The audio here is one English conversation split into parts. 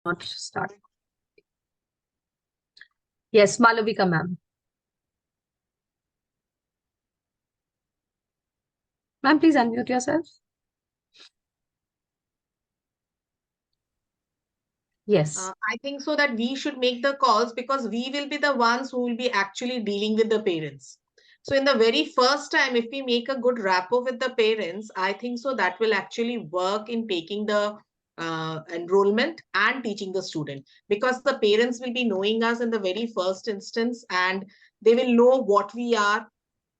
Not start. Yes, Malavika ma'am. Ma'am, please unmute yourself. Yes. I think so that we should make the calls because we will be the ones who will be actually dealing with the parents. So in the very first time, if we make a good rapport with the parents, I think so that will actually work in taking the enrollment and teaching the student, because the parents will be knowing us in the very first instance, and they will know what we are,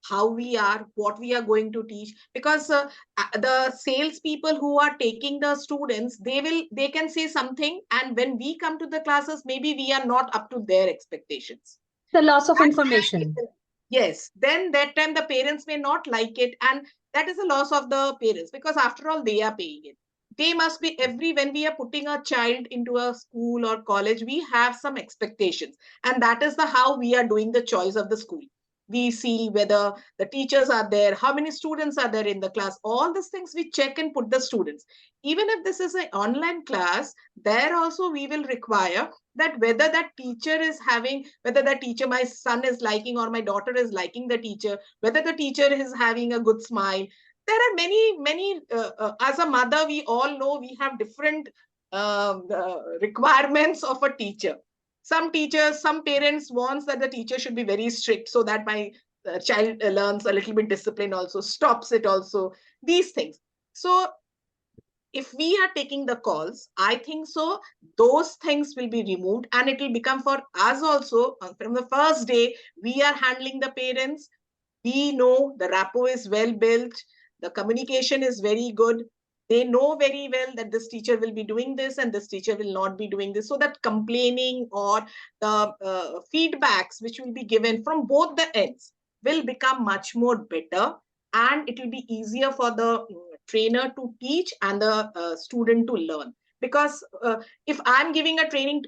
how we are, what we are going to teach. Because the salespeople who are taking the students, they can say something, and when we come to the classes, maybe we are not up to their expectations. The loss of That information. time, yes, then that time the parents may not like it, and that is a loss of the parents, because after all they are paying it. They must be every when we are putting a child into a school or college, we have some expectations, and that is the how we are doing the choice of the school. We see whether the teachers are there, how many students are there in the class, all these things we check and put the students. Even if this is an online class, there also we will require that whether that teacher is having, whether that teacher, my son is liking or my daughter is liking the teacher, whether the teacher is having a good smile. There are many as a mother, we all know we have different requirements of a teacher. Some teachers, some parents wants that the teacher should be very strict so that my child learns a little bit discipline, also stops it also, these things. So if we are taking the calls, I think so those things will be removed, and it will become for us also from the first day we are handling the parents. We know the rapport is well built, the communication is very good. They know very well that this teacher will be doing this and this teacher will not be doing this, so that complaining or the feedbacks which will be given from both the ends will become much more better, and it will be easier for the trainer to teach and the student to learn. Because if I'm giving a training,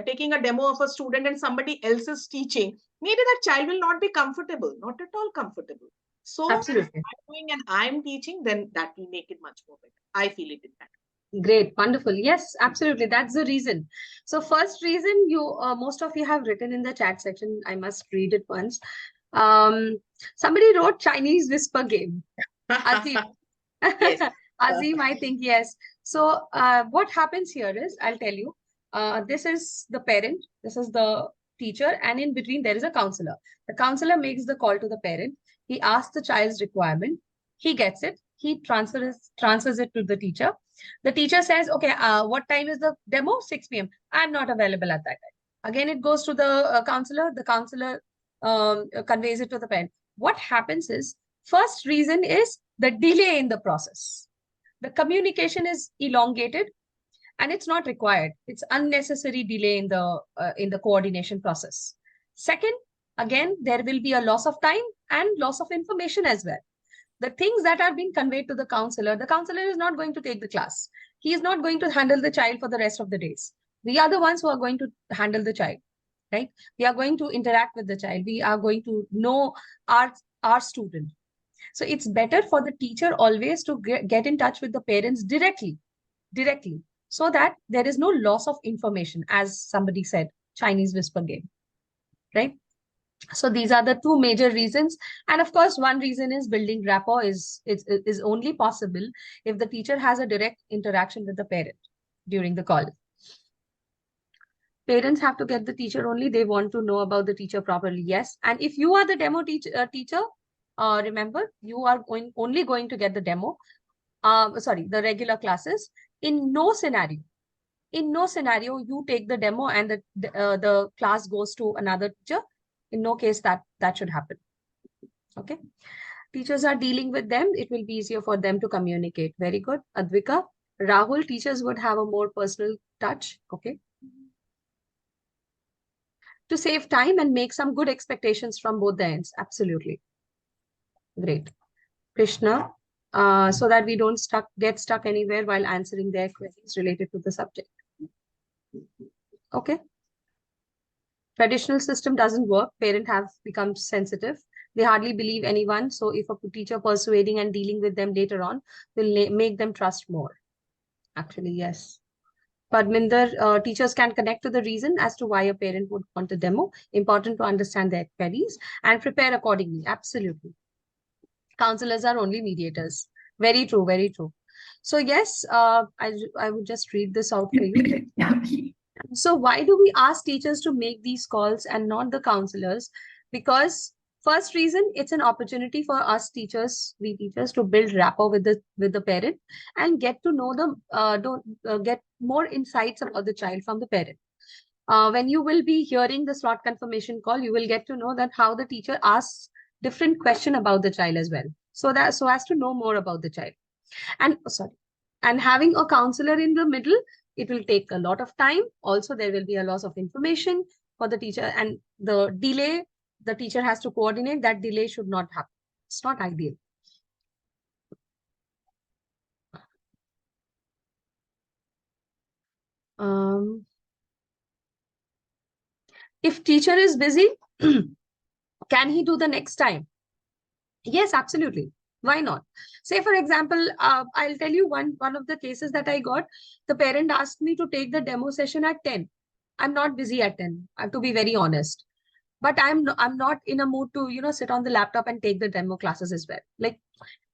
taking a demo of a student and somebody else is teaching, maybe that child will not be comfortable, not at all comfortable. So if Absolutely. I'm doing and I'm teaching, then that will make it much more better. I feel it in that. Great. Wonderful. Yes, absolutely. That's the reason. So first reason you, most of you have written in the chat section. I must read it once. Um, Somebody wrote Chinese whisper game. Azim. Yes. Azim, I think, yes. So what happens here is, I'll tell you, this is the parent, this is the teacher, and in between there is a counselor. The counselor makes the call to the parent. He asks the child's requirement. He gets it. He transfers it to the teacher. The teacher says, okay, what time is the demo? 6 p.m. I'm not available at that time. Again, it goes to the counselor. The counselor conveys it to the parent. What happens is, first reason is the delay in the process. The communication is elongated and it's not required. It's unnecessary delay in the coordination process. Second, again, there will be a loss of time and loss of information as well. The things that are being conveyed to the counselor is not going to take the class. He is not going to handle the child for the rest of the days. We are the ones who are going to handle the child, right? We are going to interact with the child. We are going to know our student. So it's better for the teacher always to get in touch with the parents directly, so that there is no loss of information, as somebody said, Chinese whisper game, right? So these are the two major reasons. And of course, one reason is building rapport is only possible if the teacher has a direct interaction with the parent during the call. Parents have to get the teacher only. They want to know about the teacher properly. Yes. And if you are the demo teacher, remember, you are only going to get the demo. Sorry, the regular classes. In no scenario, you take the demo and the class goes to another teacher. In no case that should happen. Okay. Teachers are dealing with them. It will be easier for them to communicate. Very good. Advika. Rahul, teachers would have a more personal touch. Okay. To save time and make some good expectations from both the ends. Absolutely. Great. Krishna, so that we don't get stuck anywhere while answering their questions related to the subject. Okay. Traditional system doesn't work. Parents have become sensitive. They hardly believe anyone. So if a teacher persuading and dealing with them later on will make them trust more. Actually, yes. Parminder, teachers can connect to the reason as to why a parent would want a demo. Important to understand their queries and prepare accordingly. Absolutely. Counselors are only mediators. Very true, very true. So yes, I would just read this out for you. So why do we ask teachers to make these calls and not the counselors? Because first reason, it's an opportunity for us teachers, we teachers, to build rapport with the parent and get to know them, don't get more insights about the child from the parent. When you will be hearing the slot confirmation call, you will get to know that how the teacher asks different question about the child as well. So as to know more about the child. And sorry, and having a counselor in the middle, it will take a lot of time. Also, there will be a loss of information for the teacher, and the delay the teacher has to coordinate. That delay should not happen. It's not ideal. Um, if teacher is busy, can he do the next time? Yes, absolutely. Why not? Say, for example, I'll tell you one of the cases that I got. The parent asked me to take the demo session at 10. I'm not busy at 10. I have to be very honest. But I'm not in a mood to, sit on the laptop and take the demo classes as well. Like,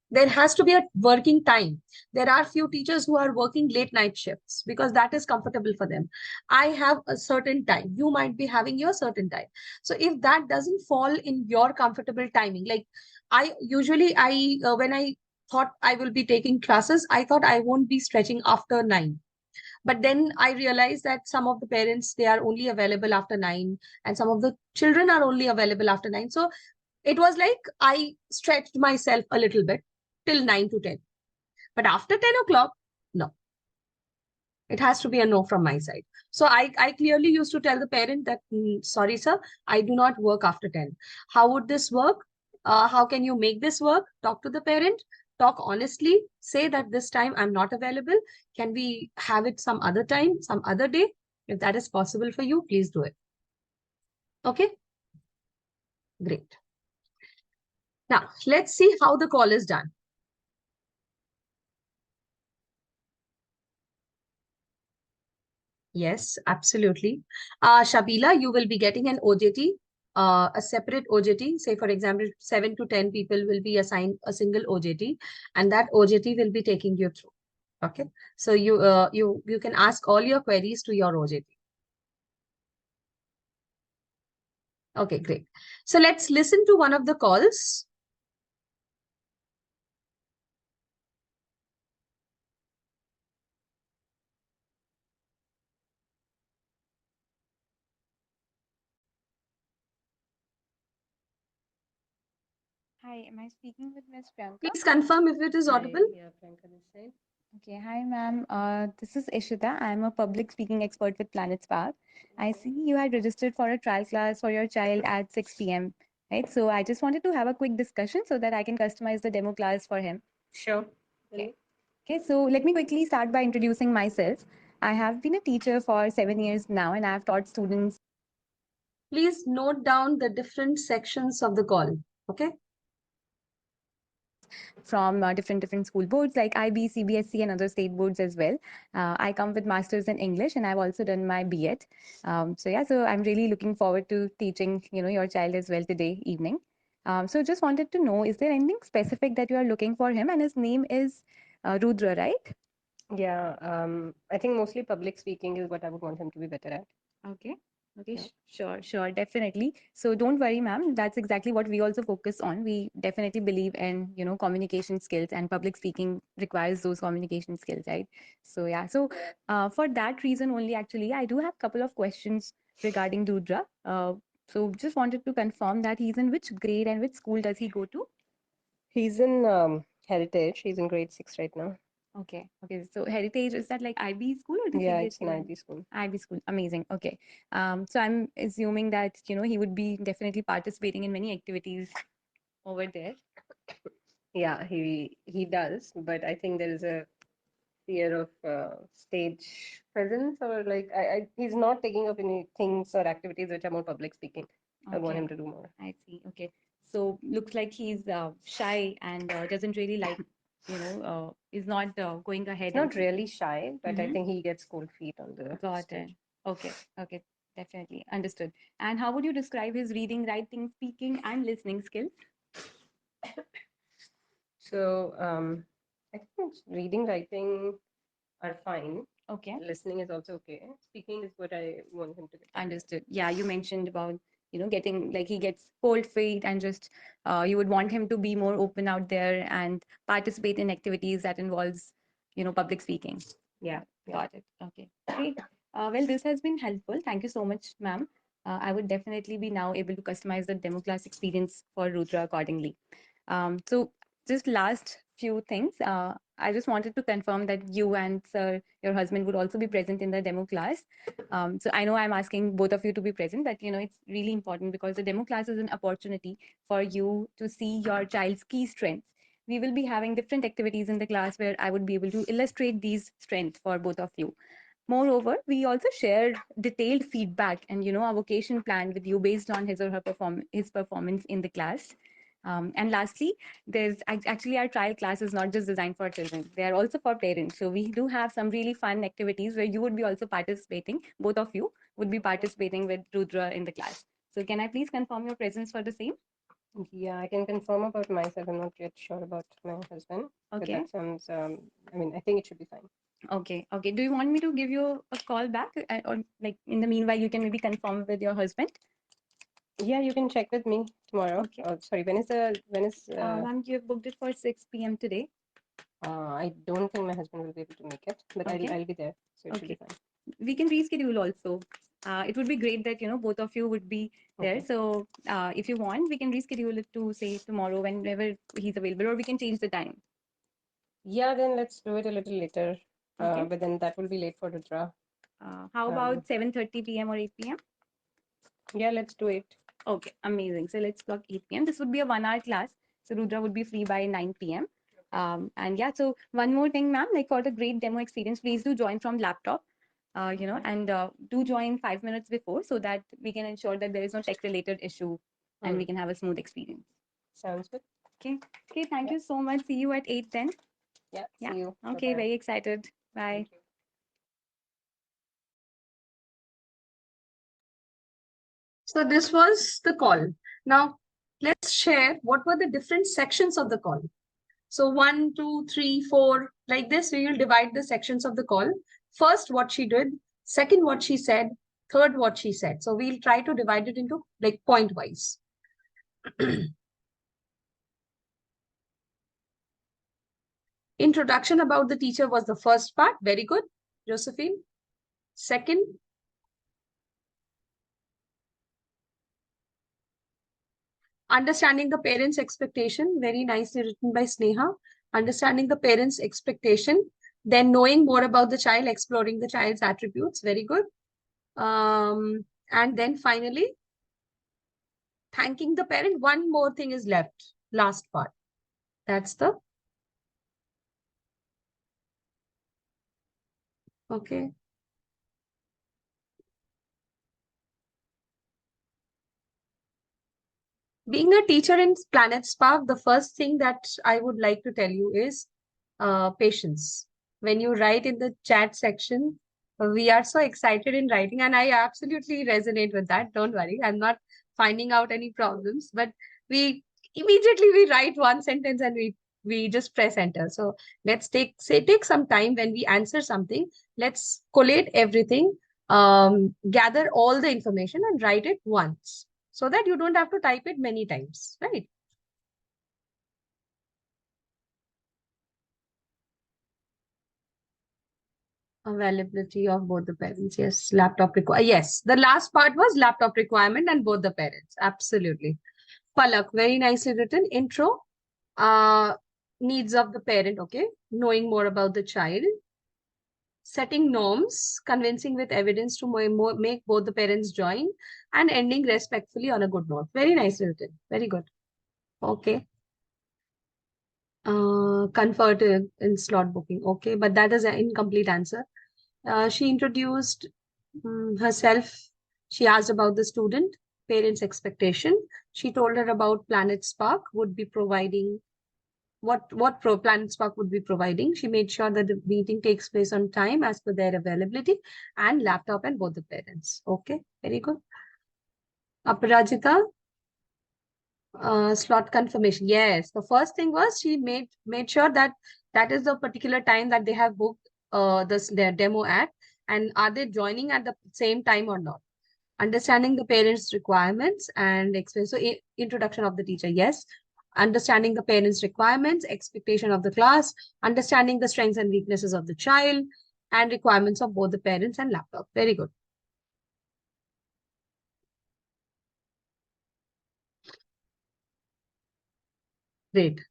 there has to be a working time. There are few teachers who are working late night shifts because that is comfortable for them. I have a certain time. You might be having your certain time. So if that doesn't fall in your comfortable timing, like I when I thought I will be taking classes, I thought I won't be stretching after 9. But then I realized that some of the parents, they are only available after 9, and some of the children are only available after 9. So it was like I stretched myself a little bit till 9 to 10. But after 10 o'clock, no, it has to be a no from my side. So I clearly used to tell the parent that, sorry, sir, I do not work after 10. How would this work? How can you make this work? Talk to the parent, talk honestly, say that this time I'm not available. Can we have it some other time, some other day? If that is possible for you, please do it. Okay, great. Now, let's see how the call is done. Yes, absolutely. Shabila, you will be getting an OJT, a separate OJT. Say, for example, 7 to 10 people will be assigned a single OJT, and that OJT will be taking you through. Okay. So you can ask all your queries to your OJT. Okay, great. So let's listen to one of the calls. Hi, am I speaking with Ms. Priyanka? Please confirm if it is audible. Yeah, Priyanka this side. Okay, hi ma'am. This is Ishita. I'm a public speaking expert with Planet Spark. I see you had registered for a trial class for your child at 6 p.m. Right? So I just wanted to have a quick discussion so that I can customize the demo class for him. Sure. Okay. Okay, so let me quickly start by introducing myself. I have been a teacher for 7 years now and I've taught students Please note down the different sections of the call. Okay. from different school boards like IB, CBSE, and other state boards as well. I come with masters in English, and I've also done my B.Ed. So yeah, so I'm really looking forward to teaching your child as well today evening. So just wanted to know, is there anything specific that you are looking for him? And his name is Rudra, right? Yeah, I think mostly public speaking is what I would want him to be better at. Okay. Okay, Yeah. sure, definitely. So don't worry, ma'am. That's exactly what we also focus on. We definitely believe in, communication skills, and public speaking requires those communication skills, right? So yeah, so for that reason only, actually, I do have a couple of questions regarding Rudra. So just wanted to confirm that he's in which grade and which school does he go to? He's in Heritage. He's in grade 6 right now. Okay. So Heritage, is that like IB school or the Yeah, it's CBSE an one? IB school. IB school, amazing. Okay. So I'm assuming that, he would be definitely participating in many activities over there. Yeah, he does, but I think there is a fear of stage presence, or like he's not taking up any things or activities which are more public speaking. I want him Okay, to do more. I see. Okay. So looks like he's shy and doesn't really like. is not going ahead. He's not really shy, but I Mhm. think he gets cold feet on the Got it. stage. Okay. Okay. Definitely understood. And how would you describe his reading, writing, speaking, and listening skills? So I think reading, writing are fine. Okay. Listening is also okay. Speaking is what I want him to get better at. Understood. Yeah, you mentioned about getting, like, he gets cold feet, and just you would want him to be more open out there and participate in activities that involves public speaking. Yeah, yeah. Got it. Okay, great. Well, this has been helpful. Thank you so much, ma'am. I would definitely be now able to customize the demo class experience for Rudra accordingly. So just last few things. I just wanted to confirm that you and sir, your husband, would also be present in the demo class. So I know I'm asking both of you to be present, but it's really important because the demo class is an opportunity for you to see your child's key strengths. We will be having different activities in the class where I would be able to illustrate these strengths for both of you. Moreover, we also shared detailed feedback and a vocation plan with you based on his or her performance in the class. And lastly, actually our trial class is not just designed for children; they are also for parents. So we do have some really fun activities where you would be also participating. Both of you would be participating with Rudra in the class. So can I please confirm your presence for the same? Yeah, I can confirm about myself. I'm not yet sure about my husband. But Okay. that sounds, I think it should be fine. Okay. Okay. Do you want me to give you a call back, or like in the meanwhile you can maybe confirm with your husband? Yeah, you can check with me tomorrow. Okay. Oh, sorry, when is Ma'am, you have booked it for 6 p.m. today. I don't think my husband will be able to make it, but Okay. I'll be there, so it should be Okay. fine. We can reschedule also. It would be great that both of you would be there. Okay. So if you want, we can reschedule it to say tomorrow whenever he's available, or we can change the time. Yeah, then let's do it a little later. Okay. But then that will be late for Rudra. How about 7:30 p.m. or 8 p.m.? Yeah, let's do it. Okay, amazing. So let's block 8 p.m. This would be a 1 hour class. So Rudra would be free by 9 p.m. And yeah, so one more thing, ma'am, like for the great demo experience, please do join from laptop, and do join 5 minutes before so that we can ensure that there is no tech related issue and we can have a smooth experience. Sounds good. Okay. Okay, thank Yeah. you so much. See you at 8 then. Yeah, Yeah. see you. Okay, Bye-bye. very excited. Bye. Thank you. So this was the call. Now let's share what were the different sections of the call. So 1, 2, 3, 4, like this, we will divide the sections of the call. First, what she did. Second, what she said. Third, what she said. So we'll try to divide it into like point wise. Introduction about the teacher was the first part. Very good, Josephine. Second, understanding the parents' expectation. Very nicely written by Sneha. Understanding the parents' expectation. Then knowing more about the child, exploring the child's attributes. Very good. And then finally, thanking the parent. One more thing is left. Last part. That's the okay. Being a teacher in Planet Spark, the first thing that I would like to tell you is patience. When you write in the chat section, we are so excited in writing, and I absolutely resonate with that. Don't worry, I'm not finding out any problems, but we immediately we write one sentence and we just press enter. So let's take some time when we answer something. Let's collate everything, gather all the information, and write it once so that you don't have to type it many times, right? Availability of both the parents. Yes, laptop require. Yes, the last part was laptop requirement and both the parents. Absolutely. Palak, very nicely written. Intro, uh, needs of the parent. Okay, knowing more about the child. Setting norms, convincing with evidence to make both the parents join, and ending respectfully on a good note. Very nicely written. Very good. Okay. Comfort in slot booking. Okay, but that is an incomplete answer. She introduced herself. She asked about the student, parents' expectation. She told her about Planet Spark would be providing what Planet Spark would be providing. She made sure that the meeting takes place on time as per their availability, and laptop and both the parents. Okay, very good. Aparajita, slot confirmation. Yes, the first thing was she made sure that that is the particular time that they have booked their demo at, and are they joining at the same time or not. Understanding the parents' requirements and explain. So, introduction of the teacher, yes. Understanding the parents' requirements, expectation of the class, understanding the strengths and weaknesses of the child, and requirements of both the parents and laptop. Very good. Great.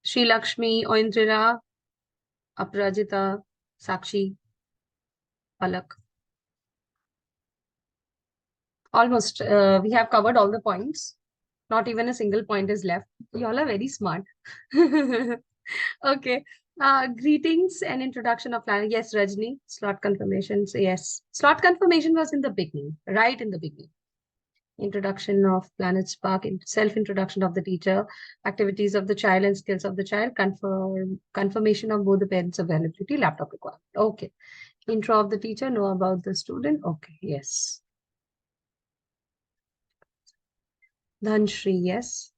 Sri Lakshmi, Oindrira, Aparajita, Sakshi, Palak. Almost, we have covered all the points. Not even a single point is left. You all are very smart. Okay. Greetings and introduction of planet. Yes, Rajni. Slot confirmations. Yes. Slot confirmation was in the beginning, right in the beginning. Introduction of Planet Spark, self-introduction of the teacher, activities of the child and skills of the child, confirmation of both the parents' availability, laptop requirement. Okay. Intro of the teacher, know about the student. Okay. Yes. Dhanshri, yes.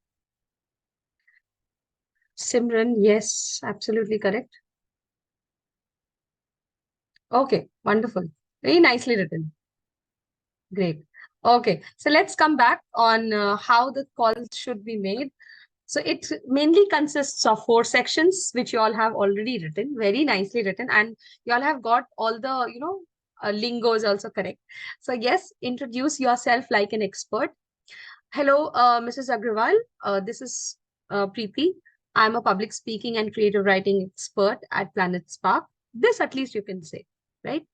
Simran, yes, absolutely correct. Okay, wonderful. Very nicely written. Great. Okay, so let's come back on how the calls should be made. So it mainly consists of 4 sections, which you all have already written, very nicely written, and you all have got all the, lingo is also correct. So yes, introduce yourself like an expert. Hello, Mrs. Agrawal. This is Preeti. I'm a public speaking and creative writing expert at Planet Spark. This at least you can say, right?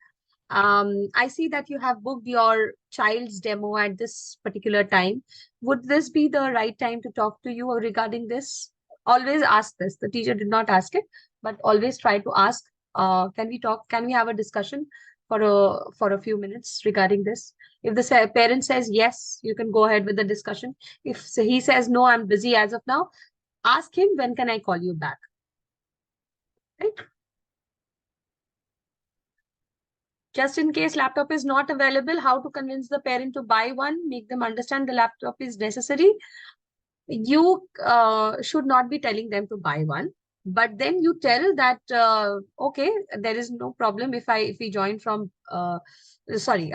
I see that you have booked your child's demo at this particular time. Would this be the right time to talk to you regarding this? Always ask this. The teacher did not ask it, but always try to ask, can we talk? Can we have a discussion for a few minutes regarding this? If the parent says yes, you can go ahead with the discussion. If he says no, I'm busy as of now, ask him, when can I call you back? Right? Just in case laptop is not available, how to convince the parent to buy one, make them understand the laptop is necessary. You should not be telling them to buy one, but then you tell that, okay, there is no problem if we join from, sorry,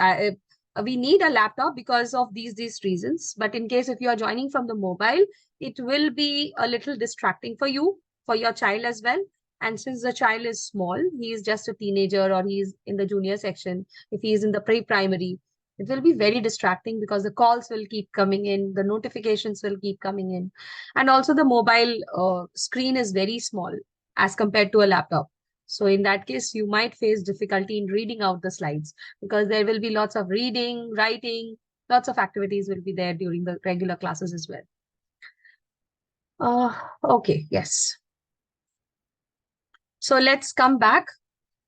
we need a laptop because of these reasons. But in case if you are joining from the mobile, it will be a little distracting for you, for your child as well. And since the child is small, he is just a teenager or he is in the junior section, if he is in the pre-primary, it will be very distracting because the calls will keep coming in, the notifications will keep coming in. And also the mobile screen is very small as compared to a laptop. So in that case, you might face difficulty in reading out the slides because there will be lots of reading, writing, lots of activities will be there during the regular classes as well. Okay, yes. So let's come back.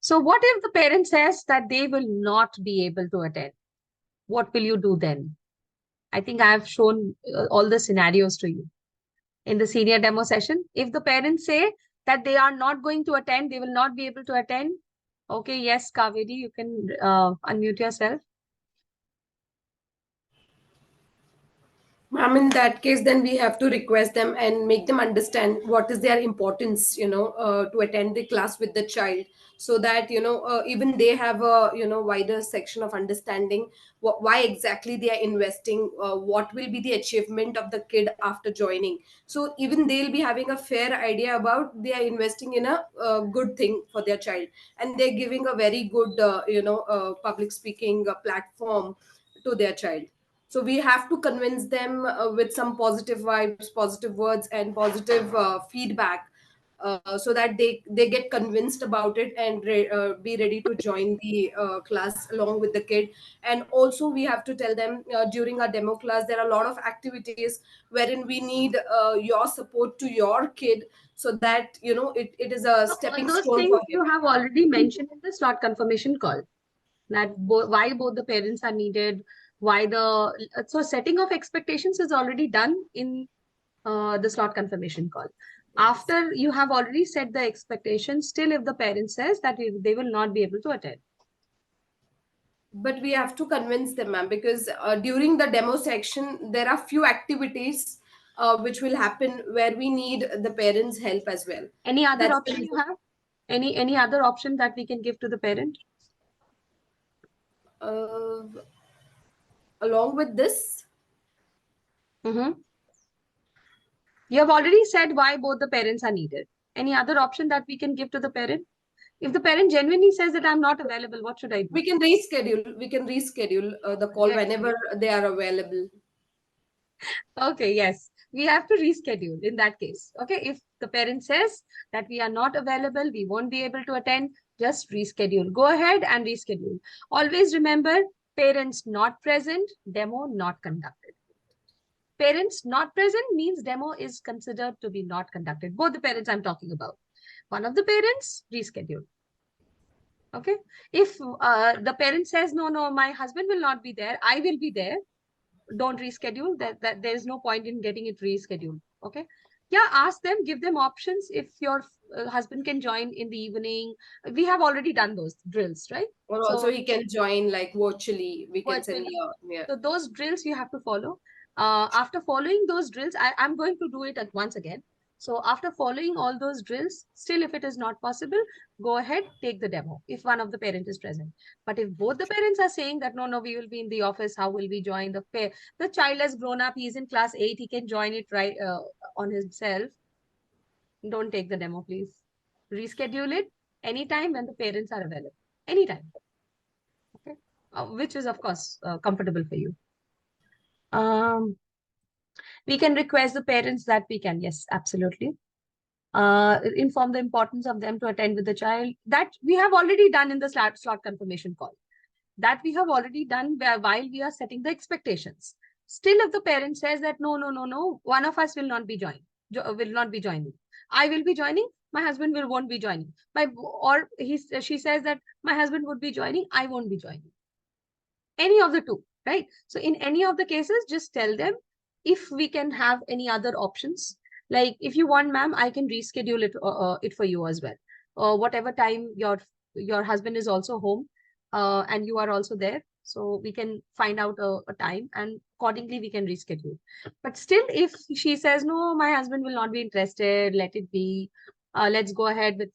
So what if the parent says that they will not be able to attend? What will you do then? I think I have shown all the scenarios to you in the senior demo session. If the parents say that they are not going to attend, they will not be able to attend. Okay, yes, Kaveri, you can unmute yourself. Ma'am, in that case, then we have to request them and make them understand what is their importance, to attend the class with the child, so that even they have a wider section of understanding why exactly they are investing, what will be the achievement of the kid after joining. So even they'll be having a fair idea about they are investing in a good thing for their child, and they're giving a very good, public speaking platform to their child. So we have to convince them with some positive vibes, positive words, and positive feedback, so that they get convinced about it and be ready to join the class along with the kid. And also we have to tell them, during our demo class there are a lot of activities wherein we need your support to your kid, so that it is a So all stepping those stone things for him. you have already mentioned in the slot confirmation call. That why both the parents are needed, why the so setting of expectations is already done in the slot confirmation call. After you have already set the expectation, still if the parent says that they will not be able to attend. But we have to convince them, ma'am, because during the demo section there are few activities which will happen where we need the parents help as well. Any other That's the option you reason. have? Any other option that we can give to the parent? uh, Along with this, Mm-hmm. You have already said why both the parents are needed. Any other option that we can give to the parent? If the parent genuinely says that I'm not available, what should I do? we can reschedule the call Yes. whenever they are available. Okay, yes. We have to reschedule in that case. Okay, if the parent says that we are not available, we won't be able to attend, just reschedule. Go ahead and reschedule. Always remember, parents not present, demo not conducted. Parents not present means demo is considered to be not conducted. Both the parents I'm talking about. One of the parents, reschedule. Okay. If the parent says, no, my husband will not be there, I will be there, don't reschedule. That there is no point in getting it rescheduled. Okay. Yeah, ask them, give them options. If your husband can join in the evening, we have already done those drills, right? Or So also he can join like virtually, we can send virtually. the, yeah. So those drills you have to follow. After following those drills, I'm going to do it at once again. So after following all those drills, still if it is not possible, go ahead, take the demo if one of the parent is present. But if both the parents are saying that, no, we will be in the office, how will we join? The child has grown up, he's in class 8, he can join it right on himself. Don't take the demo, please. Reschedule it anytime when the parents are available. Anytime. Okay. Which is, of course, comfortable for you. We can request the parents that we can, yes, absolutely. Inform the importance of them to attend with the child. That we have already done in the slot confirmation call. That we have already done while we are setting the expectations. Still, if the parent says that no, one of us will not be joining. I will be joining. My husband won't be joining. She says that my husband would be joining. I won't be joining. Any of the two, right? So in any of the cases, just tell them if we can have any other options. Like if you want, ma'am, I can reschedule it for you as well. Whatever time your husband is also home, and you are also there, so we can find out a time and accordingly we can reschedule. But still, if she says no, my husband will not be interested, let it be. Let's go ahead with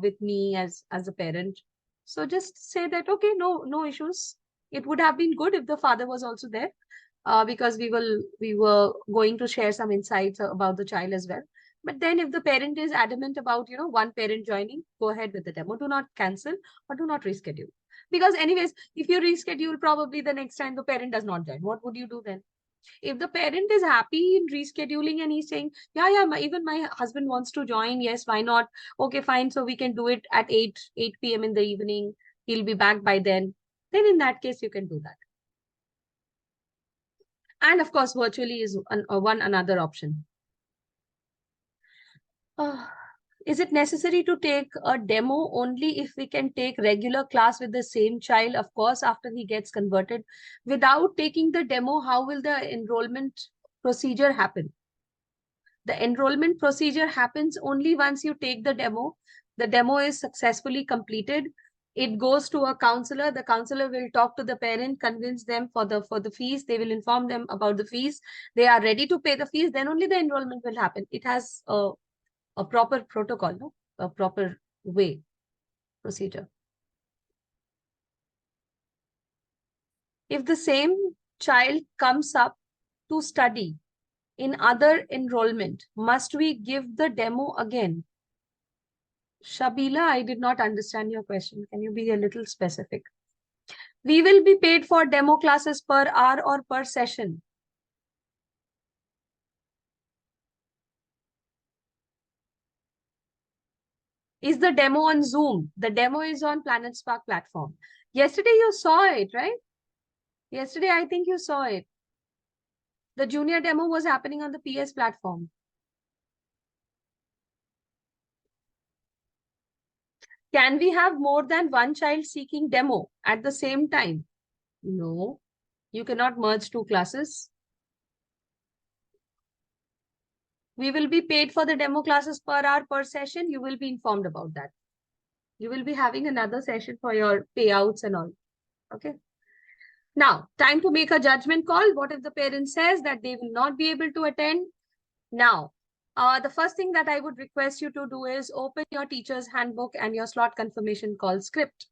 with me as a parent. So just say that okay, no issues. It would have been good if the father was also there, because we were going to share some insights about the child as well. But then if the parent is adamant about, one parent joining, go ahead with the demo. Do not cancel or do not reschedule. Because anyways, if you reschedule, probably the next time the parent does not join. What would you do then? If the parent is happy in rescheduling and he's saying, yeah, even my husband wants to join, yes, why not? Okay, fine. So we can do it at 8 p.m. in the evening. He'll be back by then. Then in that case, you can do that. And of course, virtually is one another option. Is it necessary to take a demo only if we can take regular class with the same child? Of course, after he gets converted. Without taking the demo, how will the enrollment procedure happen? The enrollment procedure happens only once you take the demo. The demo is successfully completed. It goes to a counselor. The counselor will talk to the parent, convince them for the fees. They will inform them about the fees. They are ready to pay the fees. Then only the enrollment will happen. It has a proper protocol, no? A proper way, procedure. If the same child comes up to study in other enrollment, must we give the demo again? Shabila, I did not understand your question. Can you be a little specific? We will be paid for demo classes per hour or per session. Is the demo on Zoom? The demo is on Planet Spark platform. Yesterday you saw it, right? Yesterday, I think you saw it. The junior demo was happening on the PS platform. Can we have more than one child seeking demo at the same time? No, you cannot merge two classes. We will be paid for the demo classes per hour, per session. You will be informed about that. You will be having another session for your payouts and all. Okay. Now, time to make a judgment call. What if the parent says that they will not be able to attend? Now, the first thing that I would request you to do is open your teacher's handbook and your slot confirmation call script.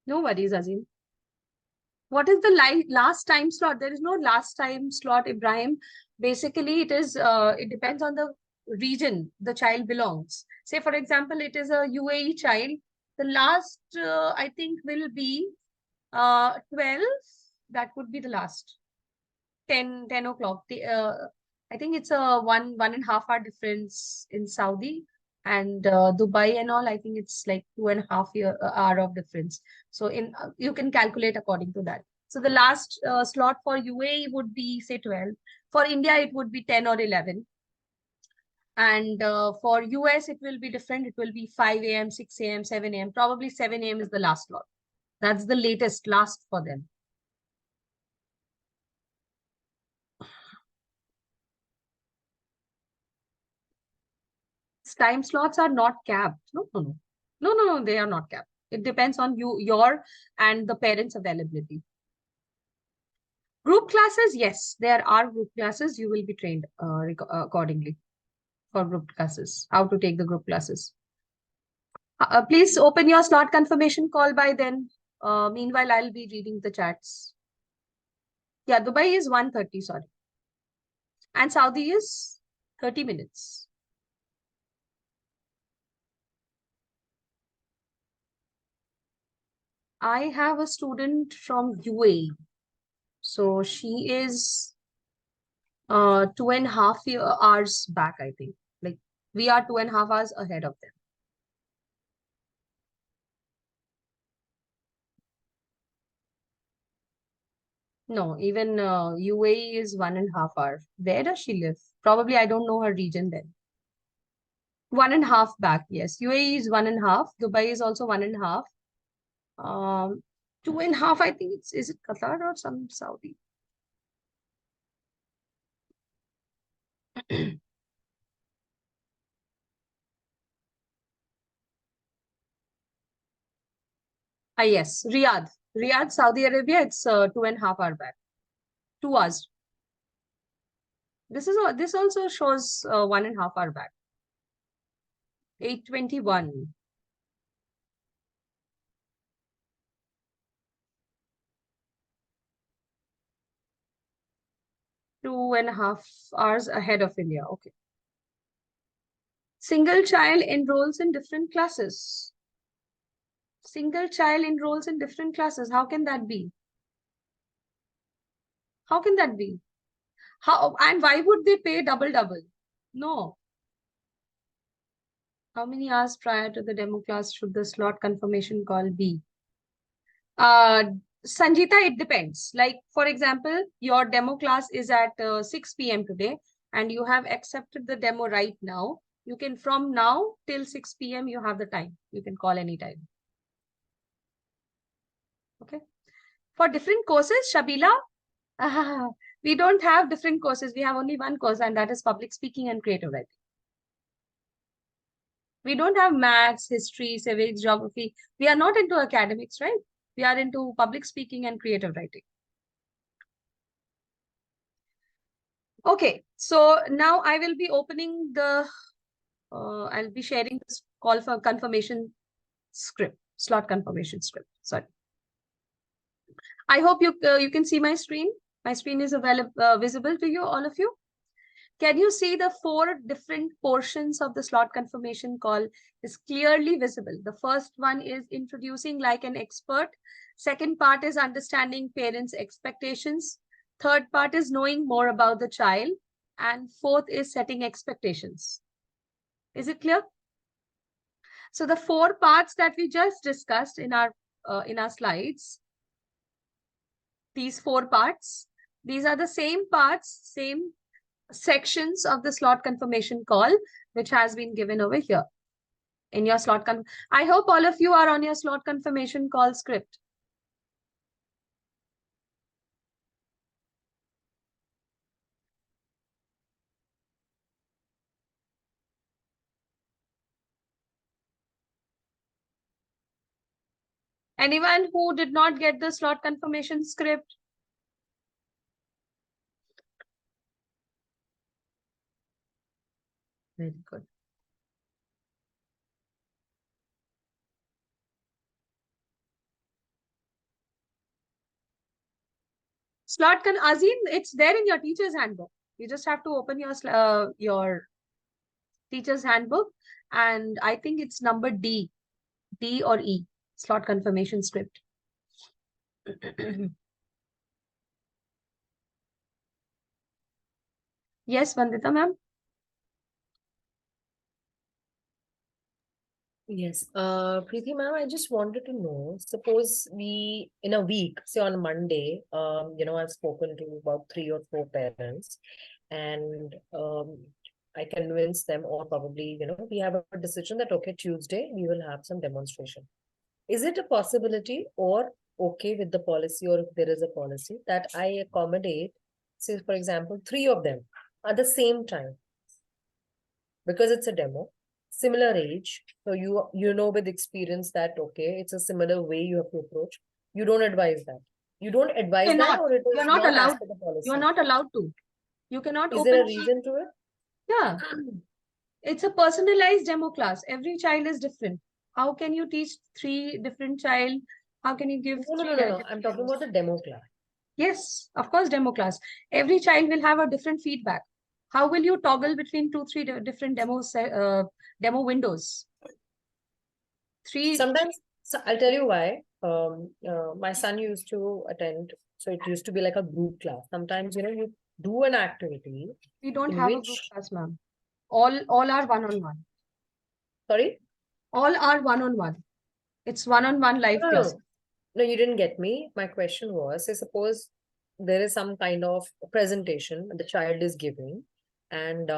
No worries, Azim. What is the last time slot? There is no last time slot, Ibrahim. Basically, it depends on the region the child belongs. Say, for example, it is a UAE child. The last, I think, will be 12. That would be the last. 10 o'clock. I think it's a 1.5 hour difference in Saudi, and Dubai and all. I think it's like 2.5 hour of difference. So you can calculate according to that. So the last slot for UAE would be say 12. For India, it would be 10 or 11. And for US, it will be different. It will be 5 a.m., 6 a.m., 7 a.m. Probably 7 a.m. is the last slot. That's the latest last for them. Time slots are not capped. No, they are not capped. It depends on your and the parents' availability. Group classes, yes, there are group classes. You will be trained accordingly for group classes, how to take the group classes. Please open your slot confirmation call by then. Meanwhile, I'll be reading the chats. Yeah, Dubai is 1:30, sorry. And Saudi is 30 minutes. I have a student from UAE. So she is 2.5 hours back, I think. Like we are 2.5 hours ahead of them. No, even UAE is 1.5 hours. Where does she live? Probably I don't know her region then. 1.5 back, yes. UAE is 1.5. Dubai is also 1.5. 2.5, I think is it Qatar or some Saudi? Yes, Riyadh. Riyadh, Saudi Arabia, it's 2.5 hours back. 2 hours. This also shows 1.5 hours back. 8:21. Two and a half hours ahead of India. Okay. Single child enrolls in different classes. Single child enrolls in different classes. How can that be? How can that be? How and why would they pay double? No. How many hours prior to the demo class should the slot confirmation call be? Sanjita, it depends. Like, for example, your demo class is at 6 p.m. today, and you have accepted the demo right now. You can, from now till 6 p.m., you have the time. You can call anytime. Okay. For different courses, Shabila, we don't have different courses. We have only one course, and that is public speaking and creative writing. We don't have maths, history, civics, geography. We are not into academics, right? We are into public speaking and creative writing. Okay, so now I will be opening the, I'll be sharing this call for confirmation script, slot confirmation script. Sorry. I hope you can see my screen. My screen is visible to you, all of you. Can you see the 4 different portions of the slot confirmation call is clearly visible? The first one is introducing like an expert. Second part is understanding parents' expectations. Third part is knowing more about the child. And fourth is setting expectations. Is it clear? So the 4 parts that we just discussed in our slides, these 4 parts, these are the same parts, same sections of the slot confirmation call, which has been given over here in your slot. I hope all of you are on your slot confirmation call script. Anyone who did not get the slot confirmation script? Very good. Slot can Azim, it's there in your teacher's handbook. You just have to open your teacher's handbook, and I think it's number D or E, slot confirmation script. Yes, Vandita ma'am. Yes, Preeti ma'am, I just wanted to know, suppose we, in a week, say on Monday, I've spoken to about 3 or 4 parents, and I convince them, or probably, we have a decision that, okay, Tuesday, we will have some demonstration. Is it a possibility or okay with the policy, or if there is a policy, that I accommodate, say, for example, 3 of them at the same time? Because it's a demo, similar age, so you know with experience that, okay, it's a similar way you have to approach. You don't advise that. You don't advise that, Cannot. or it You're is not not as allowed. per the policy. You're not allowed to. You cannot Is there a open. reason to it? Yeah, it's a personalized demo class. Every child is different. How can you teach 3 different child? How can you give No, no, 3 no, no, no. different I'm talking demos? about the demo class. Yes, of course, demo class. Every child will have a different feedback. How will you toggle between 2, 3 different demo windows? 3. Sometimes, so I'll tell you why. My son used to attend, so it used to be like a group class. Sometimes, you do an activity We don't in have a group which, class, ma'am. All are one-on-one. sorry? All are one-on-one. It's one-on-one live No, class. no, you didn't get me. My question was, say, suppose there is some kind of presentation the child is giving, and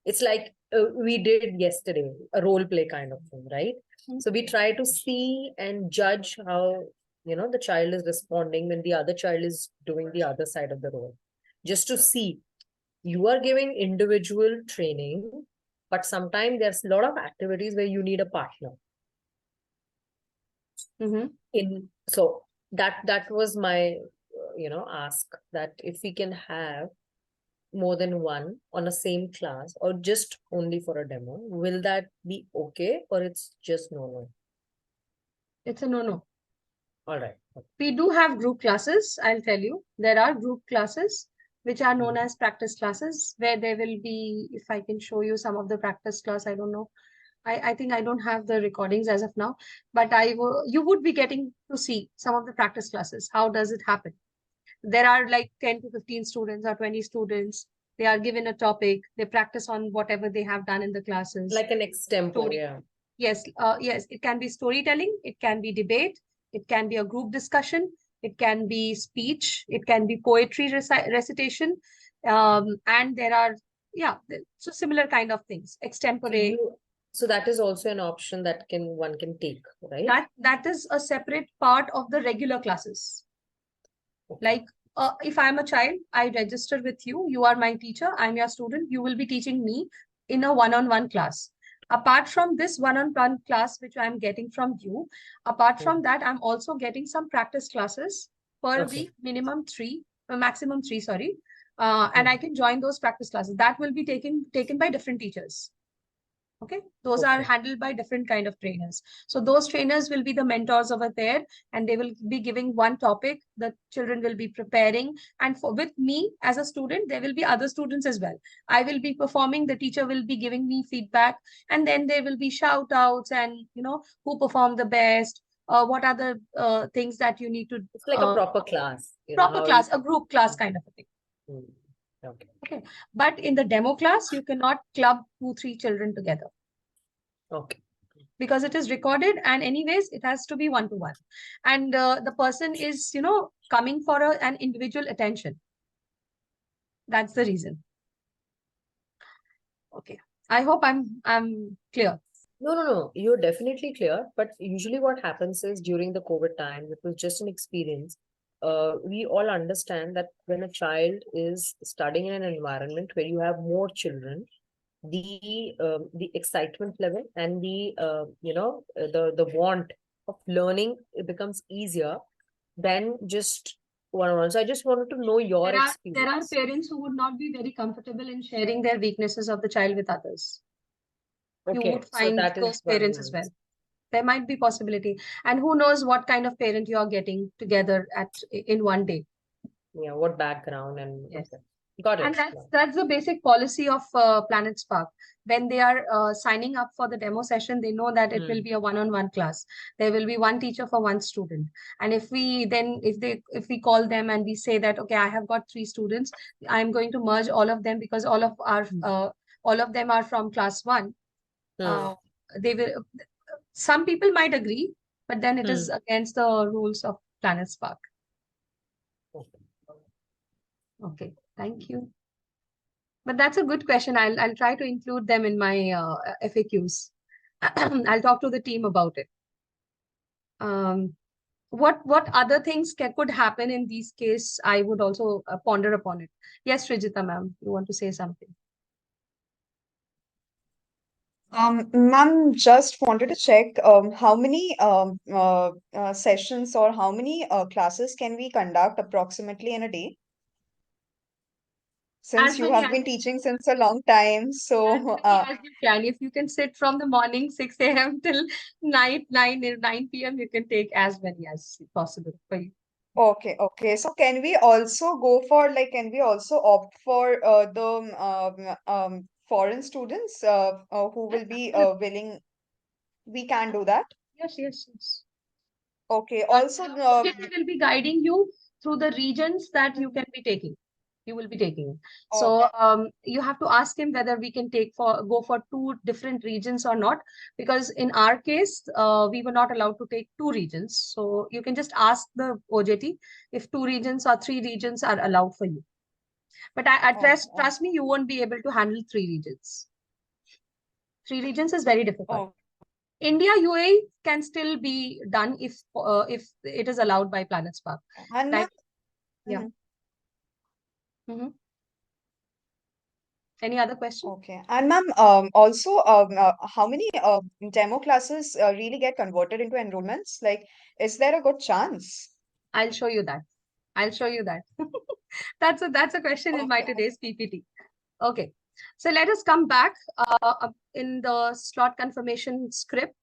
it's like we did yesterday, a role play kind of thing, right? Mhm. So we try to see and judge how the child is responding when the other child is doing the other side of the role, just to see. You are giving individual training, but sometimes there's a lot of activities where you need a partner. Mhm. So that was my ask, that if we can have more than one on a same class, or just only for a demo, will that be okay, or it's just no? It's a no-no. All right. We do have group classes, I'll tell you. There are group classes which are known as practice classes, where there will be, if I can show you some of the practice class, I don't know. I think I don't have the recordings as of now, but you would be getting to see some of the practice classes. How does it happen? There are like 10 to 15 students or 20 students. They are given a topic. They practice on whatever they have done in the classes. Like an extempo, Story. yeah. Yes, yes, it can be storytelling, it can be debate, it can be a group discussion, it can be speech, it can be poetry recitation, and there are, yeah, so similar kind of things, So extempore. so that is also an option that one can take, right? That is a separate part of the regular classes. Okay. Like, if I'm a child, I register with you, you are my teacher, I'm your student, you will be teaching me in a one-on-one class. Apart from this one-on-one class, which I'm getting from you, apart from that, I'm also getting some practice classes per Okay. week, minimum 3, maximum 3, sorry. And I can join those practice classes. That will be taken by different teachers. Okay, those are Okay. handled by different kind of trainers. So those trainers will be the mentors over there, and they will be giving one topic. The children will be preparing, and with me as a student, there will be other students as well. I will be performing. The teacher will be giving me feedback, and then there will be shout outs and who performed the best. What are the things that you need to It's like a proper class, proper how class, a group class kind of a thing. Okay. Okay, but in the demo class, you cannot club 2, 3 children together. Okay. Because it is recorded, and anyways it has to be one-to-one, and the person is coming for an individual attention. That's the reason. Okay, I hope I'm clear. No, you're definitely clear. But usually what happens is, during the COVID time, it was just an experience. We all understand that when a child is studying in an environment where you have more children, the excitement level and the want of learning, it becomes easier than just one-on-one. So I just wanted to know your There are experience. parents who would not be very comfortable in sharing their weaknesses of the child with others. You Okay, would so find that those is one parents as reason. well. There might be possibility, and who knows what kind of parent you are getting together in one day. Yeah, what background and Yes. okay. Got And it. that's the basic policy of Planet Spark. When they are signing up for the demo session, they know that it will be a one-on-one class. There will be one teacher for one student. And if we call them and we say that, okay, I have got 3 students, I'm going to merge all of them because all of them are from class 1. Hmm. They will. Some people might agree, but then it is Hmm. against the rules of Planet Spark. Okay, thank you. But that's a good question. I'll try to include them in my FAQs. I'll talk to the team about it. What other things could happen in these cases? I would also ponder upon it. Yes, Srijita ma'am, you want to say something? Ma'am, just wanted to check how many sessions or how many classes can we conduct approximately in a day? Since As you many have as been teaching since a long time, as so many as you can. If you can sit from the morning 6 a.m. till night 9 p.m., you can take as many as possible for you. okay, okay. So can we also go for like can we also opt for the foreign students who Yes, will be absolutely. willing? We can do that. Yes, yes, yes. Okay. Also, The OJT will be guiding you through the regions that you can be taking. You will be taking. oh, So you have to ask him whether we can go for 2 different regions or not. Because in our case, we were not allowed to take 2 regions. So you can just ask the OJT if 2 regions or 3 regions are allowed for you. But I oh, oh, trust me, you won't be able to handle 3 regions. 3 regions is very difficult. oh. India UAE can still be done if it is allowed by Planet Spark. And Like, ma'am, yeah. mhm, Mhm. Any other question? okay. And ma'am, also, how many demo classes really get converted into enrollments? Like, is there a good chance? I'll show you that. I'll show you that. That's a question in my Okay. today's PPT. Okay. So let us come back in the slot confirmation script.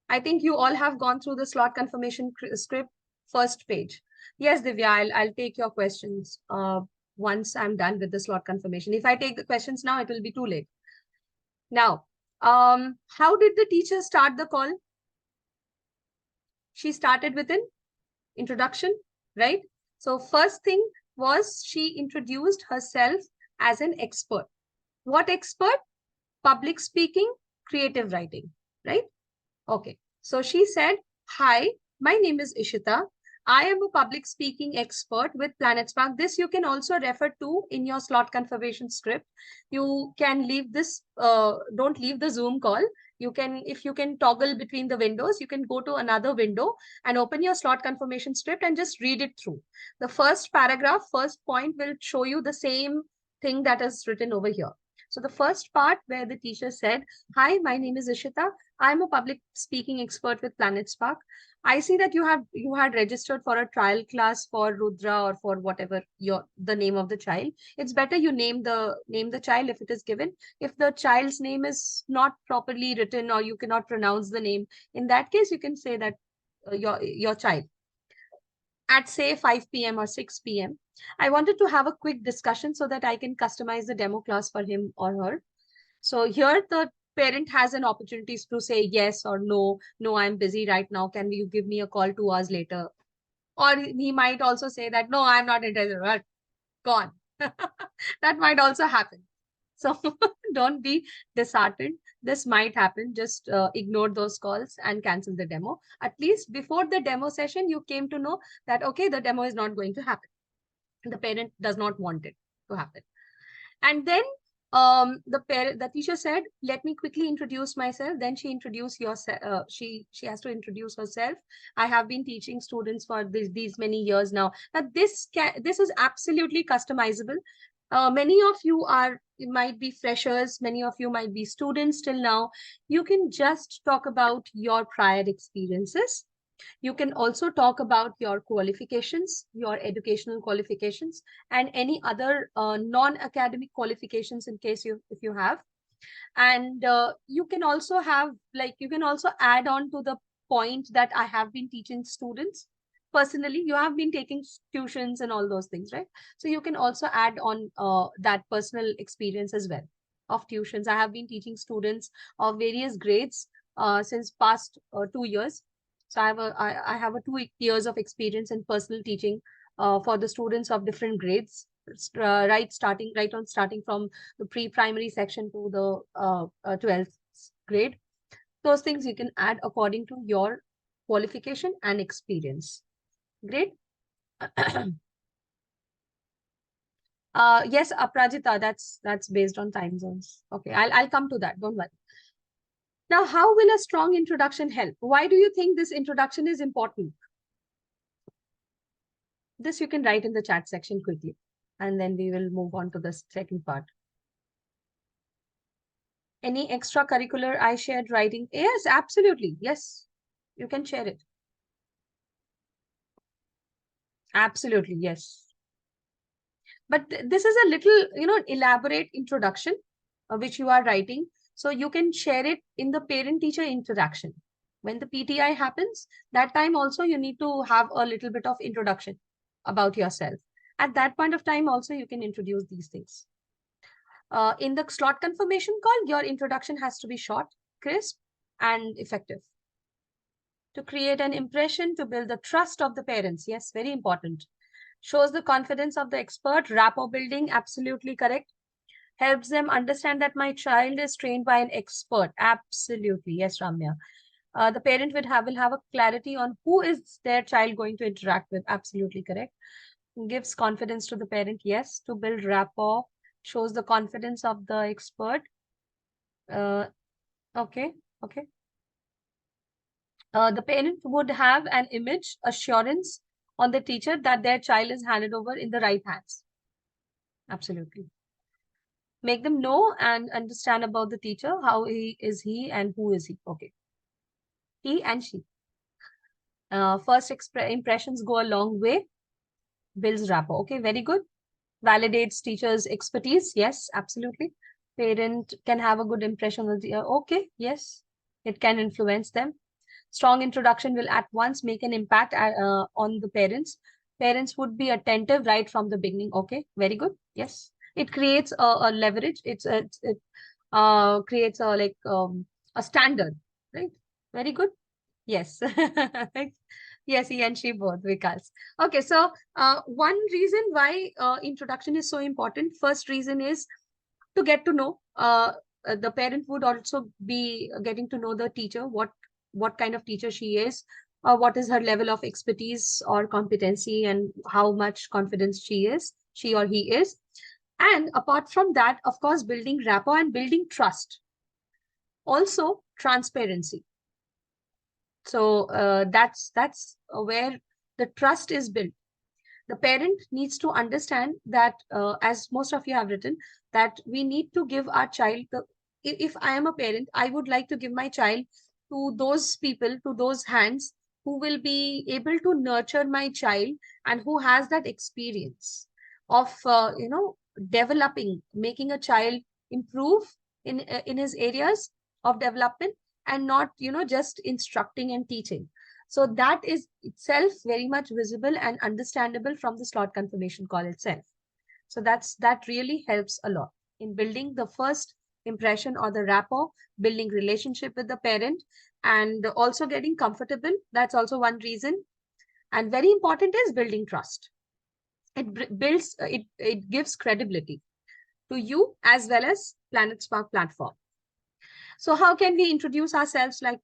I think you all have gone through the slot confirmation script first page. Yes, Divya, I'll take your questions once I'm done with the slot confirmation. If I take the questions now, it will be too late. Now, how did the teacher start the call? She started with an introduction, right? So first thing was she introduced herself as an expert. What expert? Public speaking, creative writing, right? Okay. So she said, hi, my name is Ishita. I am a public speaking expert with Planet Spark. This you can also refer to in your slot confirmation script. You can leave this, don't leave the Zoom call. You can, if you can toggle between the windows, you can go to another window and open your slot confirmation script and just read it through. The first paragraph, first point will show you the same thing that is written over here. So the first part where the teacher said, hi, my name is Ishita. I'm a public speaking expert with Planet Spark. I see that you had registered for a trial class for Rudra or for whatever the name of the child. It's better you name the child if it is given. If the child's name is not properly written or you cannot pronounce the name, in that case you can say that your child at say 5 p.m. or 6 p.m. I wanted to have a quick discussion so that I can customize the demo class for him or her. So here the parent has an opportunity to say yes or no. No, I'm busy right now. Can you give me a call 2 hours later? Or he might also say that, no, I'm not interested. Right, gone. That might also happen. So don't be disheartened. This might happen. Just ignore those calls and cancel the demo. At least before the demo session, you came to know that, okay, the demo is not going to happen. The parent does not want it to happen. And then the teacher said, let me quickly introduce myself. Then she introduced yourself. She has to introduce herself. I have been teaching students for these many years now. Now this is absolutely customizable. Many of you are might be freshers, many of you might be students till now. You can just talk about your prior experiences. You can also talk about your qualifications, your educational qualifications, and any other non-academic qualifications in case if you have. And you can also have, like, you can also add on to the point that I have been teaching students personally. You have been taking tuitions and all those things, right? So you can also add on that personal experience as well of tuitions. I have been teaching students of various grades since past 2 years. So I have a 2 years of experience in personal teaching for the students of different grades, starting from the pre-primary section to the 12th grade. Those things you can add according to your qualification and experience. Great. Yes, Aprajita, that's based on time zones. Okay, I'll come to that. Don't worry. Now, how will a strong introduction help? Why do you think this introduction is important? This you can write in the chat section quickly, and then we will move on to the second part. Any extracurricular I shared writing? Yes, absolutely. Yes, you can share it. Absolutely, yes. But this is a little, elaborate introduction which you are writing. So you can share it in the parent-teacher interaction. When the PTI happens, that time also you need to have a little bit of introduction about yourself. At that point of time also you can introduce these things. In the slot confirmation call, your introduction has to be short, crisp, and effective. To create an impression, to build the trust of the parents. Yes, very important. Shows the confidence of the expert, rapport building, absolutely correct. Helps them understand that my child is trained by an expert. Absolutely. Yes, Ramya. The parent will have a clarity on who is their child going to interact with. Absolutely correct. Gives confidence to the parent. Yes. To build rapport, shows the confidence of the expert. Okay. Okay. The parent would have an image assurance on the teacher that their child is handed over in the right hands. Absolutely. Make them know and understand about the teacher, how he and who is he. Okay. He and she. First impressions go a long way. Builds rapport. Okay, very good. Validates teacher's expertise. Yes, absolutely. Parent can have a good impression of the okay, yes. It can influence them. Strong introduction will at once make an impact on the parents. Parents would be attentive right from the beginning. Okay, very good. Yes. It creates a leverage. It creates a standard, right? Very good. Yes. Yes, he and she both, Vikas. Okay, so one reason why introduction is so important, first reason is to get to know. The parent would also be getting to know the teacher, what kind of teacher she is, what is her level of expertise or competency, and how much confidence she or he is. And apart from that, of course, building rapport and building trust. Also, transparency. So that's where the trust is built. The parent needs to understand that, as most of you have written, that we need to give our child the. If I am a parent, I would like to give my child to those people, to those hands who will be able to nurture my child and who has that experience of developing, making a child improve in his areas of development, and not just instructing and teaching. So that is itself very much visible and understandable from the slot confirmation call itself. So that really helps a lot in building the first impression or the rapport, building relationship with the parent, and also getting comfortable. That's also one reason. And very important is building trust. It gives credibility to you as well as Planet Spark platform. So how can we introduce ourselves like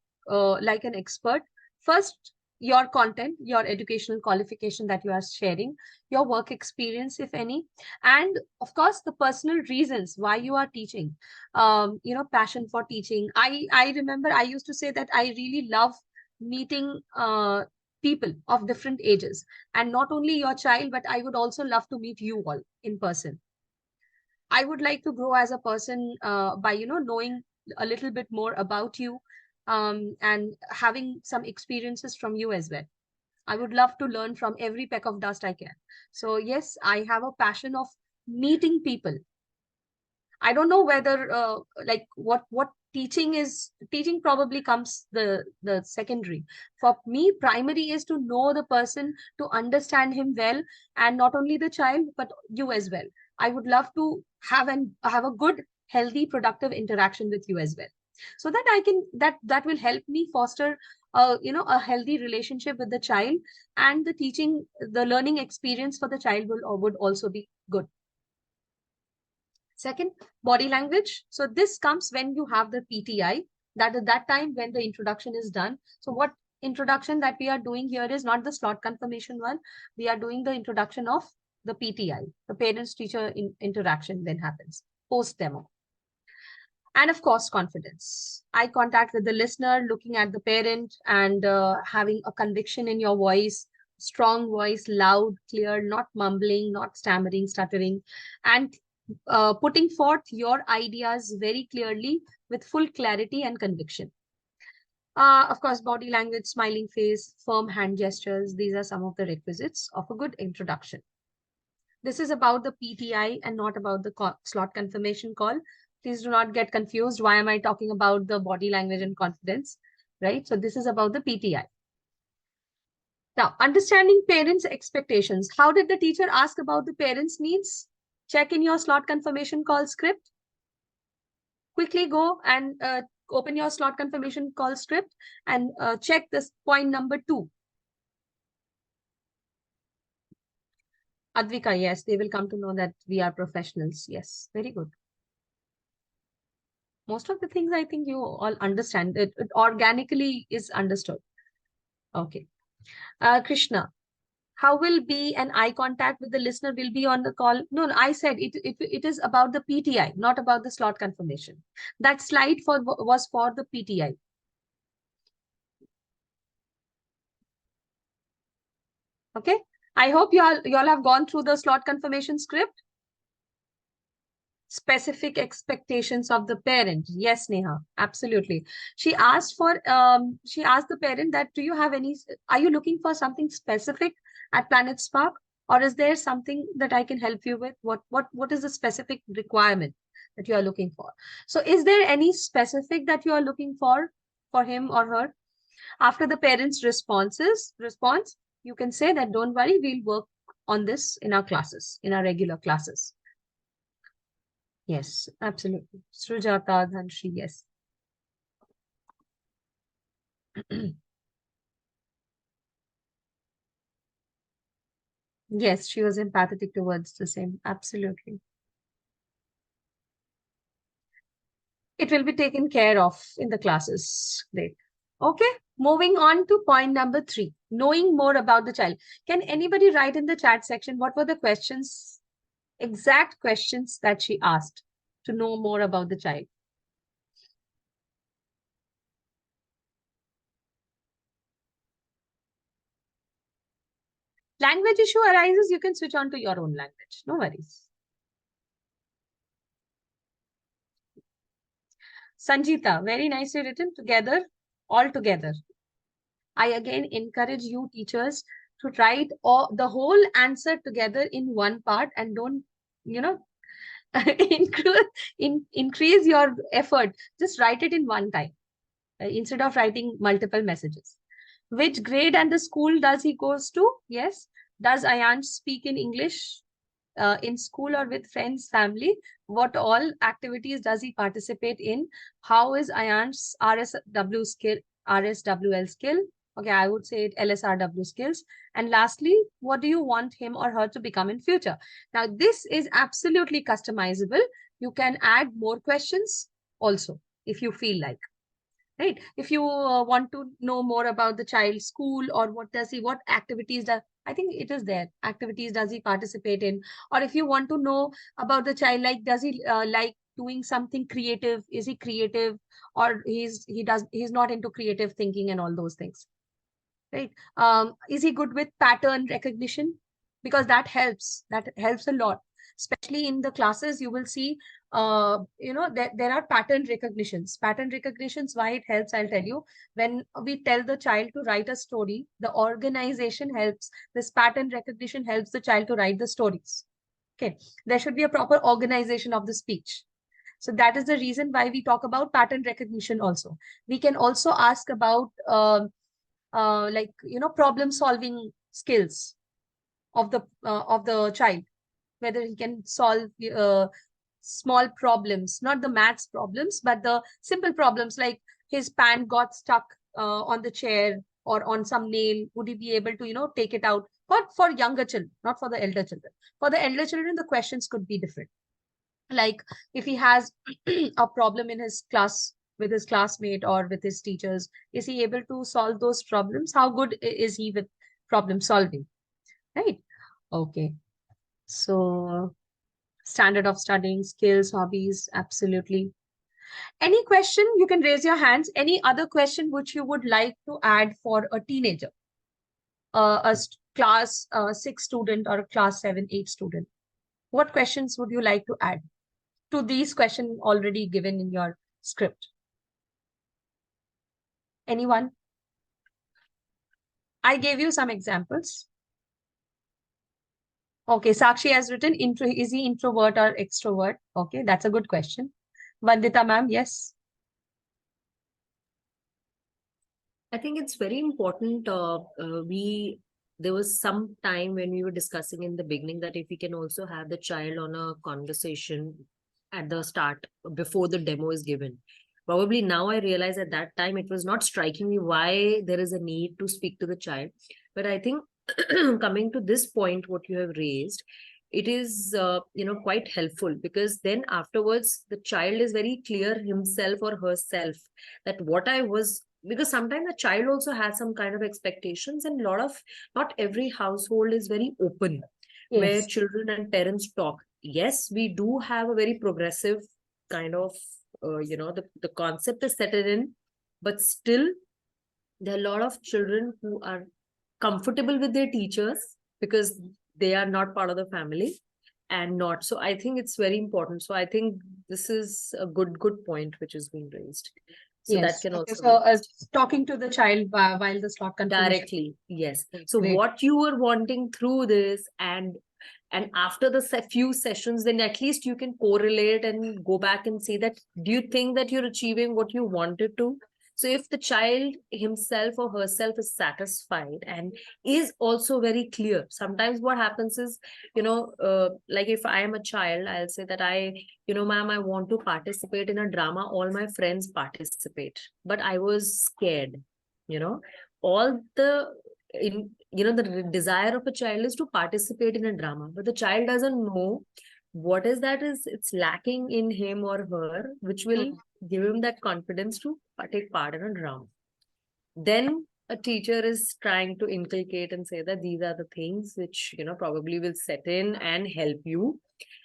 an expert? First, your content, your educational qualification that you are sharing, your work experience, if any, and of course, the personal reasons why you are teaching. Passion for teaching. I remember I used to say that I really love meeting people of different ages, and not only your child, but I would also love to meet you all in person. I would like to grow as a person by, knowing a little bit more about you, and having some experiences from you as well. I would love to learn from every peck of dust I can. So yes, I have a passion of meeting people. I don't know whether like what teaching is. Teaching probably comes the secondary. For me, primary is to know the person, to understand him well, and not only the child but you as well. I would love to have a good, healthy, productive interaction with you as well, so that I can that will help me foster a healthy relationship with the child, and the learning experience for the child would also be good. Second, body language. So this comes when you have the PTI, that at that time when the introduction is done. So what introduction that we are doing here is not the slot confirmation one. We are doing the introduction of the PTI, the parents teacher interaction then happens post demo. And of course, confidence. Eye contact with the listener, looking at the parent, and having a conviction in your voice, strong voice, loud, clear, not mumbling, not stammering, stuttering, and putting forth your ideas very clearly with full clarity and conviction. Of course, body language, smiling face, firm hand gestures. These are some of the requisites of a good introduction. This is about the PTI and not about the slot confirmation call. Please do not get confused. Why am I talking about the body language and confidence, right? So this is about the PTI. Now, understanding parents' expectations. How did the teacher ask about the parents' needs? Check in your slot confirmation call script. Quickly go and open your slot confirmation call script and check this point number 2. Advika, yes, they will come to know that we are professionals. Yes, very good. Most of the things I think you all understand. It organically is understood. Okay. Krishna, how will be an eye contact with the listener will be on the call? No, I said it is about the PTI, not about the slot confirmation. That slide was for the PTI. Okay. I hope you all have gone through the slot confirmation script. Specific expectations of the parent. Yes, Neha, absolutely. She asked the parent that, are you looking for something specific at Planet Spark? Or is there something that I can help you with? What is the specific requirement that you are looking for? So is there any specific that you are looking for him or her? After the parent's response, you can say that, don't worry, we'll work on this in our classes, in our regular classes. Yes, absolutely. Srujata, Dhanshi, yes. Yes, she was empathetic towards the same. Absolutely. It will be taken care of in the classes. Great. Okay, moving on to point number 3, knowing more about the child. Can anybody write in the chat section what were the questions, exact questions that she asked to know more about the child? Language issue arises, you can switch on to your own language. No worries. Sanjita, very nicely written, together, all together. I again encourage you teachers to write the whole answer together in one part, and don't, increase your effort. Just write it in one time instead of writing multiple messages. Which grade and the school does he goes to? Yes. Does Ayansh speak in English in school or with friends, family? What all activities does he participate in? How is Ayansh's RSWL skill? Okay, I would say LSRW skills. And lastly, what do you want him or her to become in future? Now, this is absolutely customizable. You can add more questions also if you feel like. Right. If you want to know more about the child's school, or what activities does, I think it is there. Activities does he participate in? Or if you want to know about the child, like, does he like doing something creative? Is he creative, or he's not into creative thinking and all those things? Right. Is he good with pattern recognition? Because that helps. That helps a lot. especially in the classes, you will see, there are pattern recognitions. Pattern recognitions, why it helps, I'll tell you. When we tell the child to write a story, the organization helps. This pattern recognition helps the child to write the stories. Okay, there should be a proper organization of the speech. So that is the reason why we talk about pattern recognition also. We can also ask about problem solving skills of the child, whether he can solve small problems, not the maths problems, but the simple problems, like his pen got stuck on the chair or on some nail. Would he be able to take it out? But for younger children, not for the elder children. For the elder children, the questions could be different. Like if he has a problem in his class with his classmate or with his teachers, is he able to solve those problems? How good is he with problem solving? Right? Okay. So standard of studying, skills, hobbies, absolutely. Any question? You can raise your hands. Any other question which you would like to add for a teenager, class 6 student or a class 7, 8 student? What questions would you like to add to these questions already given in your script? Anyone? I gave you some examples. Okay, Sakshi has written, is he introvert or extrovert? Okay, that's a good question. Vandita ma'am, yes. I think it's very important. There was some time when we were discussing in the beginning that if we can also have the child on a conversation at the start before the demo is given. Probably now I realize at that time it was not striking me why there is a need to speak to the child. But I think coming to this point, what you have raised, it is quite helpful, because then afterwards the child is very clear himself or herself that what I was, because sometimes the child also has some kind of expectations, and not every household is very open where Yes. children and parents talk. Yes, we do have a very progressive kind of the concept is settled in, but still there are a lot of children who are comfortable with their teachers because they are not part of the family and not. So I think it's very important. So I think this is a good point which is being raised. So that Yes. can Okay. also So be talking to the child while the slot confirmation. directly. Yes. Okay, So great. what you were wanting through this, and after the few sessions, then at least you can correlate and go back and see that, do you think that you're achieving what you wanted to? So if the child himself or herself is satisfied and is also very clear, sometimes what happens is, like if I am a child, I'll say that ma'am, I want to participate in a drama. All my friends participate, but I was scared, all the in the desire of a child is to participate in a drama, but the child doesn't know what is that is it's lacking in him or her, which will give him that confidence to take part in a drama. Then a teacher is trying to inculcate and say that these are the things which probably will set in and help you.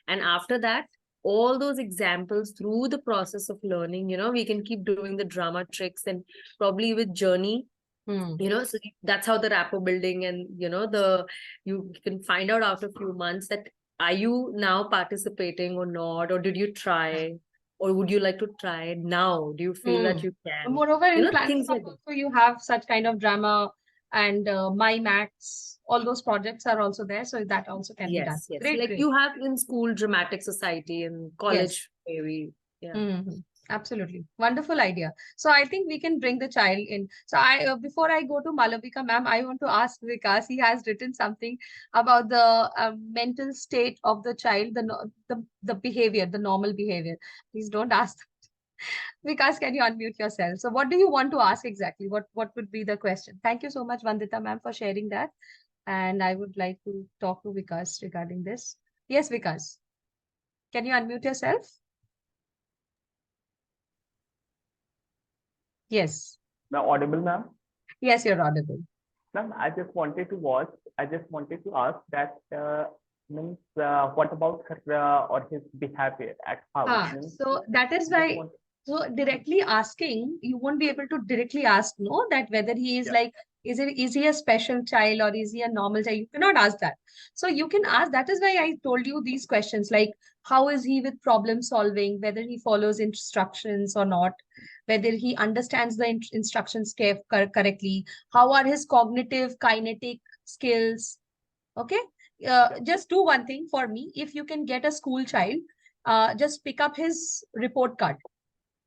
And after that, all those examples through the process of learning, we can keep doing the drama tricks, and probably with journey, so that's how the rapport building, and you can find out after a few months that, are you now participating or not, or did you try, or would you like to try now, do you feel that you can, Moreover, in things platform like that. also you have such kind of drama and mime acts. All those projects are also there, so that also can be done. Yes, Great, like great. you have in school dramatic society and Yes. college maybe. Yeah. Absolutely. Wonderful idea. So I think we can bring the child in. So before I go to Malavika ma'am, I want to ask Vikas. He has written something about the mental state of the child, the behavior, the normal behavior. Please don't ask. Vikas, can you unmute yourself? So what do you want to ask exactly? What would be the question? Thank you so much, Vandita ma'am, for sharing that. And I would like to talk to Vikas regarding this. Yes, Vikas. Can you unmute yourself? Yes. Now audible, ma'am? Yes, you're audible. Ma'am, I just wanted to ask that means what about her or his behavior at house? Means, So that is why, so directly asking, you won't be able to directly ask, no, that whether he is Yeah. like Is he a special child or is he a normal child? You cannot ask that. So you can ask, that is why I told you these questions, like how is he with problem solving, whether he follows instructions or not, whether he understands the instructions correctly, how are his cognitive, kinetic skills. Okay. Just do one thing for me. If you can get a school child, just pick up his report card.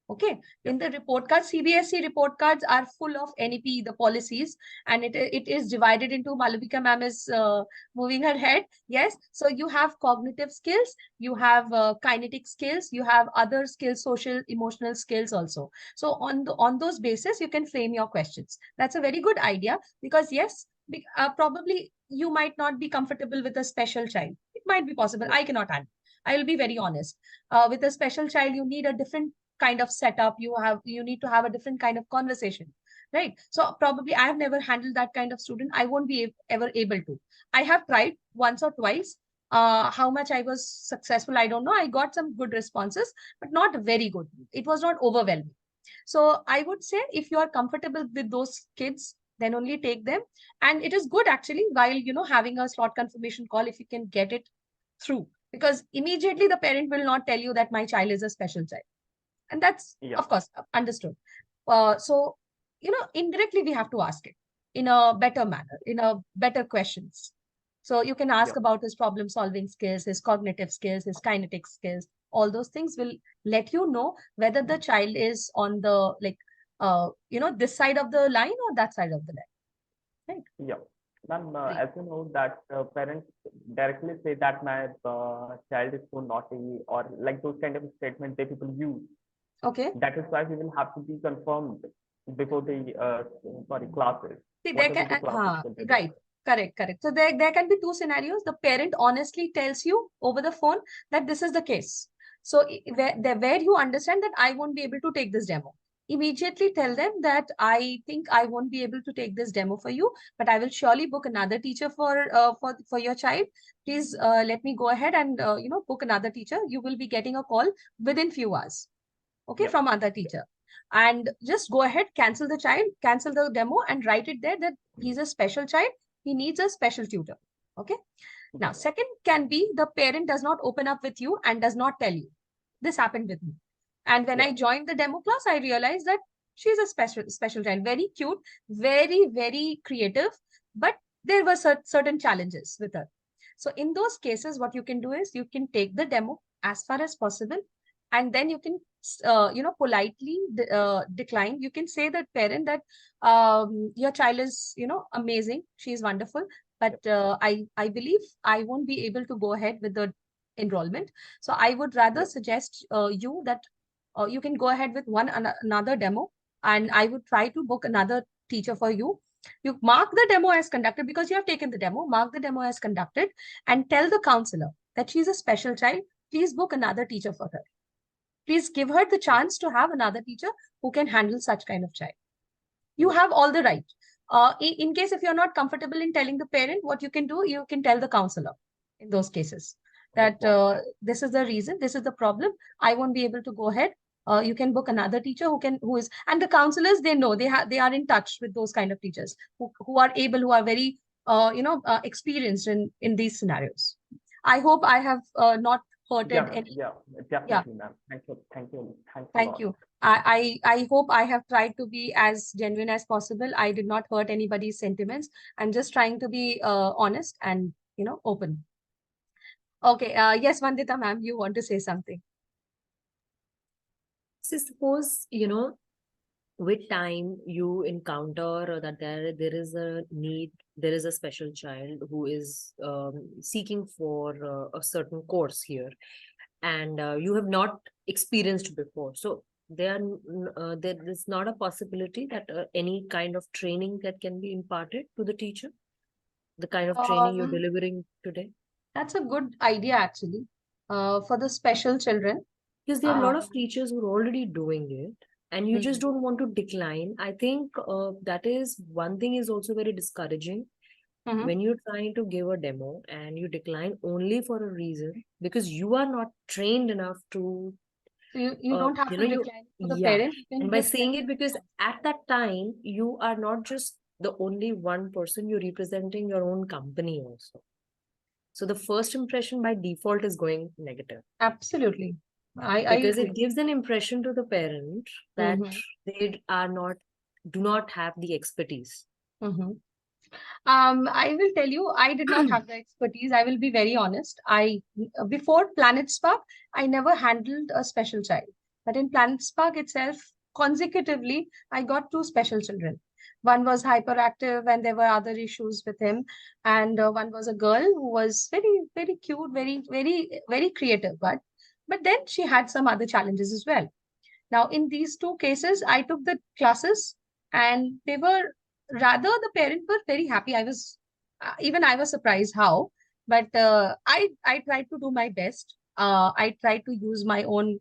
Okay. In the report cards, CBSE report cards are full of NEP, the policies, and it is divided into, Malavika ma'am is moving her head. Yes. So you have cognitive skills, you have kinetic skills, you have other skills, social, emotional skills also. So on those basis, you can frame your questions. That's a very good idea, because yes, probably you might not be comfortable with a special child. It might be possible. I cannot handle. I will be very honest. With a special child, you need a different kind of setup. You need to have a different kind of conversation, right? So probably I have never handled that kind of student. I won't be ever able to. I have tried once or twice. How much I was successful, I don't know. I got some good responses, but not very good. It was not overwhelming. So I would say, if you are comfortable with those kids, then only take them. And it is good actually, while having a slot confirmation call, if you can get it through, because immediately the parent will not tell you that my child is a special child. And that's, Yeah. of course, understood. So, indirectly we have to ask it in a better manner, in a better questions. So you can ask Yeah. about his problem solving skills, his cognitive skills, his kinetic skills. All those things will let you know whether the child is on the, like, this side of the line or that side of the line. Right? Yeah. Ma'am, Right. as you know that parents directly say that my child is so naughty, or like those kind of statements they people use. Okay. That is why we will have to be confirmed before the classes. See, there Whatever can, the classes will be right. there. Correct. So there can be two scenarios. The parent honestly tells you over the phone that this is the case. So where you understand that I won't be able to take this demo, immediately tell them that I think I won't be able to take this demo for you, but I will surely book another teacher for your child. Please let me go ahead and book another teacher. You will be getting a call within few hours. Okay, Yeah. from other teacher. And just go ahead, cancel the child, cancel the demo, and write it there that he's a special child, he needs a special tutor. Okay. Now, second can be the parent does not open up with you and does not tell you. This happened with me. And when I joined the demo class, I realized that she's a special child, very cute, very, very creative, but there were certain challenges with her. So in those cases, what you can do is you can take the demo as far as possible, and then you can politely decline. You can say that parent that your child is amazing, she is wonderful, but I believe I won't be able to go ahead with the enrollment. So I would rather suggest you that you can go ahead with another demo, and I would try to book another teacher for you. You mark the demo as conducted, because you have taken the demo. Mark the demo as conducted and tell the counselor that she's a special child. Please book another teacher for her. Please give her the chance to have another teacher who can handle such kind of child. You have all the right. In case if you're not comfortable in telling the parent, what you can do, you can tell the counselor in those cases that this is the reason, this is the problem. I won't be able to go ahead. You can book another teacher who is, and the counselors, they know, they are in touch with those kind of teachers who are able, who are very experienced in these scenarios. I hope I have not hurted any. Yeah, definitely, ma'am. Thank you, thanks a Thank lot. you. I hope I have tried to be as genuine as possible. I did not hurt anybody's sentiments. I'm just trying to be honest and open. Okay. Yes, Vandita ma'am, you want to say something? So suppose, with time you encounter that there is a need, there is a special child who is seeking for a certain course here, and you have not experienced before. So there is not a possibility that any kind of training that can be imparted to the teacher, the kind of training you're Um, delivering today. that's a good idea actually. For the special children. Because there are a lot Um, of teachers who are already doing it, and you just don't want to decline. I think that is one thing is also very discouraging mhm. when you're trying to give a demo and you decline only for a reason because you are not trained enough to So you don't have to you decline to the yeah, parent. You can and by just tell saying it, because them. at that time you are not just the only one person, you're representing your own company also. So the first impression by default is going negative. Absolutely. I Because agree. it gives an impression to the parent that Mhm. they do not have the expertise. Mhm. I will tell you, I did not have the expertise. I will be very honest. Before Planet Spark, I never handled a special child. But in Planet Spark itself, consecutively, I got two special children. One was hyperactive, and there were other issues with him. And one was a girl who was very, very cute, very, very, very creative. But then she had some other challenges as well. Now, in these two cases, I took the classes, and they were rather, the parents were very happy. Even I was surprised how, but I tried to do my best. I tried to use my own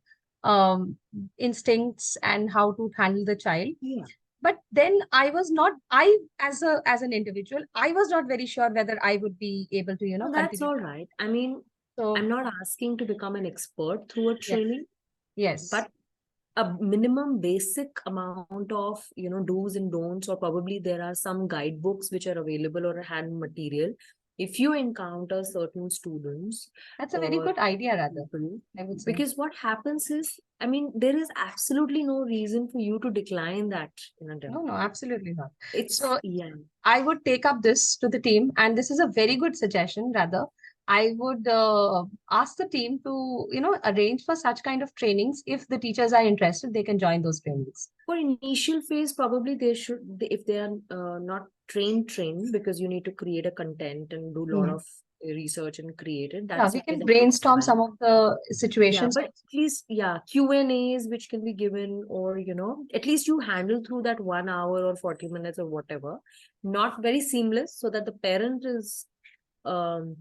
instincts and how to handle the child. Yeah. But then I was not, I as an individual, I was not very sure whether I would be able to, No, that's continue. all right. I mean, So I'm not asking to become an expert through a yes, training, yes, but a minimum basic amount of, do's and don'ts, or probably there are some guidebooks which are available or hand material. If you encounter certain students that's a very or good idea, rather, people, I would say. because what happens is, I mean, there is absolutely no reason for you to decline that in a demo. No, absolutely not. It's, So yeah. I would take up this to the team, and this is a very good suggestion, rather. I would ask the team to, arrange for such kind of trainings. If the teachers are interested, they can join those trainings. For initial phase, probably if they are not trained, because you need to create a content and do a lot Hmm. of research and create it. Yeah, That's we okay. can That takes brainstorm time. some of the Yeah, situations. but at least, Q&As which can be given, or, at least you handle through that 1 hour or 40 minutes or whatever, not very seamless, so that the parent is um,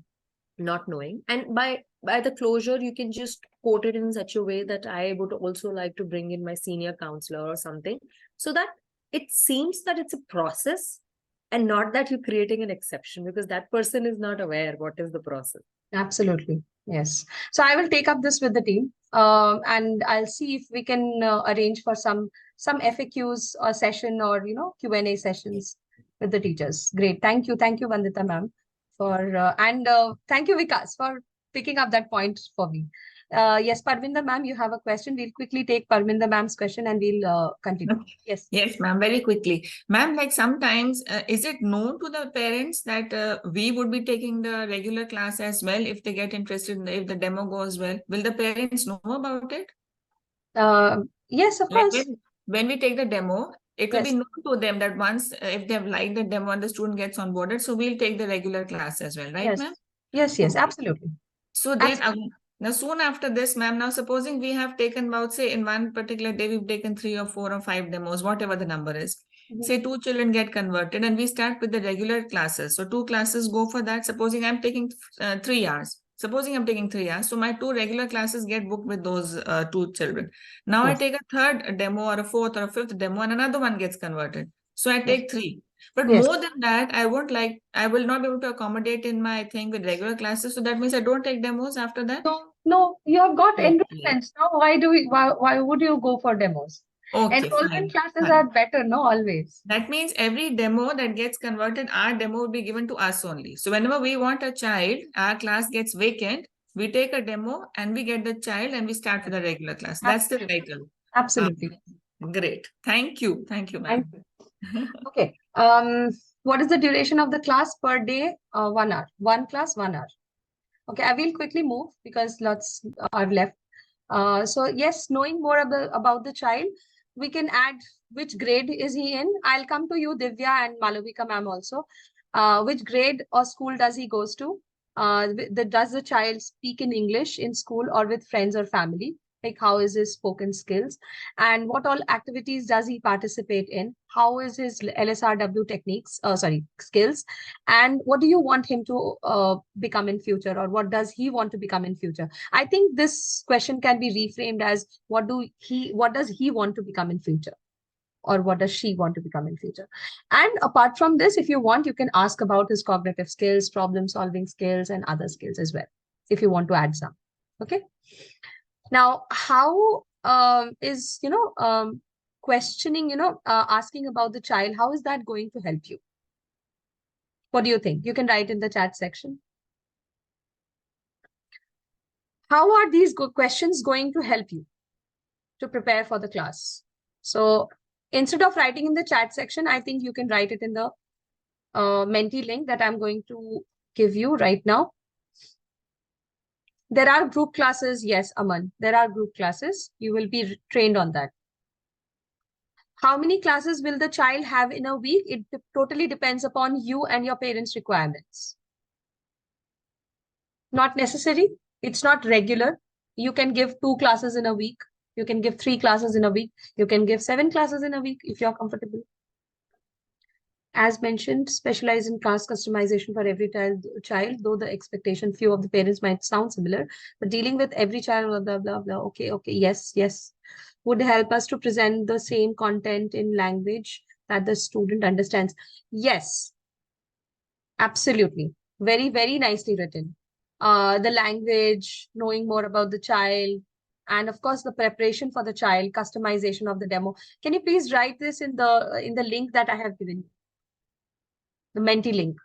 not knowing. And by the closure, you can just quote it in such a way that I would also like to bring in my senior counselor or something, so that it seems that it's a process and not that you're creating an exception, because that person is not aware what is the process. Absolutely. Yes. So I will take up this with the team, and I'll see if we can arrange for some FAQs or session, or Q&A sessions with the teachers. Great. Thank you, Vandita ma'am, for and thank you, Vikas, for picking up that point for me. Yes, Parvinda ma'am, you have a question. We'll quickly take Parvinda ma'am's question, and we'll continue. Yes. Yes, ma'am, very quickly. Ma'am, like sometimes, is it known to the parents that we would be taking the regular class as well if they get interested, if the demo goes well? Will the parents know about it? Yes, of Like course. when we take the demo, it will be Yes. known to them that once, if they have liked the demo and the student gets onboarded, so we'll take the regular class as well, right, Yes. ma'am? Yes, Okay. absolutely. So then, Absolutely. now soon after this, ma'am, now supposing we have taken about, say, in one particular day, we've taken 3 or 4 or 5 demos, whatever the number is. Mhm. Say 2 children get converted and we start with the regular classes. So 2 classes go for that. Supposing I'm taking 3 hours. Supposing I'm taking 3 hours. So my 2 regular classes get booked with those 2 children. Now I Yes. take a third demo or a fourth or a fifth demo and another one gets converted. So I Yes. take 3. But Yes. more than that, I will not be able to accommodate in my thing with regular classes. So that means I don't take demos after that. No, you have got Okay. enrollments. Now, why would you go for demos? Okay, Enrollment fine. classes Fine. are better, no, always. That means every demo that gets converted, our demo will be given to us only. So whenever we want a child, our class gets vacant, we take a demo and we get the child and we start with a regular class. That's the Absolutely. title. Absolutely. Great. Thank you. Thank you, Thank ma'am. you. Okay. What is the duration of the class per day? 1 hour. One class, 1 hour. Okay, I will quickly move because lots are left. So yes, knowing more about the child, we can add which grade is he in. I'll come to you, Divya and Malavika ma'am also. Which grade or school does he goes to? Does the child speak in English in school or with friends or family? Like how is his spoken skills? And what all activities does he participate in? How is his LSRW techniques, skills? And what do you want him to become in future, or what does he want to become in future? I think this question can be reframed as what does he want to become in future, or what does she want to become in future? And apart from this, if you want, you can ask about his cognitive skills, problem solving skills, and other skills as well, if you want to add some. Okay. Now, how is questioning, asking about the child, how is that going to help you? What do you think? You can write in the chat section. How are these questions going to help you to prepare for the class? So instead of writing in the chat section, I think you can write it in the Menti link that I'm going to give you right now. There are group classes. Yes, Aman, there are group classes. You will be trained on that. How many classes will the child have in a week? It totally depends upon you and your parents' requirements. Not necessary. It's not regular. You can give 2 classes in a week. You can give 3 classes in a week. You can give 7 classes in a week if you're comfortable. As mentioned, specialize in class customization for every child, though the expectation, few of the parents might sound similar, but dealing with every child, blah, blah, blah, blah. Okay, yes, would help us to present the same content in language that the student understands. Yes, absolutely. Very, very nicely written. The language, knowing more about the child, and of course the preparation for the child, customization of the demo. Can you please write this in the link that I have given you? The Menti link.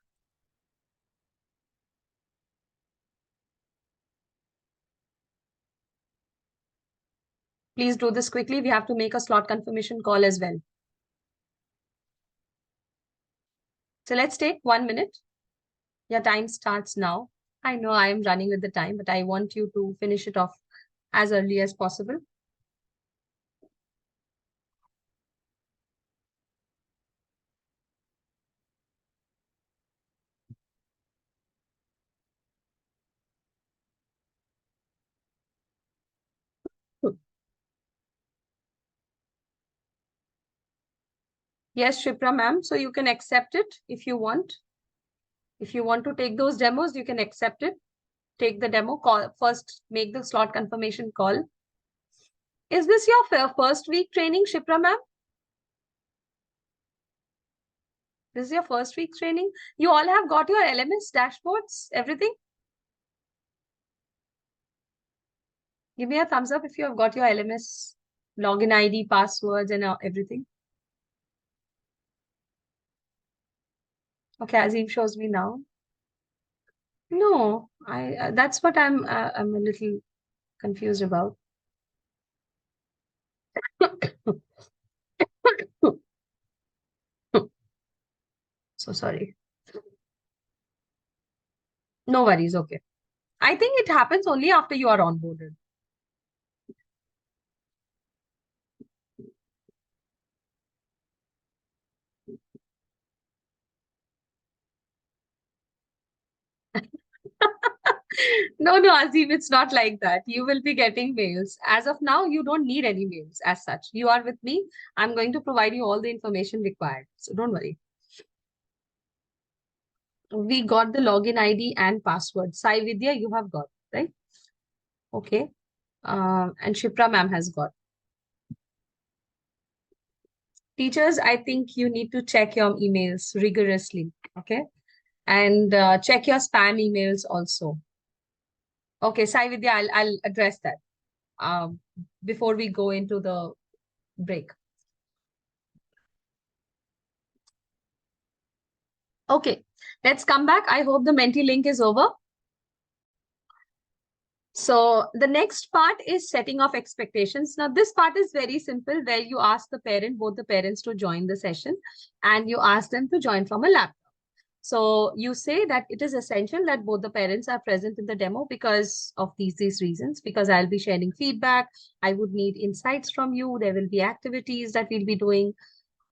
Please do this quickly. We have to make a slot confirmation call as well. So let's take 1 minute. Your time starts now. I know I am running with the time, but I want you to finish it off as early as possible. Yes, Shipra ma'am. So you can accept it if you want. If you want to take those demos, you can accept it. Take the demo call first, make the slot confirmation call. Is this your first week training, Shipra ma'am? This is your first week training. You all have got your LMS dashboards, everything? Give me a thumbs up if you have got your LMS login ID, passwords, and everything. Okay, Azim shows me now. No, that's what I'm a little confused about. So sorry. No worries. Okay. I think it happens only after you are onboarded. No, Azim, it's not like that. You will be getting mails. As of now, you don't need any mails as such. You are with me. I'm going to provide you all the information required. So don't worry. We got the login ID and password. Sai Vidya, you have got, right? Okay. And Shipra ma'am has got. Teachers, I think you need to check your emails rigorously. Okay. And check your spam emails also. Okay, Sai Vidya, I'll address that before we go into the break. Okay, let's come back. I hope the Menti link is over. So the next part is setting of expectations. Now, this part is very simple, where you ask both the parents to join the session, and you ask them to join from a laptop. So you say that it is essential that both the parents are present in the demo because of these reasons, because I'll be sharing feedback. I would need insights from you. There will be activities that we'll be doing,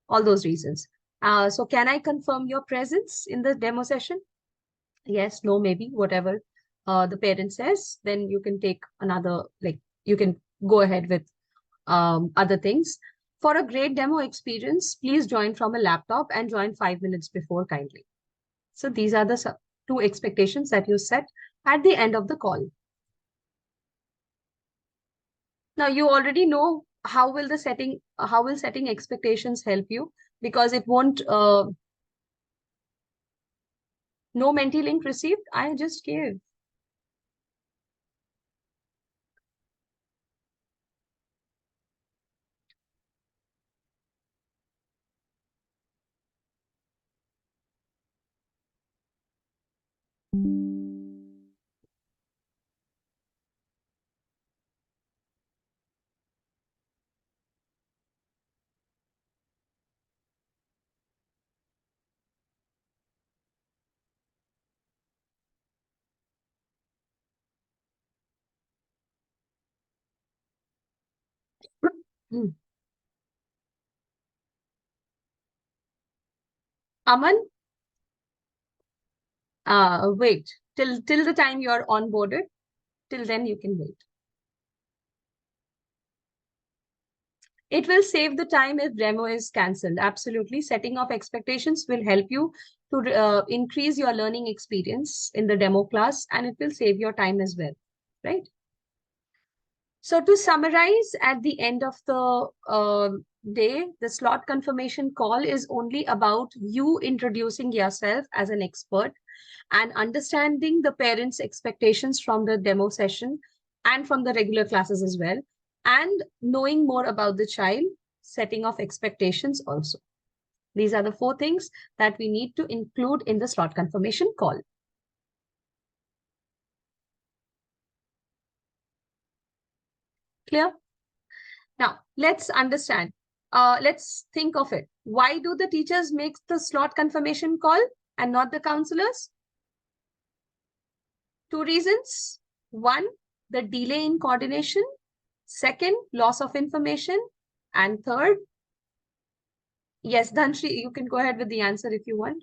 all those reasons. So can I confirm your presence in the demo session? Yes, no, maybe, whatever the parent says, then you can take another, you can go ahead with other things. For a great demo experience, please join from a laptop and join 5 minutes before kindly. So these are the 2 expectations that you set at the end of the call. Now you already know how will setting expectations help you, because it won't, no Menti link received. I just gave. Hmm. Aman, wait till the time you're onboarded. Till then, you can wait. It will save the time if demo is cancelled. Absolutely. Setting of expectations will help you to increase your learning experience in the demo class, and it will save your time as well, right? So to summarize, at the end of the day, the slot confirmation call is only about you introducing yourself as an expert and understanding the parents' expectations from the demo session and from the regular classes as well, and knowing more about the child, setting of expectations also. These are the 4 things that we need to include in the slot confirmation call. Clear? Now, let's understand. Let's think of it. Why do the teachers make the slot confirmation call and not the counselors? 2 reasons. 1, the delay in coordination. 2nd, loss of information. And 3rd, yes, Dhanshri, you can go ahead with the answer if you want.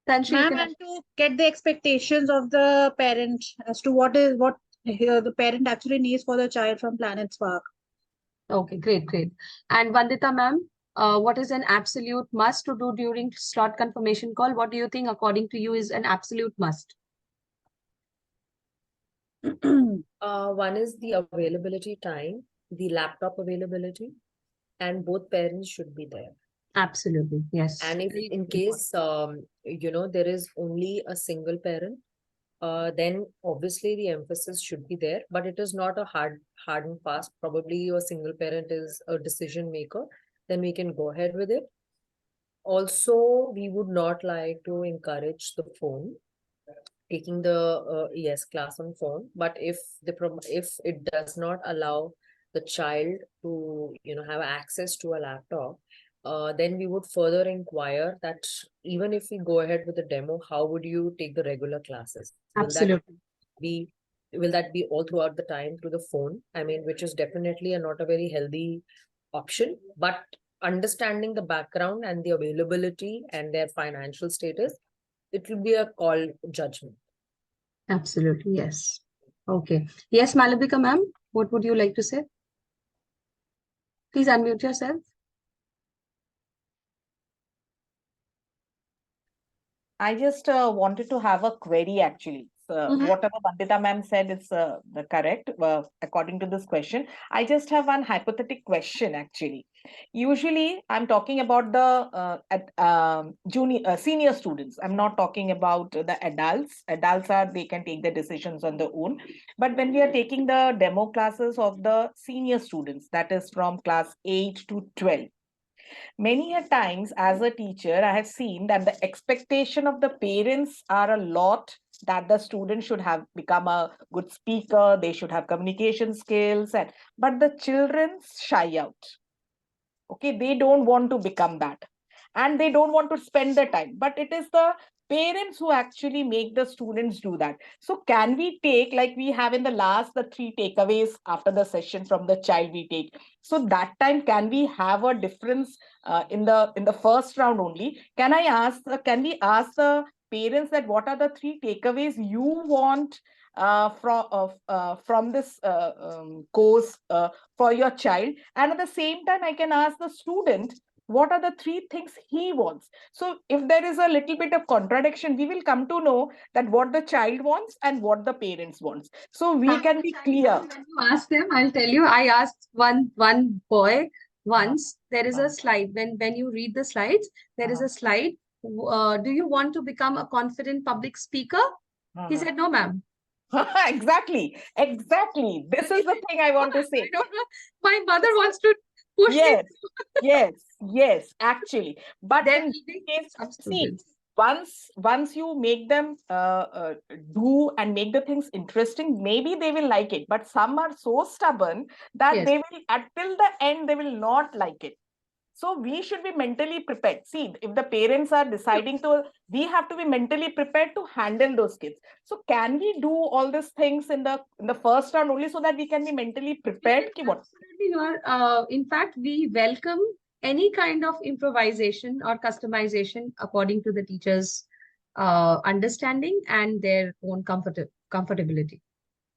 Dhanshri, you Ma'am, can. and to get the expectations of the parent as to what the parent actually needs for the child from Planet Spark. Okay, great. And Vandita ma'am, what is an absolute must to do during slot confirmation call? What do you think, according to you, is an absolute must? One is the availability time, the laptop availability, and both parents should be there. Absolutely, yes. And if Very in important. case there is only a single parent, then obviously the emphasis should be there, but it is not a hard and fast. Probably your single parent is a decision maker, then we can go ahead with it. Also, we would not like to encourage the phone, taking the ES class on phone, but if it does not allow the child to have access to a laptop, then we would further inquire that even if we go ahead with the demo, how would you take the regular classes? Absolutely. Will that be all throughout the time through the phone? I mean, which is definitely not a very healthy option, but understanding the background and the availability and their financial status, it will be a call judgment. Absolutely, yes. Okay. Yes, Malabika ma'am, what would you like to say? Please unmute yourself. I just wanted to have a query actually. Whatever Vandita ma'am said is the correct according to this question. I just have one hypothetical question actually. Usually, I'm talking about the senior students. I'm not talking about the adults. Adults they can take the decisions on their own. But when we are taking the demo classes of the senior students, that is from class 8 to 12. Many a times as a teacher, I have seen that the expectation of the parents are a lot, that the student should have become a good speaker, they should have communication skills, but the children shy out. Okay, they don't want to become that, and they don't want to spend the time, but it is the parents who actually make the students do that. So can we take, like we have in the last, the 3 takeaways after the session from the child we take, so that time can we have a difference in the first round only? Can we ask the parents that what are the 3 takeaways you want from this course for your child, and at the same time I can ask the student what are the 3 things he wants. So if there is a little bit of contradiction, we will come to know that what the child wants and what the parents wants, so we can be clear. When you ask them, I'll tell you, I asked one boy once. There is a slide. When you read the slides, there is a slide. Do you want to become a confident public speaker? He said, no, ma'am. Exactly. This is the thing I want to say. I don't know. My mother wants to push Yes, me. yes, actually. But There in will this be case, some see, students. once you make them do and make the things interesting, maybe they will like it. But some are so stubborn that Yes. they will, until the end, they will not like it. So we should be mentally prepared. See, if the parents are deciding to, we have to be mentally prepared to handle those kids. So can we do all these things in the first round only so that we can be mentally prepared? What? Absolutely not. In fact, we welcome any kind of improvisation or customization according to the teacher's understanding and their own comfortability.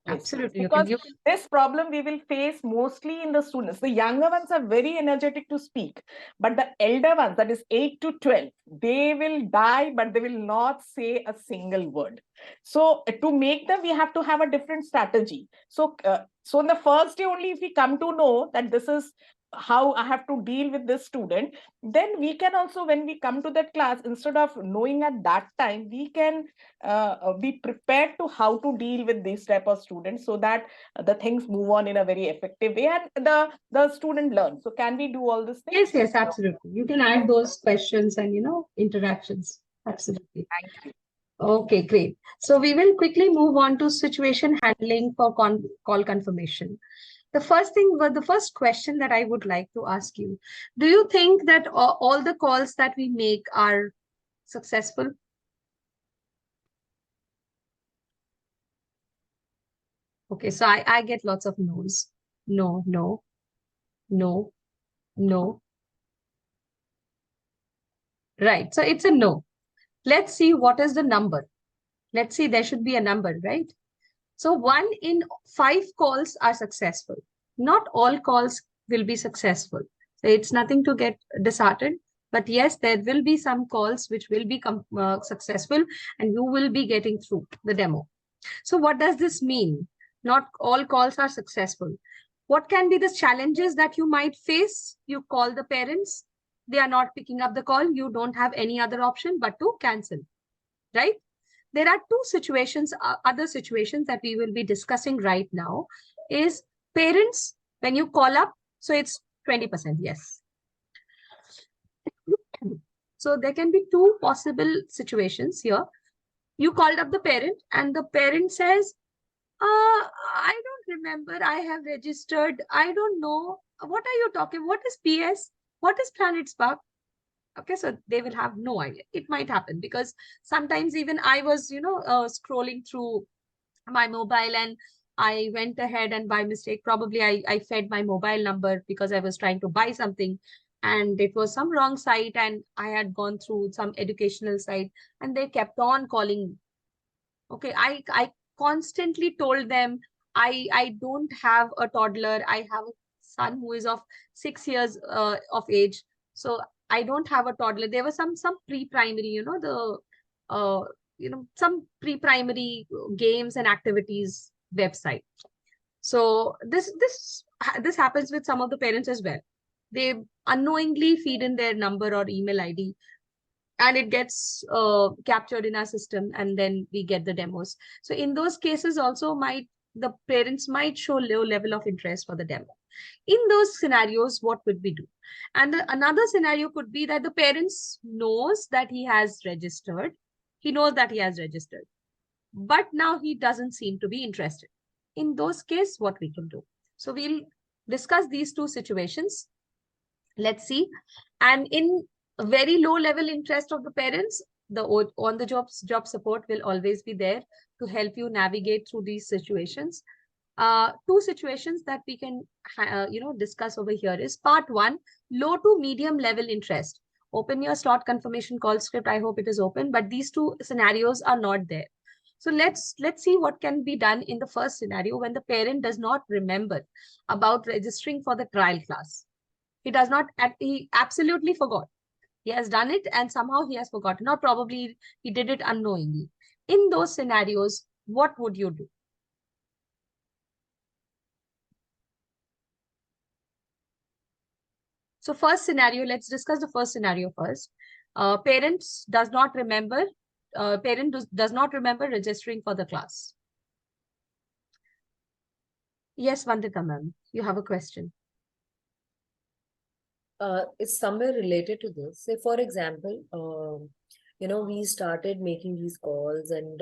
Yes, Absolutely. because You can this problem we will face mostly in the students. The younger ones are very energetic to speak, but the elder ones, that is 8 to 12, they will die, but they will not say a single word. So to make them, we have to have a different strategy. So, so in the first day only, if we come to know that this is how I have to deal with this student, then we can also, when we come to that class, instead of knowing at that time, we can be prepared to how to deal with these type of students so that the things move on in a very effective way and the student learns. So can we do all these things? yes, absolutely. You can add those questions and interactions. Absolutely. Thank you. Okay, great. So we will quickly move on to situation handling for call confirmation. The first question that I would like to ask you, do you think that all the calls that we make are successful? Okay, so I get lots of no's. No, no, no, no. Right, so it's a no. Let's see what is the number. Let's see, there should be a number, right? So 1 in 5 calls are successful. Not all calls will be successful. So it's nothing to get disheartened. But yes, there will be some calls which will be successful and you will be getting through the demo. So what does this mean? Not all calls are successful. What can be the challenges that you might face? You call the parents. They are not picking up the call. You don't have any other option but to cancel, right? There are two situations, other situations that we will be discussing right now is parents, when you call up, so it's 20%, yes. So there can be two possible situations here. You called up the parent and the parent says, I don't remember, I have registered, I don't know. What are you talking? What is PS? What is Planet Spark? Okay, so they will have no idea. It might happen because sometimes even I was, scrolling through my mobile and I went ahead and by mistake, probably I fed my mobile number because I was trying to buy something and it was some wrong site and I had gone through some educational site and they kept on calling. Okay, I constantly told them I don't have a toddler. I have a son who is of 6 years of age. So I don't have a toddler. There was some pre-primary, some pre-primary games and activities website. So this happens with some of the parents as well. They unknowingly feed in their number or email ID and it gets captured in our system and then we get the demos. So in those cases also the parents might show low level of interest for the demo. In those scenarios, what would we do? And another scenario could be that the parents knows that he has registered. He knows that he has registered, but now he doesn't seem to be interested. In those cases, what we can do? So we'll discuss these two situations. Let's see. And in very low level interest of the parents, the on the job support will always be there to help you navigate through these situations. Two situations that we can discuss over here is part 1, low to medium level interest. Open your slot confirmation call script. I hope it is open, but these two scenarios are not there. So let's see what can be done in the first scenario when the parent does not remember about registering for the trial class. He does not, he absolutely forgot. He has done it and somehow he has forgotten, or probably he did it unknowingly. In those scenarios, what would you do? So first scenario, let's discuss the first scenario first. Parents does not remember, does not remember registering for the class. Yes, Vandita ma'am, you have a question. It's somewhere related to this. Say, for example, we started making these calls, and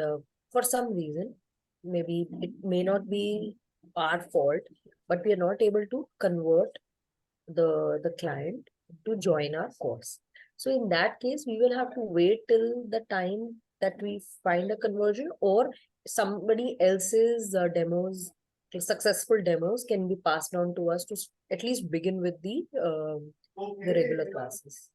for some reason, maybe it may not be our fault, but we are not able to convert the client to join our course. So in that case, we will have to wait till the time that we find a conversion, or somebody else's demos, successful demos can be passed on to us to at least begin with the regular classes.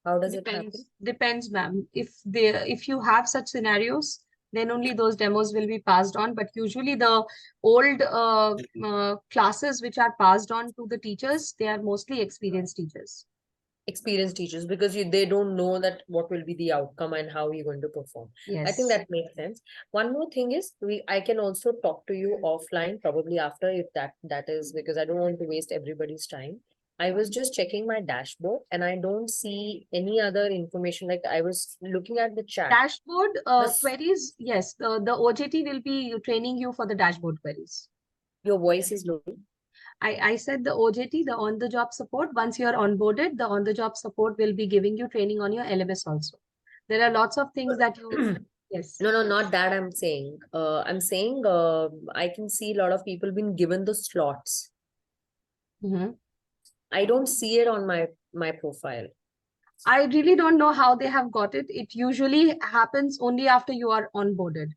How does it happen? Depends, ma'am. If you have such scenarios, then only those demos will be passed on. But usually the old classes which are passed on to the teachers, they are mostly experienced teachers. Experienced teachers, because they don't know that what will be the outcome and how you're going to perform. I think Yes. that makes sense. One more thing is I can also talk to you offline probably after, if that is, because I don't want to waste everybody's time. I was just checking my dashboard and I don't see any other information. Like I was looking at the chat. Dashboard The- queries, yes, the OJT will be training you for the dashboard queries. Your voice is low. I said the OJT, the on-the-job support. Once you are onboarded, the on-the-job support will be giving you training on your LMS also. There are lots of things that you, yes. No, not that I'm saying. I'm saying I can see a lot of people being given the slots. Mhm. I don't see it on my profile. I really don't know how they have got it. It usually happens only after you are onboarded.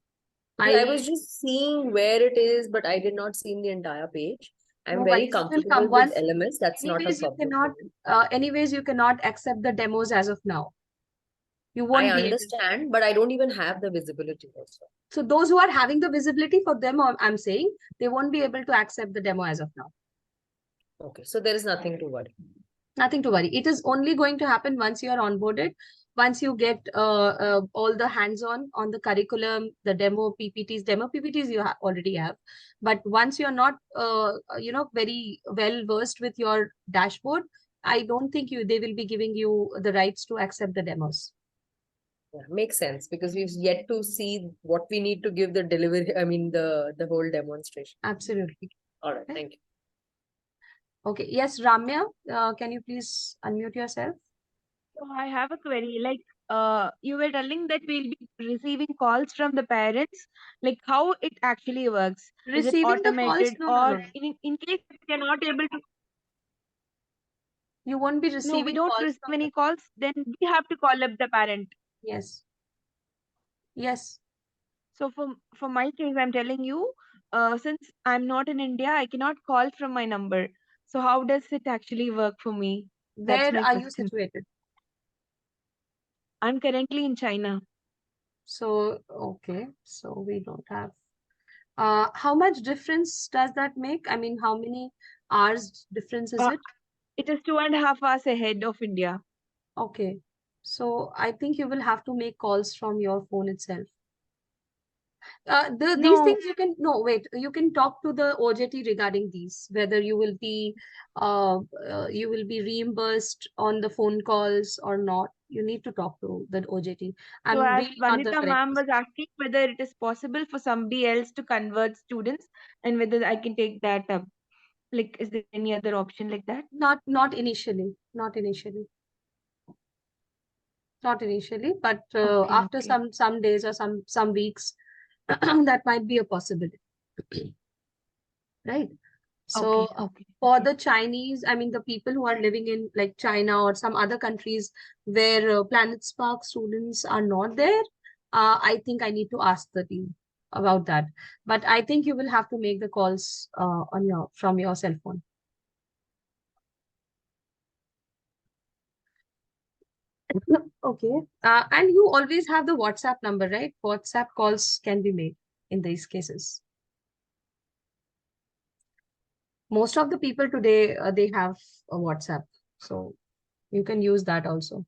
I was just seeing where it is, but I did not see in the entire page. I'm No very worries, it will comfortable come with once. LMS. That's not a Anyways, you problem. cannot. Anyways, you cannot accept the demos as of now. You I won't be able. understand, but I don't even have the visibility also. So those who are having the visibility, for them, I'm saying they won't be able to accept the demo as of now. Okay, so there is nothing to worry. Nothing to worry. It is only going to happen once you are onboarded, once you get all the hands-on on the curriculum, the demo PPTs you already have. But once you're not, very well versed with your dashboard, I don't think they will be giving you the rights to accept the demos. Yeah, makes sense, because we've yet to see what we need to give the delivery. I mean, the whole demonstration. Absolutely. All right, thank you. Okay. Yes, Ramya, can you please unmute yourself? So I have a query. Like, you were telling that we'll be receiving calls from the parents. Like, how it actually works? Is it Receiving the calls? automated, No, or no. in case we are not able to? You won't be No, we receiving don't calls receive from any them. calls. Then we have to call up the parent. Yes. Yes. So for my case, I'm telling you, since I'm not in India, I cannot call from my number. So how does it actually work for me? That's Where my are you question. situated? I'm currently in China. So, okay. So we don't have. How much difference does that make? I mean, how many hours difference is Uh, it? it is 2.5 hours ahead of India. Okay. So I think you will have to make calls from your phone itself. These No, things you can, no, wait, you can talk to the OJT regarding these, whether you will be reimbursed on the phone calls or not. You need to talk to the OJT. so I'm as really not the Vandita correct ma'am person. was asking whether it is possible for somebody else to convert students and whether I can take that up. Like, is there any other option like that? Not initially, not initially. Not initially, but Okay, after okay. some days or some weeks, that might be a possibility. Right? So Okay. for the Chinese, I mean, the people who are living in like China or some other countries where Planet Spark students are not there, I think I need to ask the team about that. But I think you will have to make the calls from your cell phone. Okay. And you always have the WhatsApp number, right? WhatsApp calls can be made in these cases. Most of the people today, they have a WhatsApp. So you can use that also.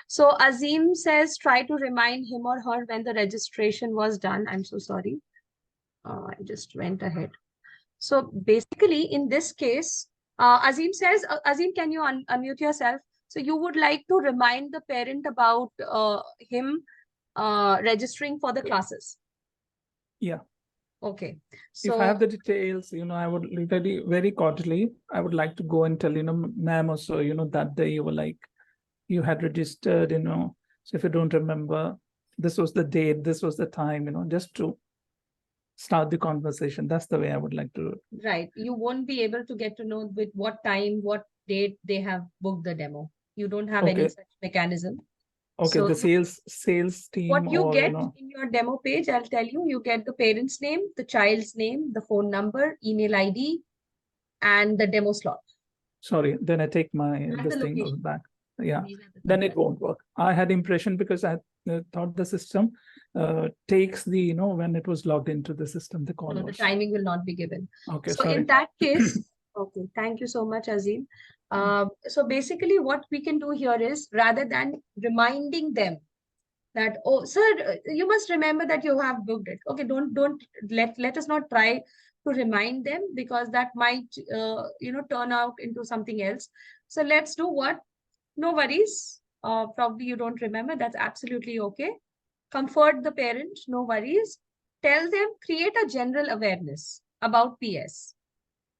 So Azim says, try to remind him or her when the registration was done. I'm so sorry. I just went ahead. So basically, in this case, Azim says, Azim, can you unmute yourself? So you would like to remind the parent about him registering for the classes. Yeah. Okay. If I So have the details, I would literally very cordially, I would like to go and tell, ma'am, also, that day you were like, you had registered, so if you don't remember, this was the date, this was the time, just to start the conversation. That's the way I would like to. right, you won't be able to get to know with what time, what date they have booked the demo. You don't have any Okay. such mechanism. Okay, So the sales team, what you or get in your demo page, I'll tell you, you get the parent's name, the child's name, the phone number, email ID, and the demo slot. sorry, then I take my And this the thing location. back. Yeah, These are the then things it won't work. I had impression because I thought the system takes the, when it was logged into the system, the call no, the was. timing will not be given. Okay, So sorry. in that case, okay, thank you so much, Azim. So basically what we can do here is, rather than reminding them that, oh, sir, you must remember that you have booked it. Okay, don't let us not try to remind them, because that might turn out into something else. So let's do what? No worries. Probably you don't remember. That's absolutely okay. Comfort the parent. No worries. Tell them, create a general awareness about PS.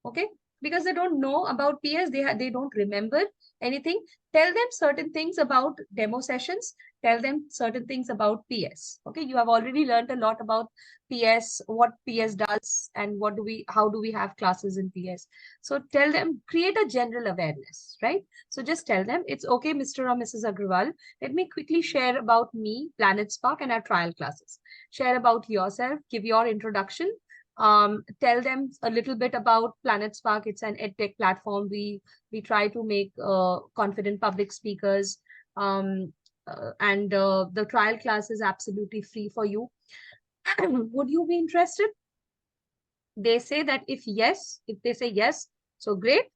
Okay, because they don't know about PS, they don't remember anything. Tell them certain things about demo sessions. Tell them certain things about PS. Okay, you have already learned a lot about PS, what PS does, and how do we have classes in PS. So tell them, create a general awareness, right? So just tell them, it's okay, Mr. or Mrs. Agrawal, let me quickly share about me, Planet Spark, and our trial classes. Share about yourself, give your introduction. Tell them a little bit about Planet Spark. It's an edtech platform. We try to make confident public speakers, and the trial class is absolutely free for you. Would you be interested? They say that if they say yes, so great.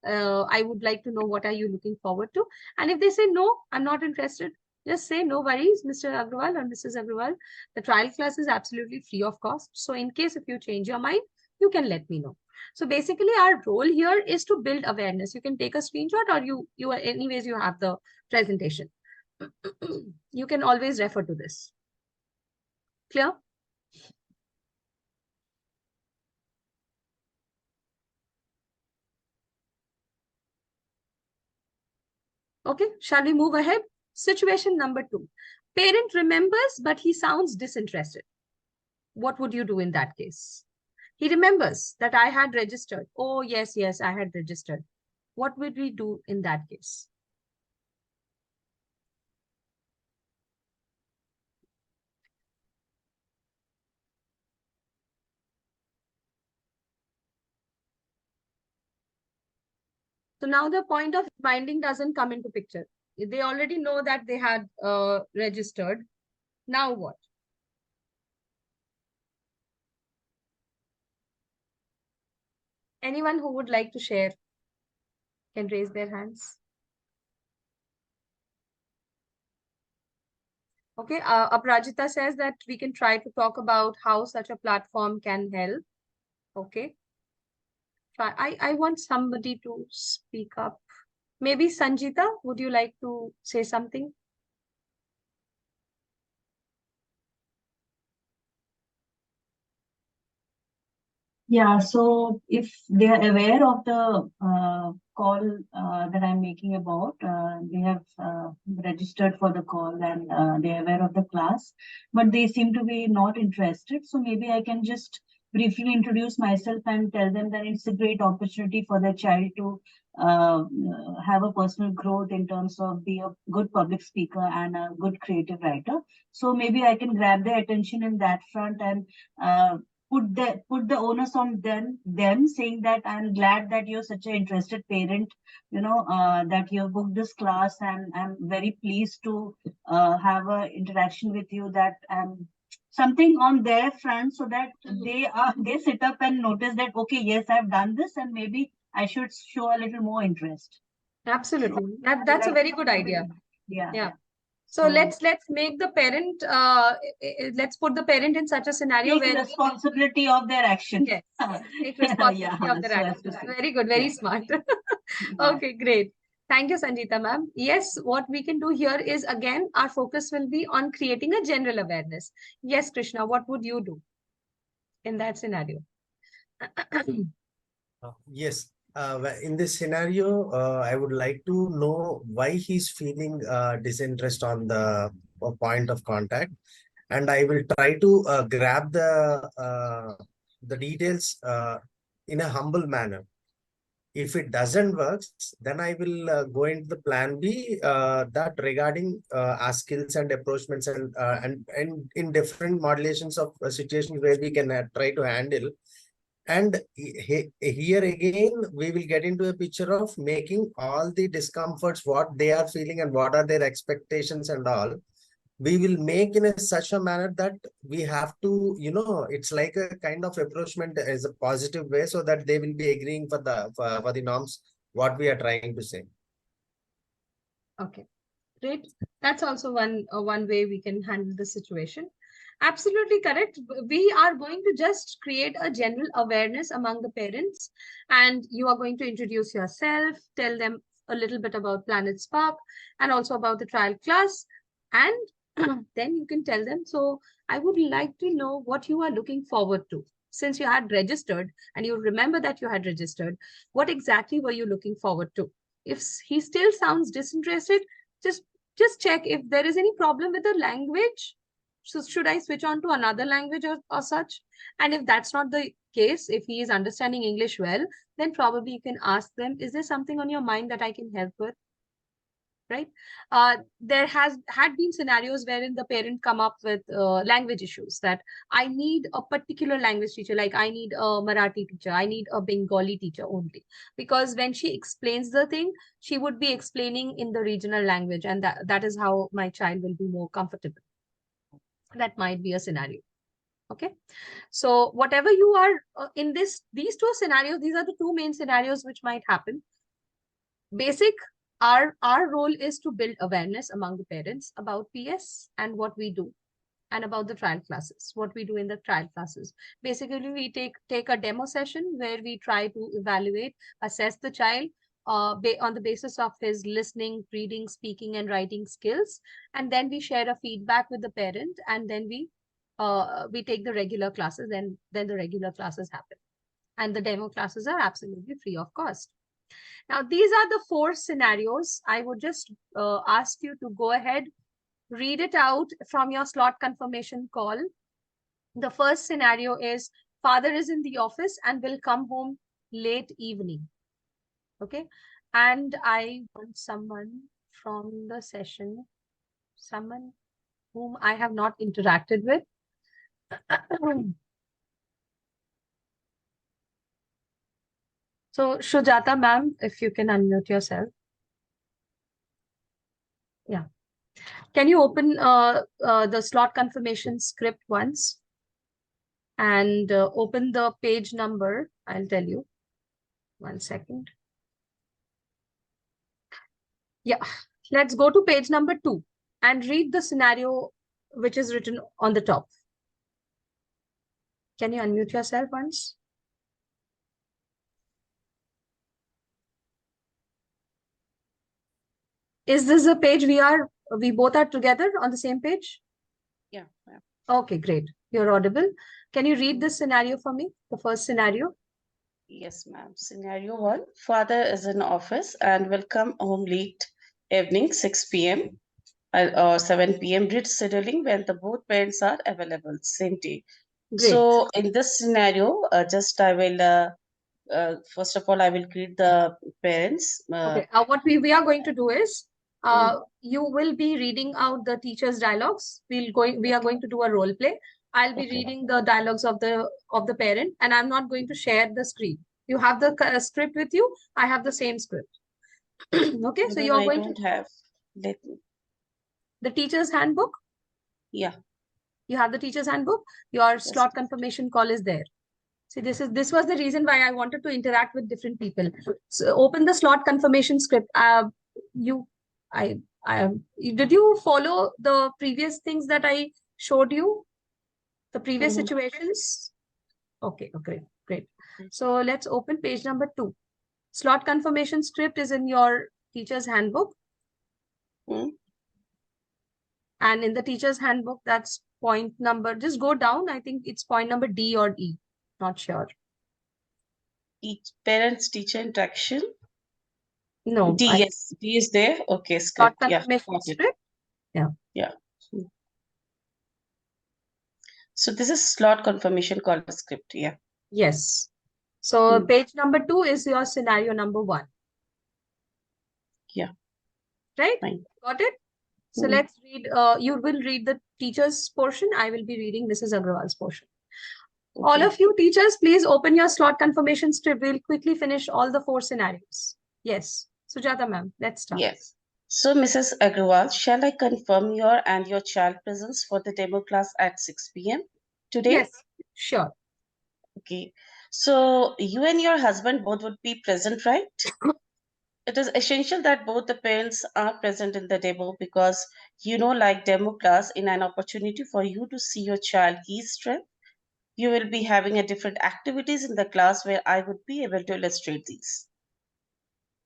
I would like to know, what are you looking forward to? And if they say no, I'm not interested, just say no worries, Mr. Agrawal or Mrs. Agrawal. The trial class is absolutely free of cost. So in case if you change your mind, you can let me know. So basically our role here is to build awareness. You can take a screenshot, or you anyways, you have the presentation. You can always refer to this. Clear? Okay, shall we move ahead? Situation number 2. Parent remembers, but he sounds disinterested. What would you do in that case? He remembers that I had registered. Oh, yes, I had registered. What would we do in that case? So now the point of reminding doesn't come into picture. They already know that they had registered. Now what? Anyone who would like to share can raise their hands. Okay, Aprajita says that we can try to talk about how such a platform can help. Okay. I want somebody to speak up. Maybe Sanjita, would you like to say something? Yeah, so if they are aware of the call that I'm making about, they have registered for the call, and they are aware of the class, but they seem to be not interested. So maybe I can just briefly introduce myself and tell them that it's a great opportunity for their child to have a personal growth in terms of be a good public speaker and a good creative writer. So maybe I can grab their attention in that front and put the onus on them, saying that I'm glad that you're such an interested parent, that you booked this class, and I'm very pleased to have a interaction with you, that something on their front, so that they sit up and notice that, okay, yes, I've done this, and maybe I should show a little more interest. Absolutely. That's a very good idea. Yeah. So let's make the parent, let's put the parent in such a scenario Take where responsibility of their actions. Yes, take responsibility of their actions. Very good, very smart. Okay, great. Thank you, Sanjita ma'am. Yes, what we can do here is, again, our focus will be on creating a general awareness. Yes, Krishna, what would you do in that scenario? Yes. In this scenario, I would like to know why he's feeling disinterest on the point of contact, and I will try to grab the details in a humble manner. If it doesn't work, then I will go into the plan B, that regarding our skills and approachments and in different modulations of situations where we can try to handle. And here again, we will get into a picture of making all the discomforts, what they are feeling and what are their expectations and all. We will make in such a manner that we have to, it's like a kind of approachment as a positive way, so that they will be agreeing for the norms, what we are trying to say. Okay, great. That's also one way we can handle the situation. Absolutely correct. We are going to just create a general awareness among the parents, and you are going to introduce yourself, tell them a little bit about Planet Spark and also about the trial class, and then you can tell them. So I would like to know what you are looking forward to. Since you had registered and you remember that you had registered, what exactly were you looking forward to? If he still sounds disinterested, just check if there is any problem with the language. So should I switch on to another language or such? And if that's not the case, if he is understanding English well, then probably you can ask them, is there something on your mind that I can help with? Right? There had been scenarios wherein the parent come up with language issues, that I need a particular language teacher, like I need a Marathi teacher, I need a Bengali teacher only. Because when she explains the thing, she would be explaining in the regional language, and that is how my child will be more comfortable. That might be a scenario. Okay. So whatever you are in these two scenarios, these are the two main scenarios which might happen. Basic, our role is to build awareness among the parents about PS and what we do, and about the trial classes, what we do in the trial classes. Basically, we take a demo session where we try to evaluate, assess the child on the basis of his listening, reading, speaking, and writing skills. And then we share a feedback with the parent, and then we take the regular classes, and then the regular classes happen. And the demo classes are absolutely free of cost. Now, these are the 4 scenarios. I would just ask you to go ahead, read it out from your slot confirmation call. The first scenario is father is in the office and will come home late evening. Okay. And I want someone from the session, someone whom I have not interacted with. So Shujata ma'am, if you can unmute yourself. Yeah. Can you open the slot confirmation script once? And open the page number. I'll tell you. 1 second. Yeah, let's go to page number 2 and read the scenario which is written on the top. Can you unmute yourself once? Is this the page we both are together on the same page? Yeah. Okay, great. You're audible. Can you read this scenario for me? The first scenario? Yes, ma'am. Scenario 1, father is in office and will come home late evening, 6 p.m. Or 7 p.m. scheduling when the both parents are available same day. Great. So in this scenario, just I will first of all I will greet the parents. Okay. What we are going to do is you will be reading out the teacher's dialogues. We are going to do a role play. I'll be reading the dialogues of the parent, and I'm not going to share the screen. You have the script with you. I have the same script. Okay, so you're going to have. Let me. The teacher's handbook. Yeah. You have the teacher's handbook. Your slot confirmation call is there. See, this was the reason why I wanted to interact with different people. So open the slot confirmation script. Did you follow the previous things that I showed you? The previous situations? Okay, great. So let's open page number 2. Slot confirmation script is in your teacher's handbook. And in the teacher's handbook, that's point number, just go down. I think it's point number D or E. Not sure. Parents teacher interaction. No. D, yes, D is there. Okay, script. Yeah. Script? Yeah. Yeah. So this is slot confirmation call script. Yeah. Yes. So page number 2 is your scenario number 1. Yeah. Right? Fine. Got it? So let's read, you will read the teacher's portion. I will be reading Mrs. Agrawal's portion. All of you teachers, please open your slot confirmation script. We'll quickly finish all the 4 scenarios. Yes. Sujata ma'am, let's start. Yes. So, Mrs. Agrawal, shall I confirm your and your child presence for the demo class at 6 p.m. today? Yes, sure. Okay. So, you and your husband both would be present, right? It is essential that both the parents are present in the demo because, like demo class, in an opportunity for you to see your child key strength, you will be having a different activities in the class where I would be able to illustrate these.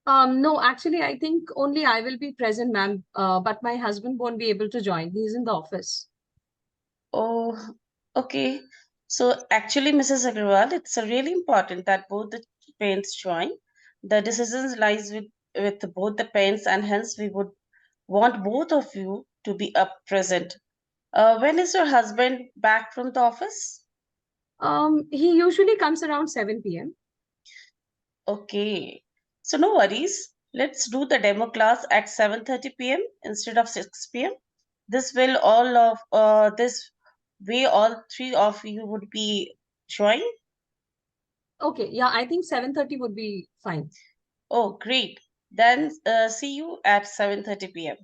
No, actually, I think only I will be present, ma'am. But my husband won't be able to join. He's in the office. Oh, okay. So actually, Mrs. Agrawal, it's really important that both the parents join. The decisions lies with both the parents, and hence we would want both of you to be up present. When is your husband back from the office? He usually comes around 7 p.m. Okay. So no worries. Let's do the demo class at 7:30 p.m. instead of 6 p.m. This will all of this way all 3 of you would be join. Okay, yeah, I think 7:30 would be fine. Oh, great. Then see you at 7:30 p.m.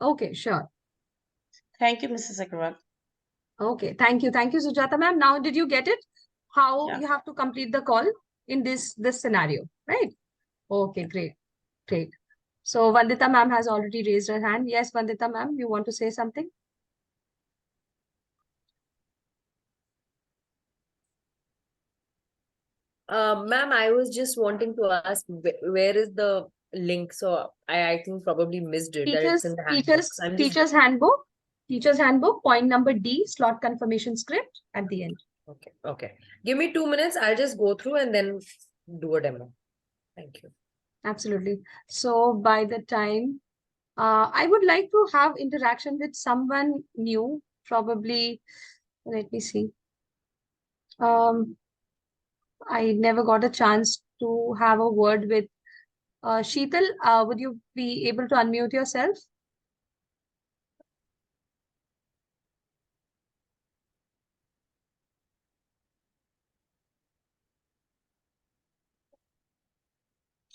Okay, sure. Thank you, Mrs. Agrawal. Okay, thank you. Thank you, Sujata ma'am. Now, did you get it? How Yeah. you have to complete the call in this scenario, right? Okay, great. Great. So Vandita ma'am has already raised her hand. Yes, Vandita ma'am, you want to say something? Ma'am, I was just wanting to ask where is the link? So I think probably missed it that it's in the handbook. So I'm just Teacher's handbook, point number D, slot confirmation script at the end. okay. Give me 2 minutes. I'll just go through and then do a demo. Thank you. Absolutely. So by the time, I would like to have interaction with someone new, probably, let me see. I never got a chance to have a word with Sheetal. Would you be able to unmute yourself?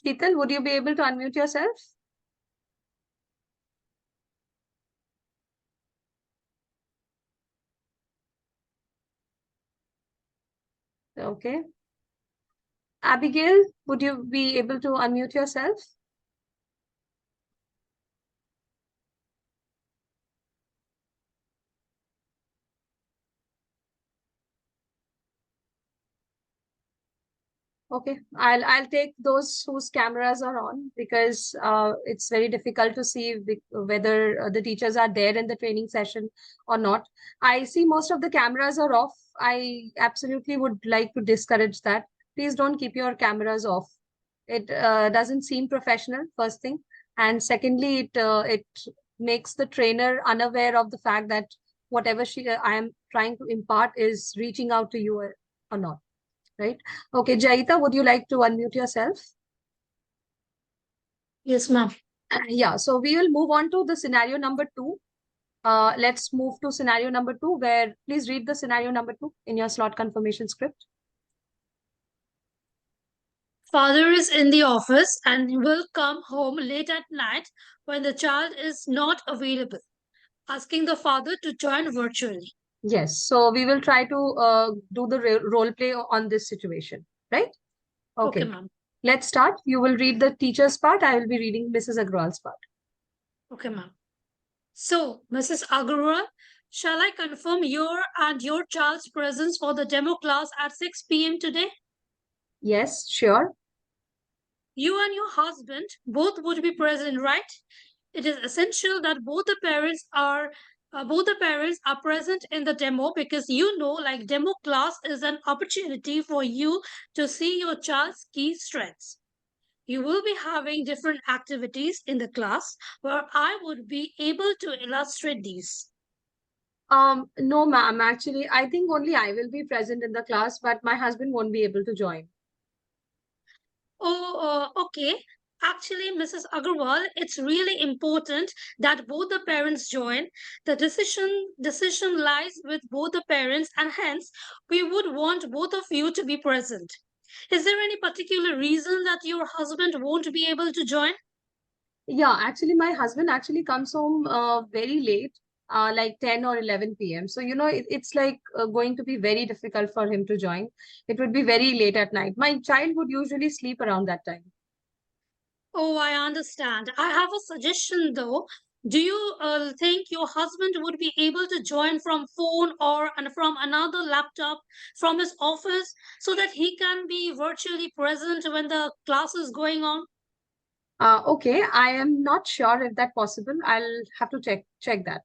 Sheetal, would you be able to unmute yourself? Okay. Abigail, would you be able to unmute yourself? Okay, I'll take those whose cameras are on because it's very difficult to see whether the teachers are there in the training session or not. I see most of the cameras are off. I absolutely would like to discourage that. Please don't keep your cameras off. It doesn't seem professional, first thing, and secondly, it makes the trainer unaware of the fact that whatever I am trying to impart is reaching out to you or not. Right? Okay, Jaita, would you like to unmute yourself? Yes, ma'am. Yeah, so we will move on to the scenario number 2. Let's move to scenario number 2, where please read the scenario number 2 in your slot confirmation script. Father is in the office and will come home late at night when the child is not available, asking the father to join virtually. Yes, so we will try to do the role play on this situation, right? Okay, Okay, ma'am. let's start. You will read the teacher's part. I will be reading Mrs. Agrawal's part. Okay, ma'am. So, Mrs. Agarwal, shall I confirm your and your child's presence for the demo class at 6 p.m. today? Yes, sure. You and your husband both would be present, right? It is essential that both the parents are present in the demo because like demo class is an opportunity for you to see your child's key strengths. You will be having different activities in the class where I would be able to illustrate these. No, ma'am. Actually, I think only I will be present in the class, but my husband won't be able to join. okay. Actually, Mrs. Agarwal, it's really important that both the parents join. The decision lies with both the parents, and hence we would want both of you to be present. Is there any particular reason that your husband won't be able to join? Yeah, actually, my husband actually comes home very late, like 10 or 11 p.m. So, it's like going to be very difficult for him to join. It would be very late at night. My child would usually sleep around that time. Oh, I understand. I have a suggestion though. Do you think your husband would be able to join from phone or and from another laptop from his office so that he can be virtually present when the class is going on? Okay, I am not sure if that possible. I'll have to check that.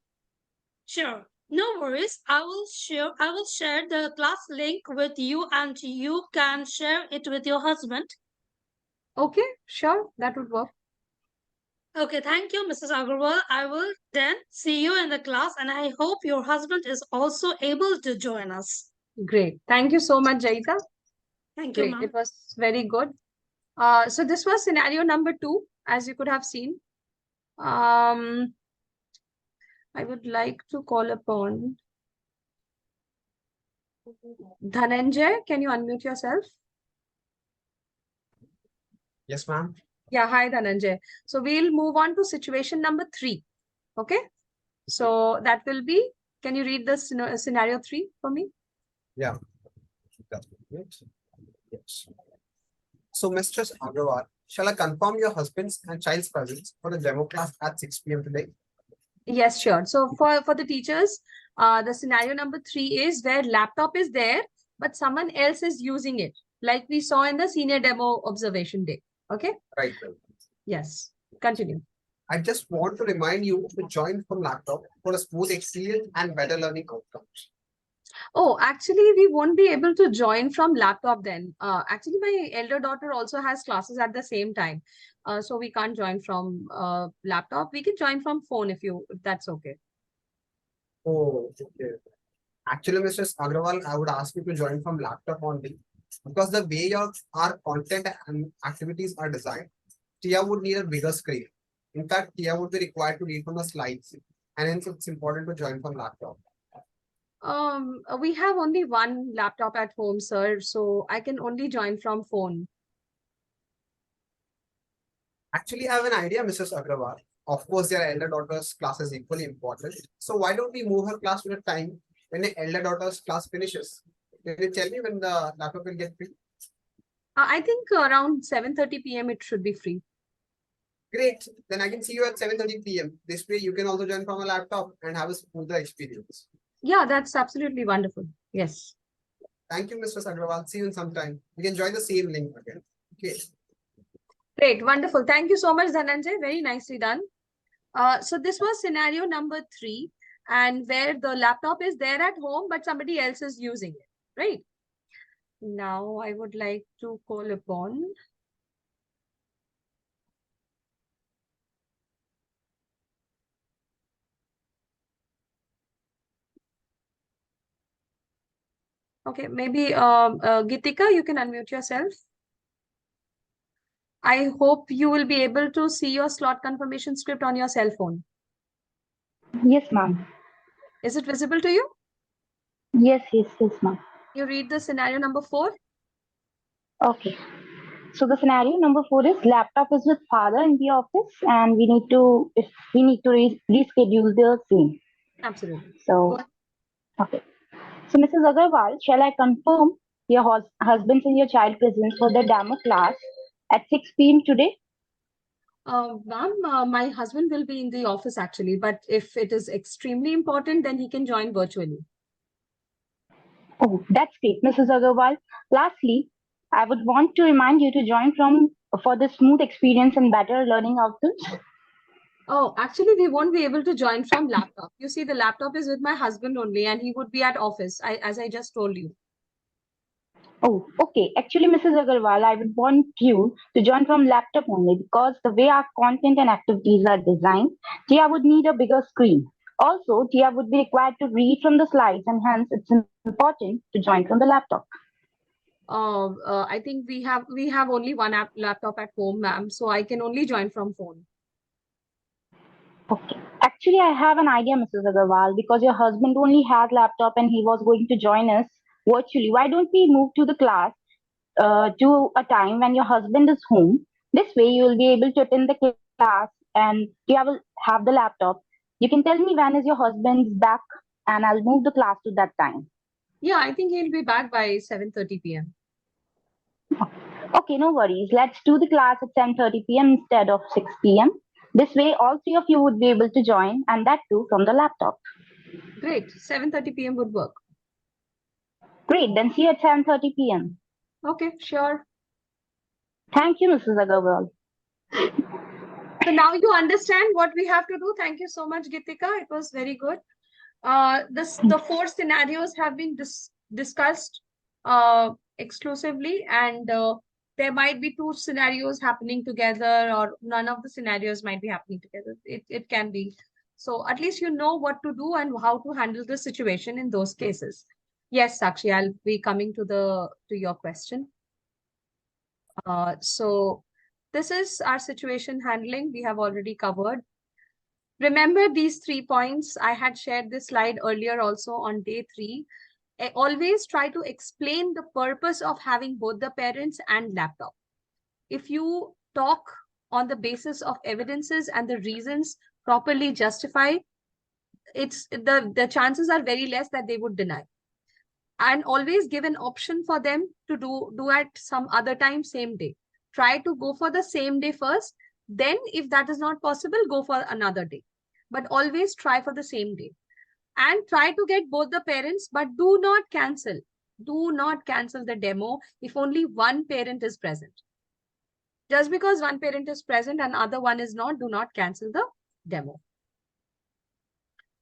Sure. No worries. I will share the class link with you and you can share it with your husband. Okay, sure, that would work. Okay, thank you, Mrs. Agarwal. I will then see you in the class and I hope your husband is also able to join us. Great. Thank you so much, Jaita. Thank you, Great. ma'am. It was very good. So this was scenario number 2, as you could have seen. I would like to call upon Dhananjay. Can you unmute yourself? Yes, ma'am. Yeah, hi, Dhananjay. So we'll move on to situation number 3. Okay. So that will be, can you read the scenario 3 for me? Yeah. Yes. So, Mistress Agrawal, shall I confirm your husband's and child's presence for the demo class at 6 p.m. today? Yes, sure. So for the teachers, the scenario number 3 is where laptop is there, but someone else is using it, like we saw in the senior demo observation day. Okay. Right. Yes. Continue. I just want to remind you to join from laptop for a smooth experience and better learning outcomes. Oh, actually, we won't be able to join from laptop then. Actually, my elder daughter also has classes at the same time. So we can't join from laptop. We can join from phone if that's okay. Oh, okay. Actually, Mrs. Agrawal, I would ask you to join from laptop only because the way our content and activities are designed, Tia would need a bigger screen. In fact, Tia would be required to read from the slides, and hence it's important to join from laptop. We have only one laptop at home, sir, so I can only join from phone. Actually, I have an idea, Mrs. Agrawal. Of course, your elder daughter's class is equally important. So why don't we move her class to the time when the elder daughter's class finishes? Can you tell me when the laptop will get free? I think around 7:30 p.m. it should be free. Great. Then I can see you at 7:30 p.m. This way you can also join from a laptop and have a smoother experience. Yeah, that's absolutely wonderful. Yes. Thank you, Mr. Agrawal. See you in some time. We can join the same link again. Okay. Great. Wonderful. Thank you so much, Dhananjay. Very nicely done. So this was scenario number 3, and where the laptop is there at home, but somebody else is using it, right? Now I would like to call upon okay, maybe Gitika, you can unmute yourself. I hope you will be able to see your slot confirmation script on your cell phone. Yes, ma'am. Is it visible to you? Yes, ma'am. You read the scenario number 4. Okay. So the scenario number 4 is laptop is with father in the office, and we need to reschedule the same. Absolutely. So, okay. So, Mrs. Agarwal, shall I confirm your husband's and your child presence for the demo class at 6 p.m. today? Ma'am, my husband will be in the office actually, but if it is extremely important, then he can join virtually. Oh, that's great, Mrs. Agarwal. Lastly, I would want to remind you to join for the smooth experience and better learning outcomes. Oh, actually, we won't be able to join from laptop. You see, the laptop is with my husband only, and he would be at office, as I just told you. Oh, okay. Actually, Mrs. Agarwal, I would want you to join from laptop only because the way our content and activities are designed, Tia would need a bigger screen. Also, Tia would be required to read from the slides, and hence it's important to join from the laptop. I think we have only one laptop at home, ma'am, so I can only join from phone. Okay. Actually, I have an idea, Mrs. Agarwal, because your husband only has laptop and he was going to join us virtually. Why don't we move to the class to a time when your husband is home? This way, you will be able to attend the class and you will have the laptop. You can tell me when is your husband's back, and I'll move the class to that time. Yeah, I think he'll be back by 7:30 p.m. Okay, no worries. Let's do the class at 10:30 p.m. instead of 6 p.m. This way, all three of you would be able to join, and that too from the laptop. Great. 7:30 p.m. would work. Great. Then see you at 10:30 p.m. Okay, sure. Thank you, Mrs. Agarwal. So now you understand what we have to do. Thank you so much, Gitika. It was very good. The four scenarios have been discussed exclusively, and there might be two scenarios happening together, or none of the scenarios might be happening together. It can be. So at least you know what to do and how to handle the situation in those cases. Yes, Sakshi, I'll be coming to your question. So this is our situation handling. We have already covered. Remember these 3 points. I had shared this slide earlier also on day 3. I always try to explain the purpose of having both the parents and laptop. If you talk on the basis of evidences and the reasons properly justify, the chances are very less that they would deny. And always give an option for them to do at some other time, same day. Try to go for the same day first. Then if that is not possible, go for another day. But always try for the same day. And try to get both the parents, but do not cancel. Do not cancel the demo if only one parent is present. Just because one parent is present and other one is not, do not cancel the demo.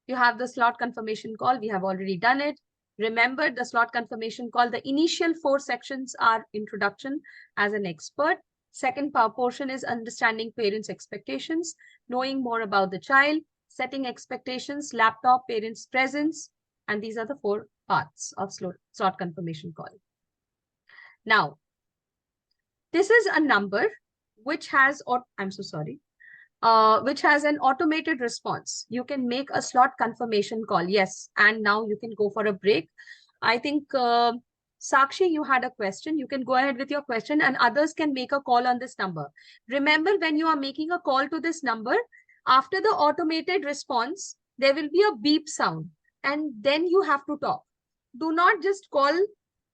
You have the slot confirmation call. We have already done it. Remember the slot confirmation call. The initial 4 sections are introduction as an expert. Second portion is understanding parents' expectations, knowing more about the child, setting expectations, laptop, parents' presence. And these are the 4 parts of slot confirmation call. Now, this is a number which has, I'm so sorry, which has an automated response. You can make a slot confirmation call. Yes. And now you can go for a break. I think, Sakshi, you had a question. You can go ahead with your question and others can make a call on this number. Remember, when you are making a call to this number, after the automated response, there will be a beep sound and then you have to talk. Do not just call.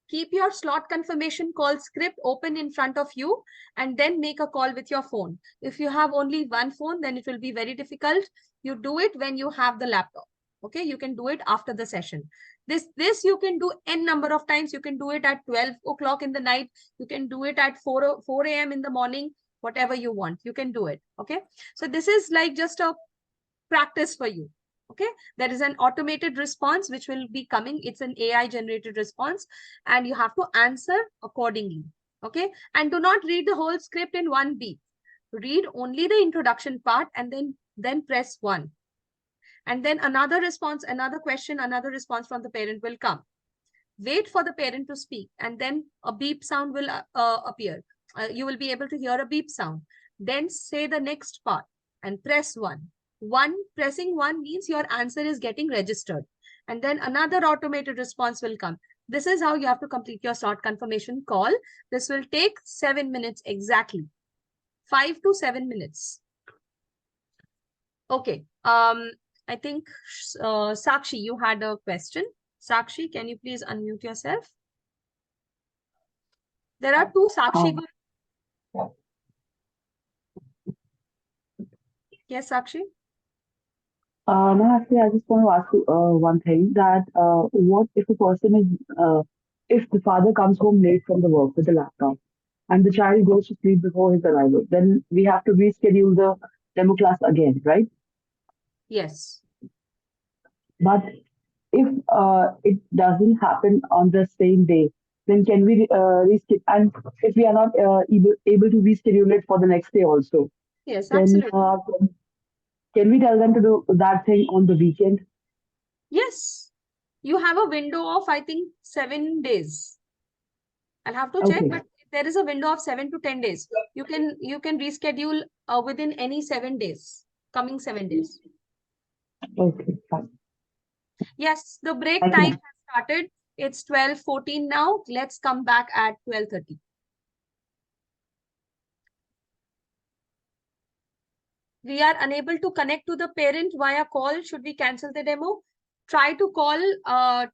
Keep your slot confirmation call script open in front of you and then make a call with your phone. If you have only one phone, then it will be very difficult. You do it when you have the laptop. Okay, you can do it after the session. This you can do n number of times. You can do it at 12 o'clock in the night. You can do it at 4 a.m. in the morning, whatever you want. You can do it. Okay, so this is like just a practice for you. Okay, there is an automated response which will be coming. It's an AI generated response and you have to answer accordingly. Okay, and do not read the whole script in one beat. Read only the introduction part and then press 1. And then another response, another question, another response from the parent will come. Wait for the parent to speak and then a beep sound will appear. You will be able to hear a beep sound. Then say the next part and press 1. Pressing 1 means your answer is getting registered. And then another automated response will come. This is how you have to complete your slot confirmation call. This will take 7 minutes exactly. 5 to 7 minutes. Okay. I think, Sakshi, you had a question. Sakshi, can you please unmute yourself? There are 2 Sakshi. Yes, Sakshi? No, actually, I just want to ask you one thing that what if a person is, if the father comes home late from the work with the laptop and the child goes to sleep before his arrival, then we have to reschedule the demo class again, right? Yes. But if it doesn't happen on the same day, then can we reschedule? And if we are not able to reschedule it for the next day also, Yes, then absolutely. can we tell them to do that thing on the weekend? Yes. You have a window of, I think, 7 days. I'll have to check, Okay. but there is a window of 7 to 10 days. You can reschedule within any 7 days, coming 7 days. Okay, fine. Yes, the break Thank you, time ma'am. has started. It's 12:14 now. Let's come back at 12:30. We are unable to connect to the parent via call. Should we cancel the demo? Try to call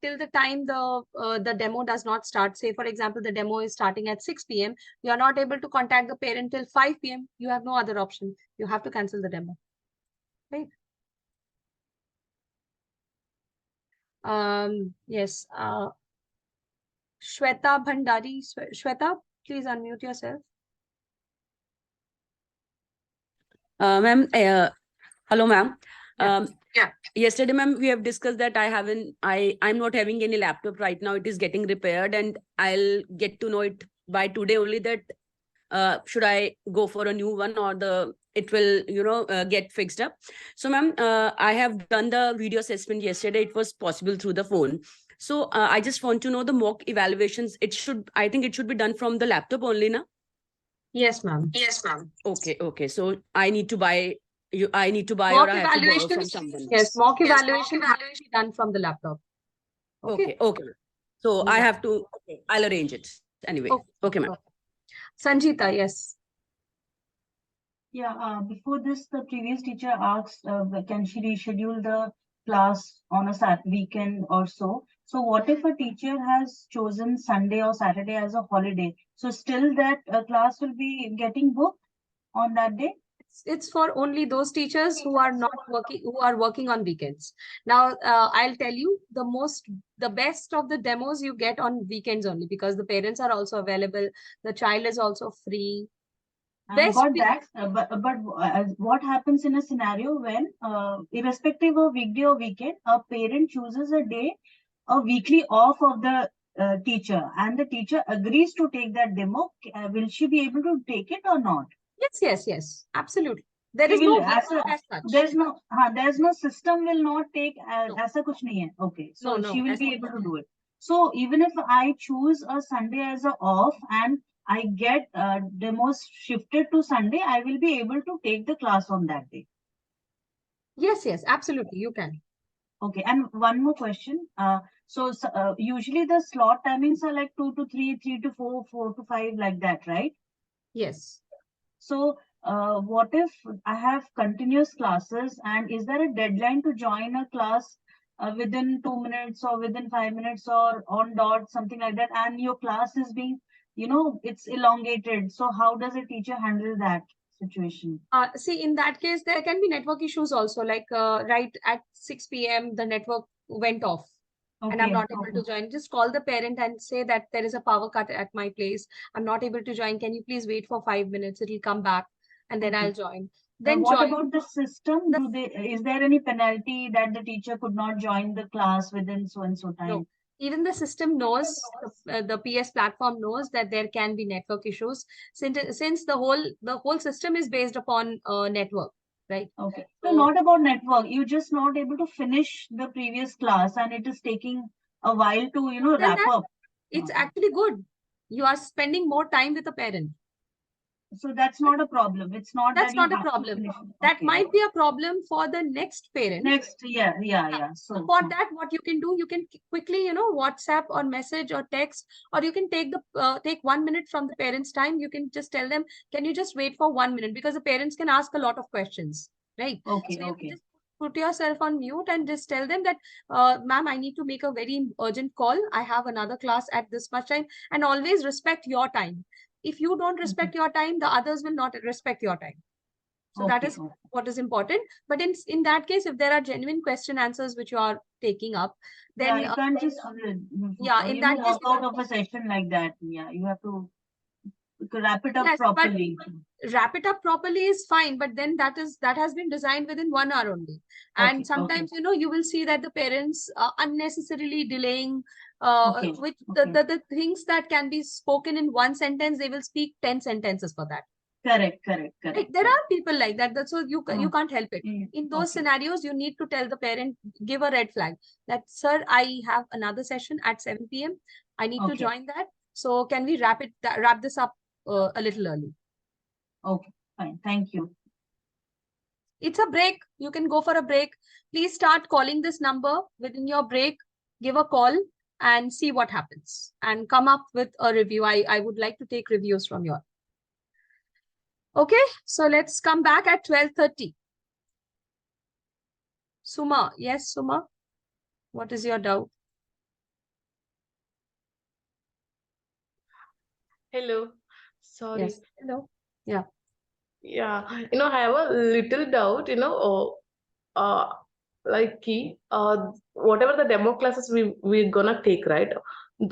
till the time the demo does not start. Say, for example, the demo is starting at 6 p.m. You are not able to contact the parent till 5 p.m. You have no other option. You have to cancel the demo. Right? Yes. Shweta Bhandari. Shweta, please unmute yourself. Ma'am, hello, ma'am. Yeah. Yesterday, ma'am, we have discussed that I'm not having any laptop right now. It is getting repaired, and I'll get to know it by today only that should I go for a new one or it will get fixed up. So, ma'am, I have done the video assessment yesterday. It was possible through the phone. So I just want to know the mock evaluations. I think it should be done from the laptop only, na? Yes, ma'am. Yes, ma'am. Okay. So I need to buy or I have to borrow from someone. Yes, mock evaluation has to be done from the laptop. Okay. So I have to. Okay, I'll arrange it anyway. Okay, ma'am. Sanjita, yes. Yeah, before this, the previous teacher asked, can she reschedule the class on a weekend or so? So what if a teacher has chosen Sunday or Saturday as a holiday? So still that class will be getting booked on that day? It's for only those teachers who are working on weekends. Now, I'll tell you the best of the demos you get on weekends only, because the parents are also available. The child is also free. I got that, but what happens in a scenario when, irrespective of weekday or weekend, a parent chooses a weekly off of the teacher, and the teacher agrees to take that demo? Will she be able to take it or not? Yes, absolutely. There is no as such. There's no system will not take ऐसा कुछ नहीं है. Okay, so No, she will ऐसा be able to do it. So even if I choose a Sunday as a off and I get demos shifted to Sunday, I will be able to take the class on that day. Yes, absolutely, you can. Okay, and one more question. So usually the slot timings are like 2 to 3, 3 to 4, 4 to 5, like that, right? Yes. So what if I have continuous classes, and is there a deadline to join a class within 2 minutes or within 5 minutes or on dot, something like that, and your class is being, it's elongated? So how does a teacher handle that situation? See, in that case, there can be network issues also, like right at 6 p.m. the network went off. And I'm not able to join. Just call the parent and say that there is a power cut at my place. I'm not able to join. Can you please wait for 5 minutes? It'll come back and then I'll join. Then what about the system? Is there any penalty that the teacher could not join the class within so and so time? No. Even the system knows, the PS platform knows that there can be network issues, since the whole system is based upon network, right? Okay. So not about network. You're just not able to finish the previous class, and it is taking a while to wrap up. It's actually good. You are spending more time with the parent. So that's not a problem. It's not That's that not a problem. That might be a problem for the next parent. Yeah. So for that, what you can do, you can quickly, WhatsApp or message or text, or you can take 1 minute from the parents' time. You can just tell them, can you just wait for 1 minute? Because the parents can ask a lot of questions, right? Okay. So you can just put yourself on mute and just tell them that, ma'am, I need to make a very urgent call. I have another class at this much time, and always respect your time. If you don't respect your time, the others will not respect your time. So that is what is important. But in that case, if there are genuine question answers which you are taking up, then you can't just in that case, walk out of a session like that. Yeah, you have to wrap it up properly. Wrap it up properly is fine, but then that has been designed within 1 hour only. And sometimes you will see that the parents are unnecessarily delaying which the things that can be spoken in 1 sentence, they will speak 10 sentences for that. Correct. Like, there are people like that. So you can't help it. In those scenarios, you need to tell the parent, give a red flag that, sir, I have another session at 7 p.m. I need to join that. So can we wrap this up a little early? Okay, fine. Thank you. It's a break. You can go for a break. Please start calling this number within your break. Give a call and see what happens and come up with a review. I would like to take reviews from you. Okay, so let's come back at 12:30. Suma, yes, Suma, what is your doubt? Hello. Sorry. Yes, hello. Yeah. Yeah. I have a little doubt, like whatever the demo classes we're gonna take, right?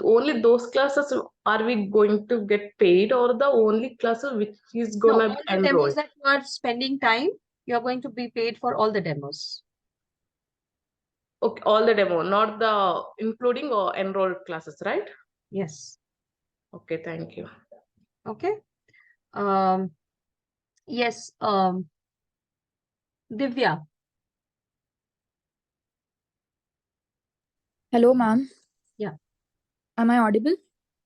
Only those classes are we going to get paid, or the only classes which is No, gonna all the enroll? demos that you are spending time, you're going to be paid for all the demos. Okay, all the demo, not the including or enrolled classes, right? Yes. Okay, thank you. Okay. Yes, Divya. Hello, ma'am. Yeah. Am I audible?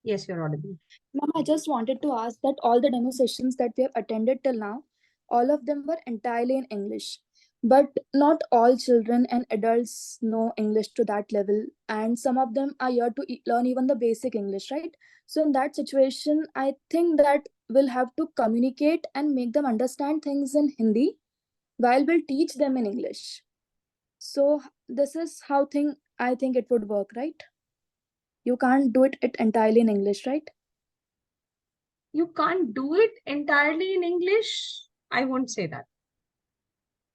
Yes, you're audible. Ma'am, I just wanted to ask that all the demo sessions that we have attended till now, all of them were entirely in English. But not all children and adults know English to that level, and some of them are here to learn even the basic English, right? So in that situation, I think that we'll have to communicate and make them understand things in Hindi while we'll teach them in English. So this is how I think it would work, right? You can't do it entirely in English, right? You can't do it entirely in English? I won't say that.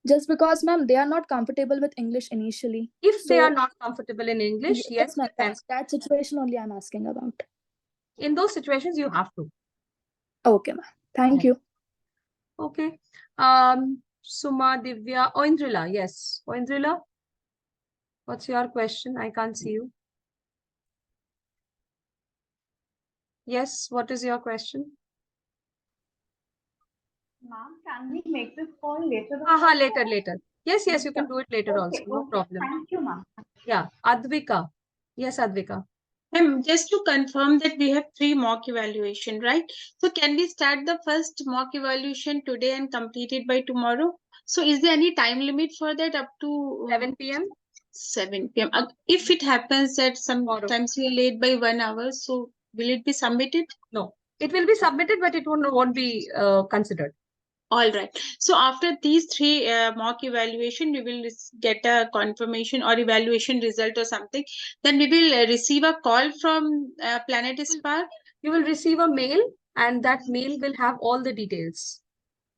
Just because, ma'am, they are not comfortable with English initially. If they are not comfortable in English, yes, that situation only I'm asking about. In those situations, you have to. Okay, ma'am. Thank you. Okay. Suma, Divya, Oindrila, yes. Oindrila, what's your question? I can't see you. Yes, what is your question? Ma'am, can we make this call later? Later. Yes, you can do it later also. No problem. Thank you, ma'am. Yeah, Advika. Yes, Advika. Just to confirm that we have 3 mock evaluation, right? So can we start the first mock evaluation today and complete it by tomorrow? So is there any time limit for that up to 7 p.m.? 7 p.m. If it happens that sometimes we are late by 1 hour, so will it be submitted? No, it will be submitted, but it won't be considered. All right. So after these 3 mock evaluation, we will get a confirmation or evaluation result or something. Then we will receive a call from Planet Spark. You will receive a mail, and that mail will have all the details.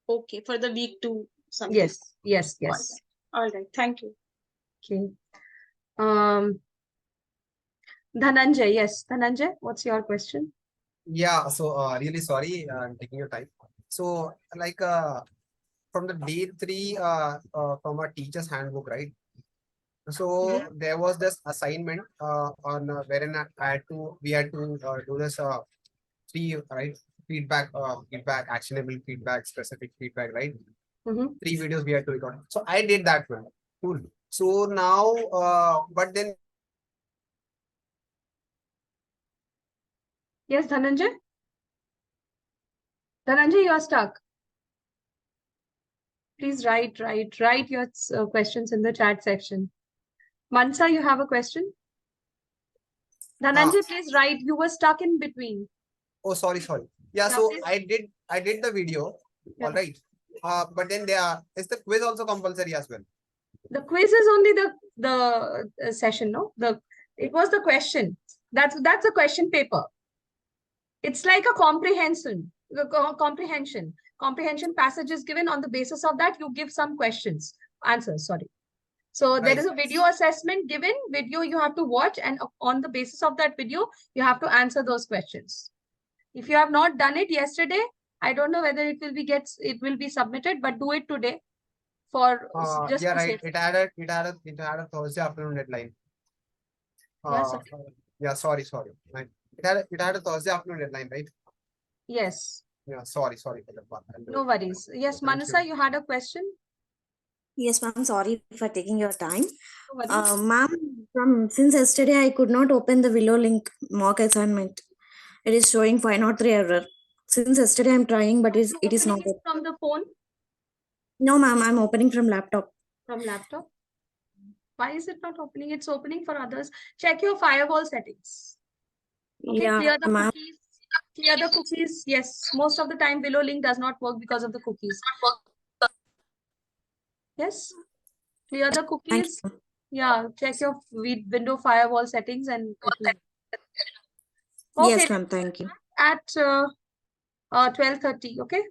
Okay, for the week 2 something. Yes. All right. Thank you. Okay. Dhananjay, yes. Dhananjay, what's your question? Yeah, so really sorry, I'm taking your time. So like from the day 3 from our teacher's handbook, right? So there was this assignment on wherein we had to do this 3 right feedback, actionable feedback, specific feedback, right? 3 videos we had to record. So I did that one. Cool. So now, but then. Yes, Dhananjay? Dhananjay, you are stuck. Please write your questions in the chat section. Mansa, you have a question? Dhananjay, please write. You were stuck in between. Oh, sorry. Yeah, so please. I did the video. All right. But then is the quiz also compulsory as well? The quiz is only the session, no? It was the question. That's a question paper. It's like a comprehension passage is given. On the basis of that, you give some answers. So there is a video assessment given. Video you have to watch, and on the basis of that video, you have to answer those questions. If you have not done it yesterday, I don't know whether it will be submitted, but do it today. Yeah, right. It had a Thursday afternoon deadline. Yeah, sorry. It had a Thursday afternoon deadline, right? Yes. Yeah, sorry for that part. No worries. Yes, Manasa, you had a question? Yes, ma'am. Sorry for taking your time. No Ma'am, since yesterday I could not open the Willow link mock assignment. It is showing 503 error. Since yesterday I'm trying, but it is not. Opening it from the phone, No, ma'am, I'm opening from laptop. from laptop. Why is it not opening? It's opening for others. Check your firewall settings. Okay, Yeah, clear the ma'am. cookies. Clear the cookies. Yes, most of the time below link does not work because of the cookies. Yes, clear the cookies. Yeah, check your window firewall settings and it will. Okay, Yes, ma'am. Thank you. at 12:30. Okay.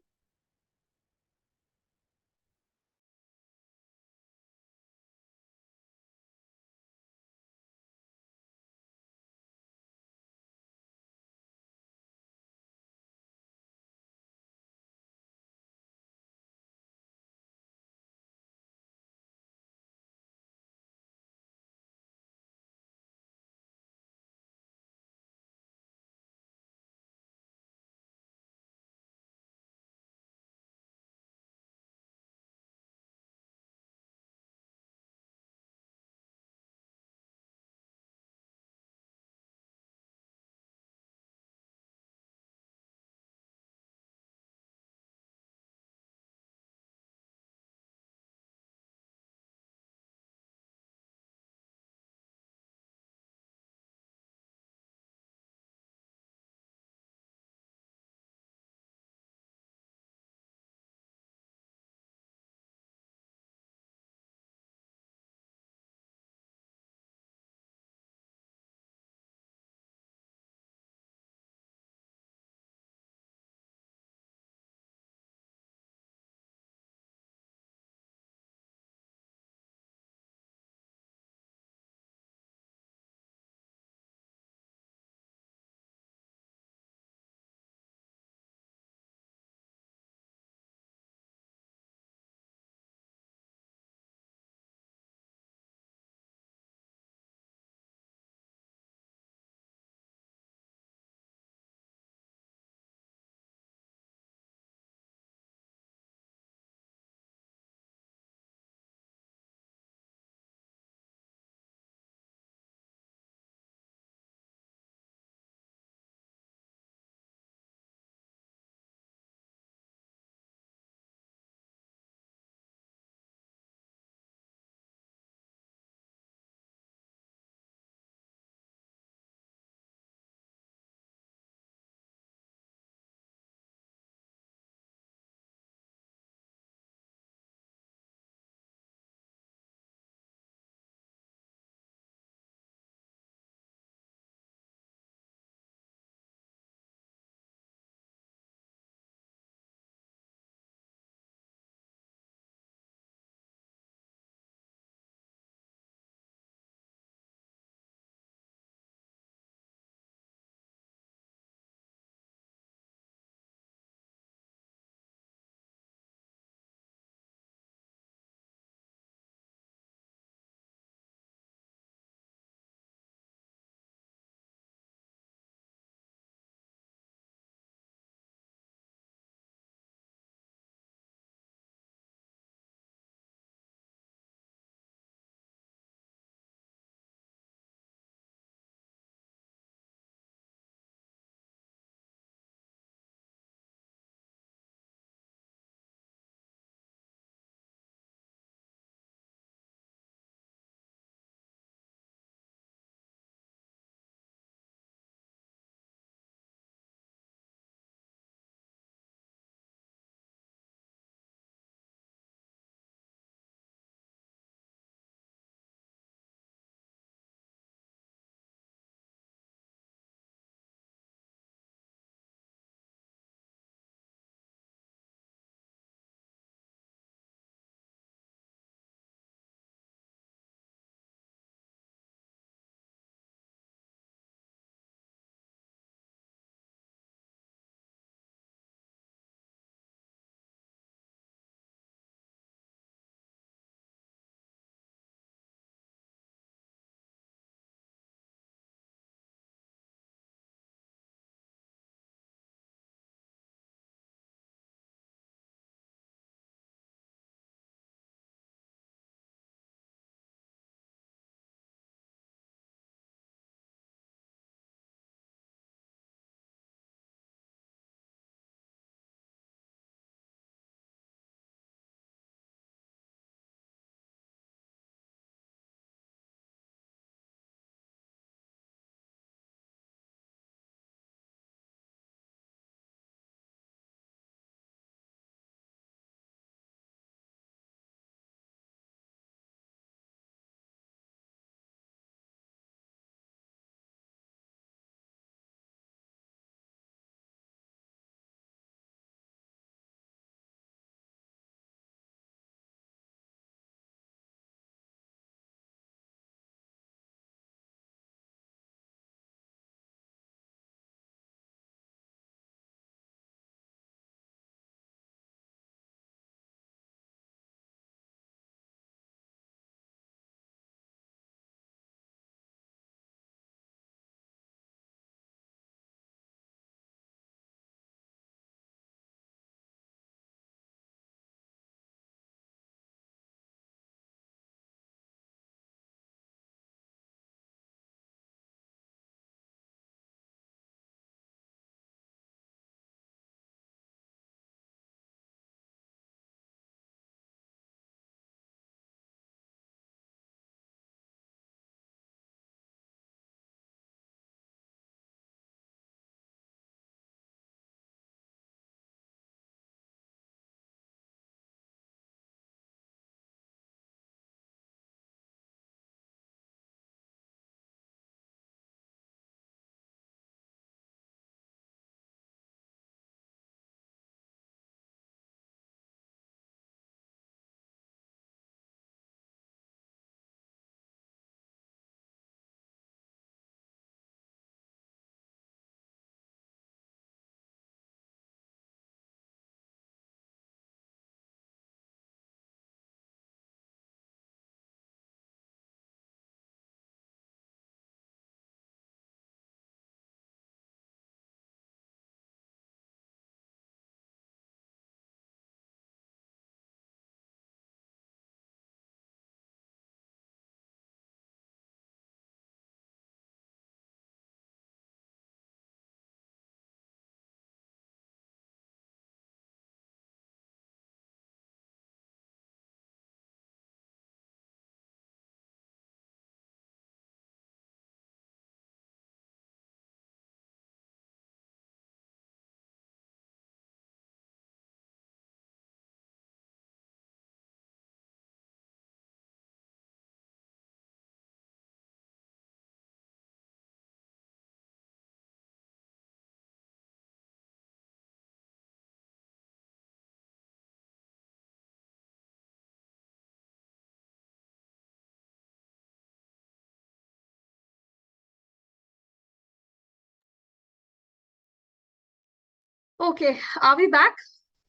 Okay, are we back?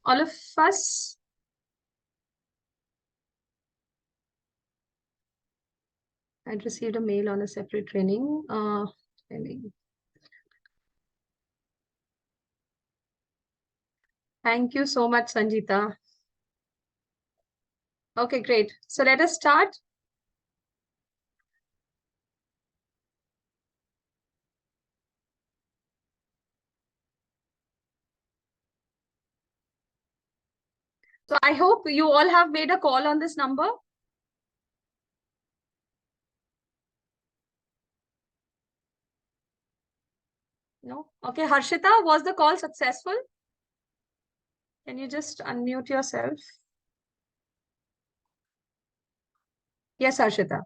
All of us? I'd received a mail on a separate training. Thank you so much, Sanjita. Okay, great. So let us start. So I hope you all have made a call on this number. No? Okay, Harshita, was the call successful? Can you just unmute yourself? Yes, Harshita.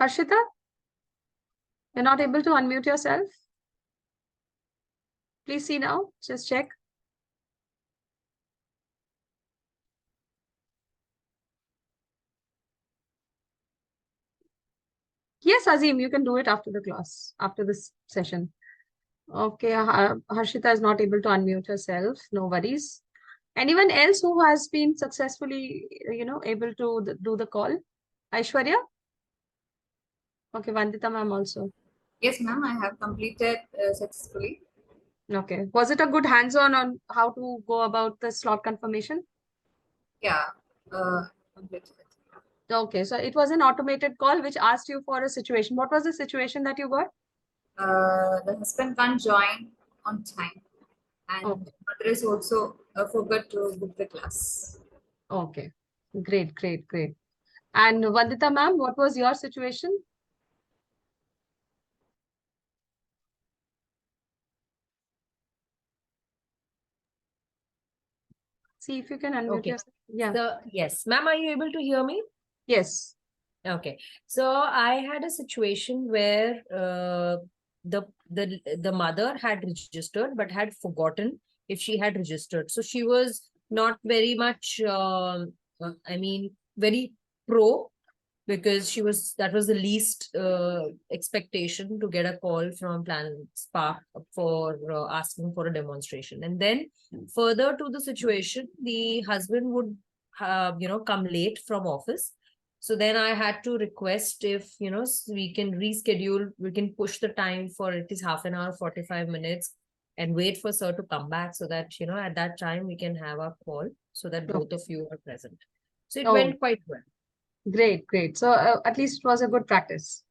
Harshita, you're not able to unmute yourself? Please see now, just check. Yes, Azim, you can do it after the class, after this session. Okay, Harshita is not able to unmute herself. No worries. Anyone else who has been successfully, able to do the call? Aishwarya? Okay, Vandita ma'am also. Yes, ma'am, I have completed successfully. Okay. Was it a good hands-on on how to go about the slot confirmation? Yeah, completed it. Okay, so it was an automated call which asked you for a situation. What was the situation that you got? The husband can't join on time, and mother is also forgot to book the class. Okay, great, great, great. And Vandita ma'am, what was your situation? See if you can unmute Okay. yourself. Yeah. So, yes, ma'am, are you able to hear me? Yes. Okay. So I had a situation where the mother had registered but had forgotten if she had registered. So she was not very much very pro, because that was the least expectation, to get a call from Planet Spark for asking for a demonstration. And then further to the situation, the husband would come late from office. So then I had to request if we can reschedule, we can push the time for at least half an hour, 45 minutes, and wait for sir to come back, so that at that time we can have our call, so that both of you are present. So it went quite well. Great, great. So at least it was a good practice.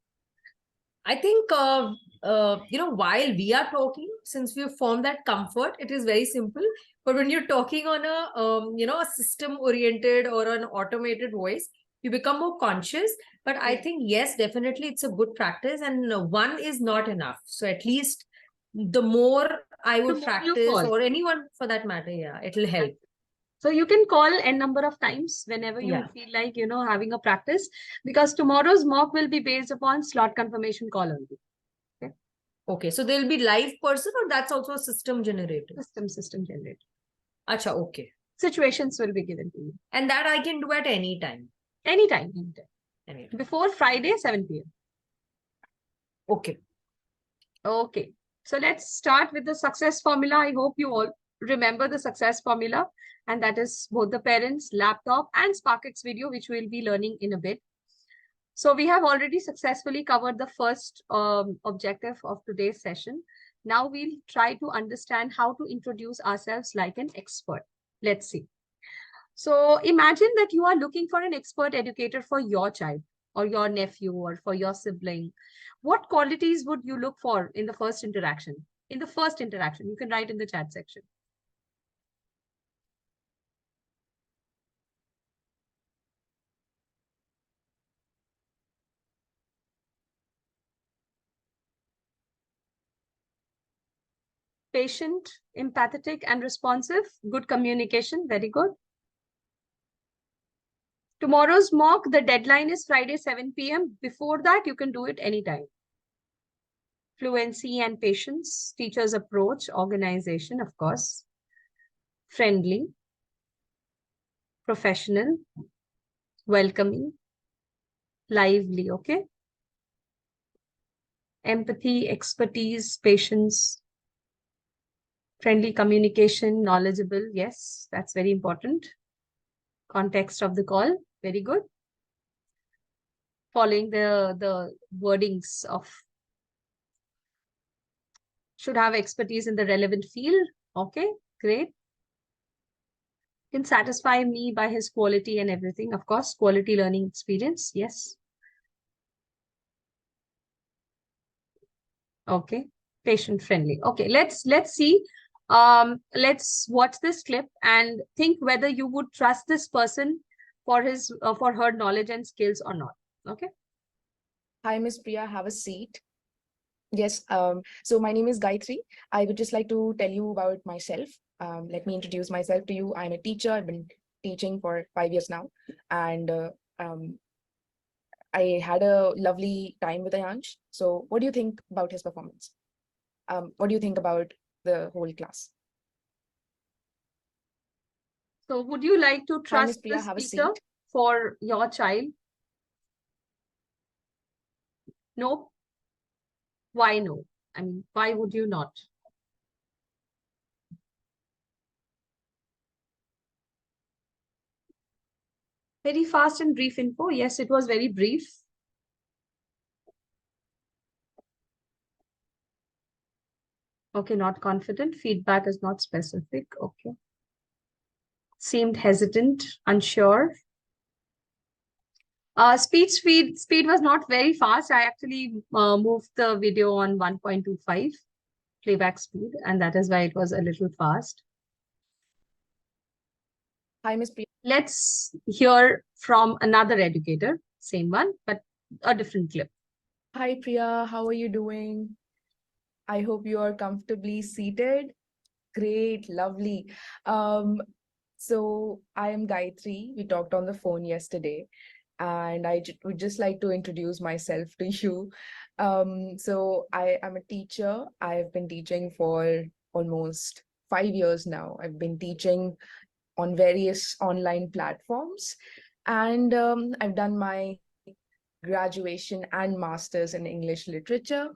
I think, while we are talking, since we've formed that comfort, it is very simple. But when you're talking on a system-oriented or an automated voice, you become more conscious. But I think, yes, definitely it's a good practice, and one is not enough. So at least the more I would practice, or anyone for that matter, yeah, it'll help. So you can call n number of times whenever you feel like, having a practice, because tomorrow's mock will be based upon slot confirmation call only. Okay, so there'll be live person, or that's also a system generated? System generated. Acha, okay. Situations will be given to you. And that I can do at any time? Anytime. Before Friday, 7 p.m. Okay. Okay. So let's start with the success formula. I hope you all remember the success formula. And that is both the parents, laptop, and SparkX video, which we'll be learning in a bit. So we have already successfully covered the first objective of today's session. Now we'll try to understand how to introduce ourselves like an expert. Let's see. So imagine that you are looking for an expert educator for your child or your nephew or for your sibling. What qualities would you look for in the first interaction? In the first interaction, you can write in the chat section. Patient, empathetic, and responsive. Good communication. Very good. Tomorrow's mock, the deadline is Friday, 7 p.m. Before that, you can do it anytime. Fluency and patience. Teacher's approach. Organization, of course. Friendly. Professional. Welcoming. Lively. Okay. empathy, expertise, patience, friendly communication, knowledgeable. Yes, that's very important. Context of the call, very good. Following the wordings of should have expertise in the relevant field. Okay, great. Can satisfy me by his quality and everything. Of course, quality learning experience. Yes. Okay, patient friendly. Okay, let's see. Let's watch this clip and think whether you would trust this person for his for her knowledge and skills or not. Okay. Hi, Miss Priya, have a seat. Yes, so my name is Gayatri. I would just like to tell you about myself. Let me introduce myself to you. I'm a teacher. I've been teaching for 5 years now. And I had a lovely time with Ayansh. So what do you think about his performance? What do you think about the whole class? So would you like to Hi, Miss trust Priya, this have a teacher seat. for your child? No. Why no? I mean, why would you not? Very fast and brief info. Yes, it was very brief. Okay, not confident. Feedback is not specific. Okay. Seemed hesitant, unsure. Speed was not very fast. I actually moved the video on 1.25 playback speed, and that is why it was a little fast. Hi, Miss Priya. Let's hear from another educator, same one, but a different clip. Hi, Priya, how are you doing? I hope you are comfortably seated. Great, lovely. So I am Gayatri. We talked on the phone yesterday, and I would just like to introduce myself to you. So I am a teacher. I've been teaching for almost 5 years now. I've been teaching on various online platforms, and I've done my graduation and master's in English literature.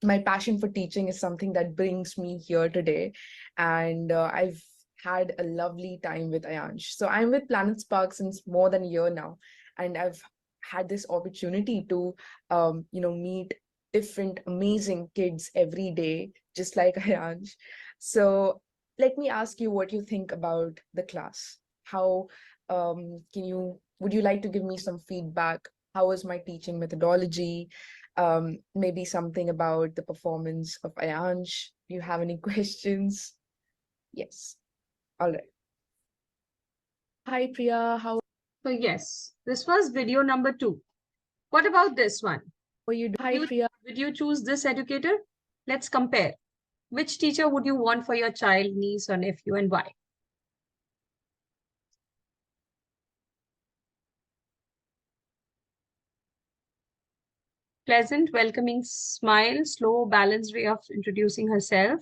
My passion for teaching is something that brings me here today, and I've had a lovely time with Ayansh. So I'm with Planet Spark since more than a year now, and I've had this opportunity to meet different amazing kids every day, just like Ayansh. So let me ask you what you think about the class. How would you like to give me some feedback? How was my teaching methodology? Maybe something about the performance of Ayansh. Do you have any questions? Yes. All right. Hi, Priya. How So yes, this was video number 2. What about this one? are you doing? Hi, Priya. Would you choose this educator? Let's compare. Which teacher would you want for your child, niece, or nephew, and why? Pleasant, welcoming smile, slow, balanced way of introducing herself.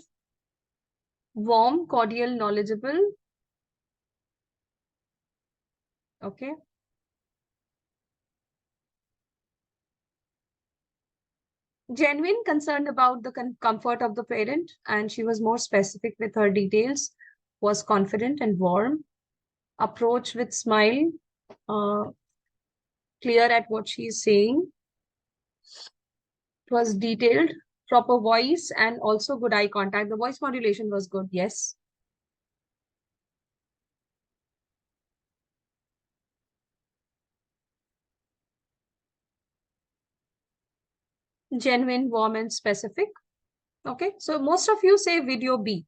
Warm, cordial, knowledgeable. Okay. Genuine, concerned about the comfort of the parent, and she was more specific with her details, was confident and warm. Approach with smile, clear at what she is saying. It was detailed, proper voice, and also good eye contact. The voice modulation was good, yes. Genuine, warm, and specific. Okay, so most of you say video B,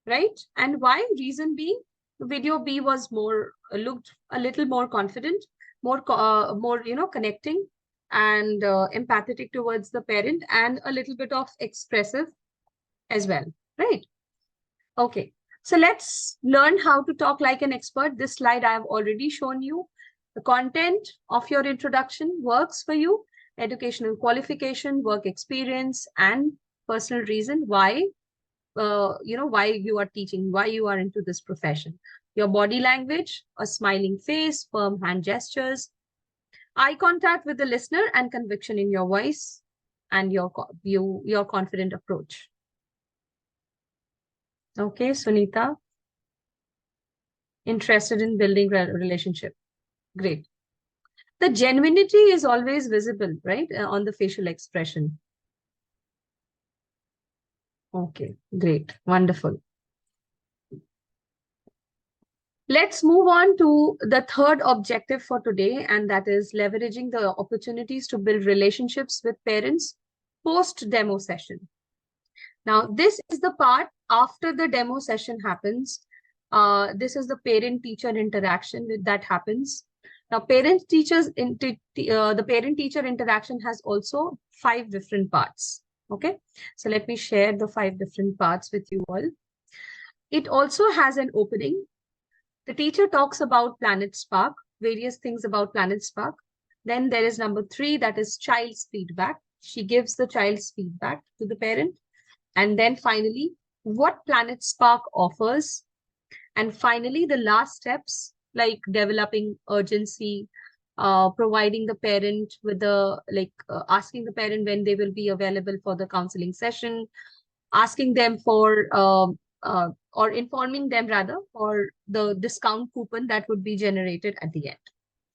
right? And why? Reason being, video B was more looked a little more confident, more connecting and empathetic towards the parent, and a little bit of expressive as well, right? Okay, so let's learn how to talk like an expert. This slide I have already shown you. The content of your introduction works for you, educational qualification, work experience, and personal reason why why you are teaching, why you are into this profession. Your body language, a smiling face, firm hand gestures, eye contact with the listener, and conviction in your voice. and your confident approach. Okay, Sunita. Interested in building relationship. Great. The genuinity is always visible, right, on the facial expression. Okay, great, wonderful. Let's move on to the third objective for today, and that is leveraging the opportunities to build relationships with parents post-demo session. Now, this is the part after the demo session happens. This is the parent-teacher interaction that happens. Now, the parent-teacher interaction has also 5 different parts. Okay, so let me share the 5 different parts with you all. It also has an opening. The teacher talks about Planet Spark, various things about Planet Spark. Then there is number 3, that is child's feedback. She gives the child's feedback to the parent. And then finally, what Planet Spark offers. And finally, the last steps like developing urgency, providing the parent with asking the parent when they will be available for the counseling session, asking them for or informing them rather for the discount coupon that would be generated at the end.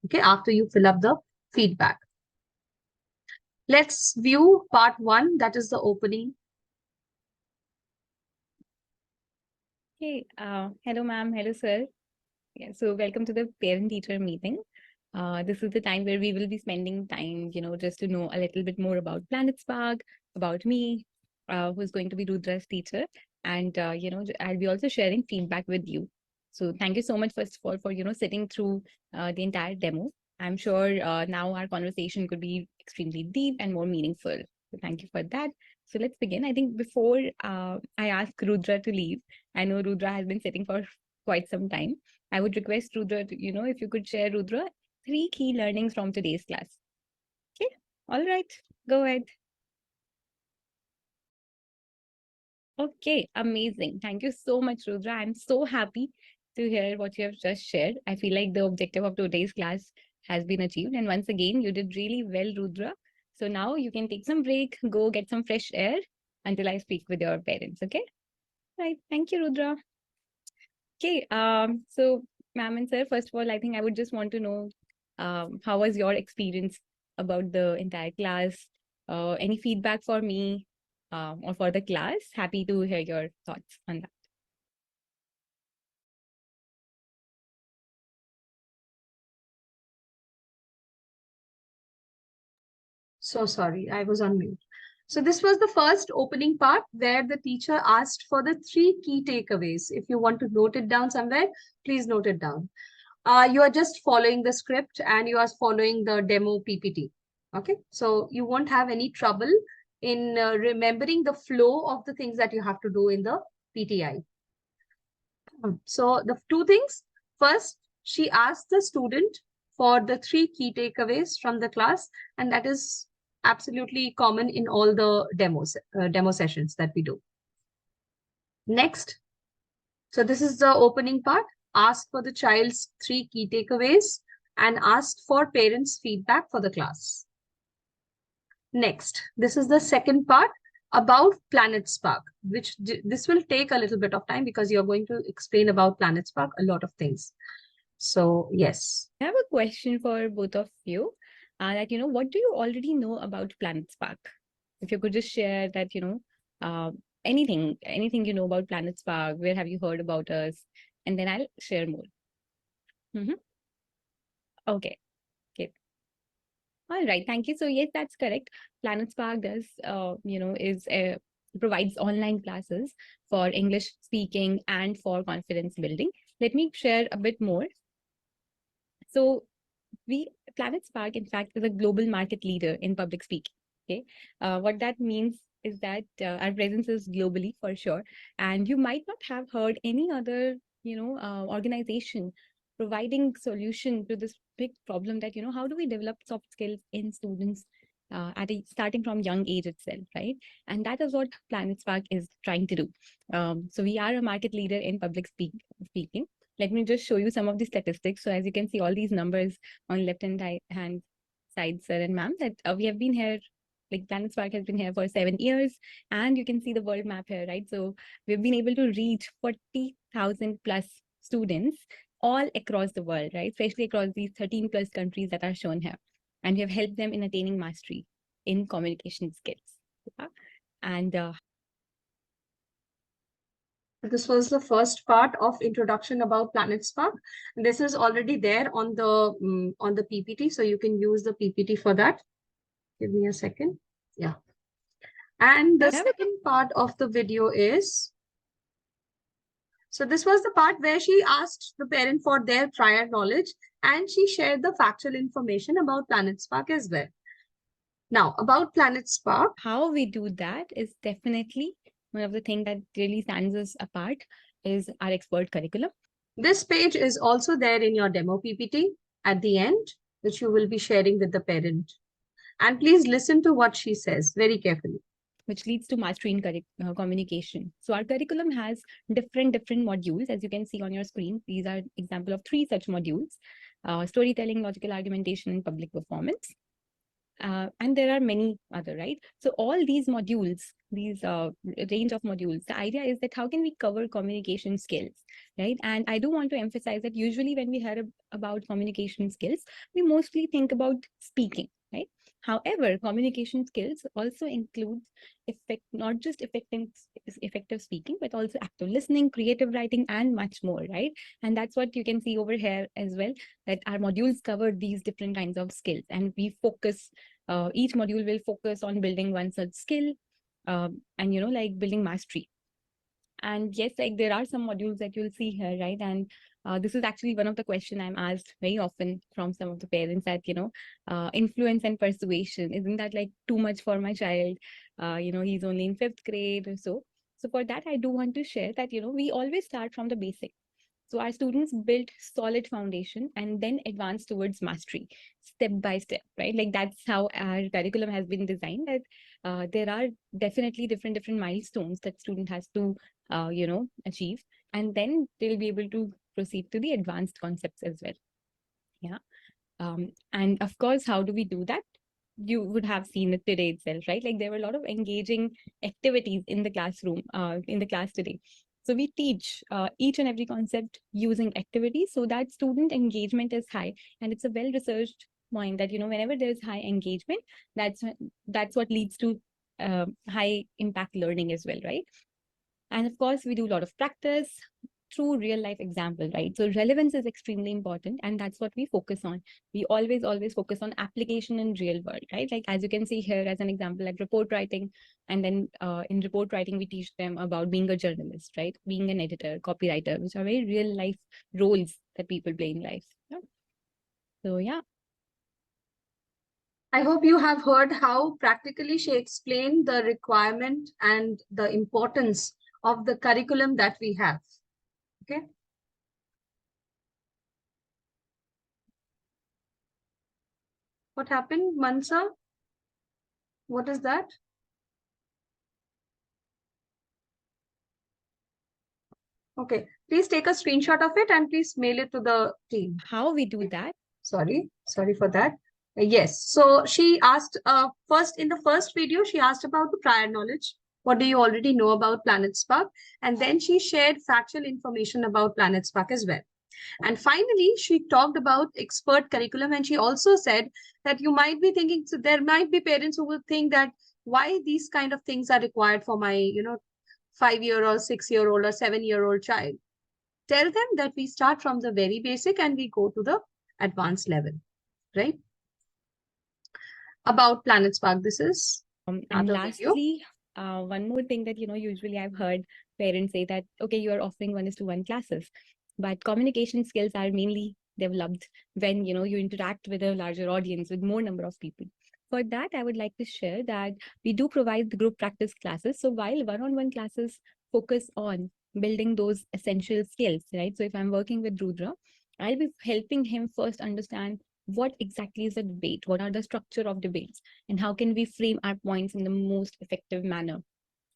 Okay, after you fill up the feedback. Let's view part 1, that is the opening. Hey, hello, ma'am. Hello, sir. Yeah, so welcome to the parent-teacher meeting. This is the time where we will be spending time, just to know a little bit more about Planet Spark, about me, who's going to be Rudra's teacher. And, I'll be also sharing feedback with you. So thank you so much, first of all, for, sitting through the entire demo. I'm sure now our conversation could be extremely deep and more meaningful. So thank you for that. So let's begin. I think before I ask Rudra to leave, I know Rudra has been sitting for quite some time. I would request Rudra to, if you could share, Rudra, 3 key learnings from today's class. Okay, all right, go ahead. Okay, amazing. Thank you so much, Rudra. I'm so happy to hear what you have just shared. I feel like the objective of today's class has been achieved. And once again, you did really well, Rudra. So now you can take some break, go get some fresh air until I speak with your parents, okay? Right, thank you, Rudra. Okay, so ma'am and sir, first of all, I think I would just want to know how was your experience about the entire class? Any feedback for me or for the class? Happy to hear your thoughts on that. So sorry, I was on mute. So this was the first opening part where the teacher asked for the 3 key takeaways. If you want to note it down somewhere, please note it down. You are just following the script and you are following the demo PPT. Okay, so you won't have any trouble in remembering the flow of the things that you have to do in the PTI. So the 2 things. First, she asked the student for the 3 key takeaways from the class, and that is absolutely common in all the demo sessions that we do. Next, so this is the opening part. Ask for the child's 3 key takeaways and asked for parents' feedback for the class. Next, this is the second part about Planet Spark, which this will take a little bit of time because you're going to explain about Planet Spark a lot of things. So yes. I have a question for both of you. That, what do you already know about Planet Spark? If you could just share that, anything you know about Planet Spark, where have you heard about us? And then I'll share more. Okay. Okay. All right. Thank you. So yes, that's correct. Planet Spark does, provides online classes for English speaking and for confidence building. Let me share a bit more. So Planet Spark, in fact, is a global market leader in public speaking. Okay, what that means is that our presence is globally for sure, and you might not have heard any other, organization providing solution to this big problem that, how do we develop soft skills in students starting from young age itself, right? And that is what Planet Spark is trying to do. So we are a market leader in public speaking. Let me just show you some of the statistics. So as you can see, all these numbers on left hand side, sir and ma'am, that we have been here Like Planet Spark has been here for 7 years, and you can see the world map here, right? So we've been able to reach 40,000 plus students all across the world, right? Especially across these 13 plus countries that are shown here. And we have helped them in attaining mastery in communication skills. Yeah? And this was the first part of introduction about Planet Spark. This is already there on the PPT, so you can use the PPT for that. Give me a second. Yeah. And the second part of the video is, so this was the part where she asked the parent for their prior knowledge, and she shared the factual information about Planet Spark as well. Now, about Planet Spark. How we do that is definitely one of the things that really stands us apart is our expert curriculum. This page is also there in your demo PPT at the end, which you will be sharing with the parent. And please listen to what she says very carefully. Which leads to mastery in communication. So our curriculum has different modules, as you can see on your screen. These are example of 3 such modules: storytelling, logical argumentation, and public performance. And there are many other, right? So all these modules, these range of modules, the idea is that how can we cover communication skills, right? And I do want to emphasize that usually when we hear about communication skills, we mostly think about speaking, right? However, communication skills also includes not just effective speaking, but also active listening, creative writing, and much more, right? And that's what you can see over here as well, that our modules cover these different kinds of skills, and we focus, each module will focus on building one such skill, and like building mastery. And yes, like there are some modules that you'll see here, right? And this is actually one of the questions I'm asked very often from some of the parents, that influence and persuasion, isn't that like too much for my child? He's only in 5th grade or so. So for that, I do want to share that we always start from the basic. So our students build solid foundation and then advance towards mastery, step by step, right? Like that's how our curriculum has been designed, that there are definitely different milestones that student has to, achieve, and then they'll be able to proceed to the advanced concepts as well. Yeah. And of course, how do we do that? You would have seen it today itself, right? Like there were a lot of engaging activities in the classroom, in the class today. So we teach each and every concept using activities so that student engagement is high. And it's a well-researched point that, whenever there's high engagement, that's what leads to high impact learning as well, right? And of course, we do a lot of practice through real life example, right? So relevance is extremely important, and that's what we focus on. We always focus on application in real world, right? Like as you can see here as an example, like report writing, and then in report writing we teach them about being a journalist, right? Being an editor, copywriter, which are very real life roles that people play in life. Yeah? So yeah. I hope you have heard how practically she explained the requirement and the importance of the curriculum that we have. Okay. What happened, Mansa? What is that? Okay, please take a screenshot of it and please mail it to the team. How we do that? Sorry for that. Yes, so she asked first in the first video, she asked about the prior knowledge. What do you already know about Planet Spark? And then she shared factual information about Planet Spark as well. And finally, she talked about expert curriculum, and she also said that you might be thinking, so there might be parents who will think that why these kind of things are required for my, 5-year-old, 6-year-old, or 7-year-old child. Tell them that we start from the very basic and we go to the advanced level, right? About Planet Spark, this is. And lastly, one more thing that, usually I've heard parents say that, okay, you are offering 1:1 classes, but communication skills are mainly developed when, you interact with a larger audience, with more number of people. For that, I would like to share that we do provide the group practice classes. So while one-on-one classes focus on building those essential skills, right? So if I'm working with Rudra, I'll be helping him first understand what exactly is a debate, what are the structure of debates, and how can we frame our points in the most effective manner,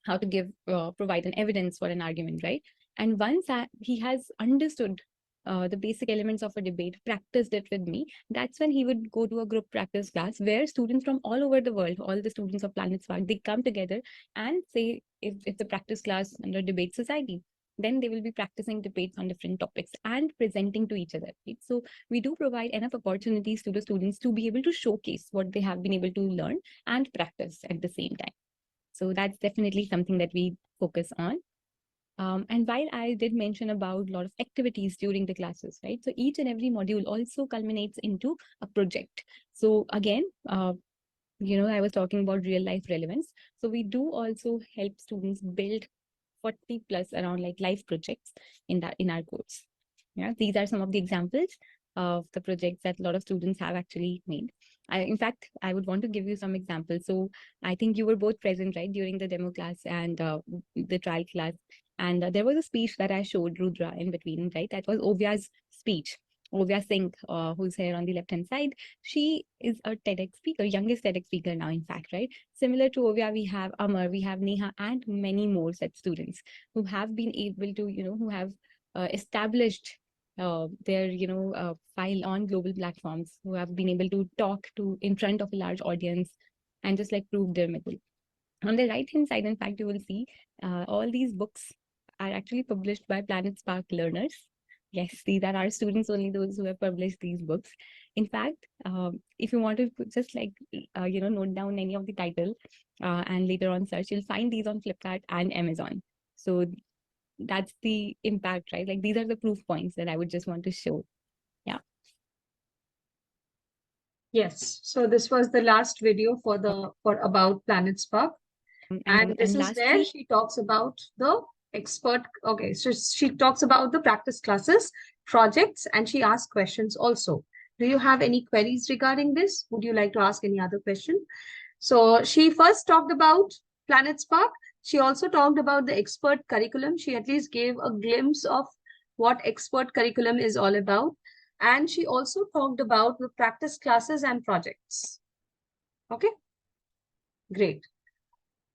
how to provide an evidence for an argument, right? And once he has understood the basic elements of a debate, practiced it with me. That's when he would go to a group practice class where students from all over the world, all the students of Planet Spark, they come together and say, if it's a practice class under debate society, then they will be practicing debates on different topics and presenting to each other. Right? So we do provide enough opportunities to the students to be able to showcase what they have been able to learn and practice at the same time. So that's definitely something that we focus on. And while I did mention about a lot of activities during the classes, right? So each and every module also culminates into a project. So again, I was talking about real life relevance. So we do also help students build 40 plus around like life projects in our course. Yeah, these are some of the examples of the projects that a lot of students have actually made. In fact, I would want to give you some examples. So I think you were both present, right, during the demo class and the trial class. And there was a speech that I showed Rudra in between, right? That was Ovya's speech. Ovya Singh, who's here on the left-hand side, she is a TEDx speaker, youngest TEDx speaker now, in fact, right? Similar to Ovya, we have Amar, we have Neha, and many more such students who have been able to, who have established their, file on global platforms, who have been able to talk to in front of a large audience and just like prove their method. On the right-hand side, in fact, you will see all these books are actually published by Planet Spark learners. Yes, these are our students, only those who have published these books. In fact, if you want to just like, note down any of the title and later on search, you'll find these on Flipkart and Amazon. So that's the impact, right? Like these are the proof points that I would just want to show. Yeah. Yes. So this was the last video for about Planet Spark. And this is where she talks about the expert. Okay, so she talks about the practice classes, projects, and she asks questions also. Do you have any queries regarding this? Would you like to ask any other question? So she first talked about Planet Spark. She also talked about the expert curriculum. She at least gave a glimpse of what expert curriculum is all about. And she also talked about the practice classes and projects. Okay, great.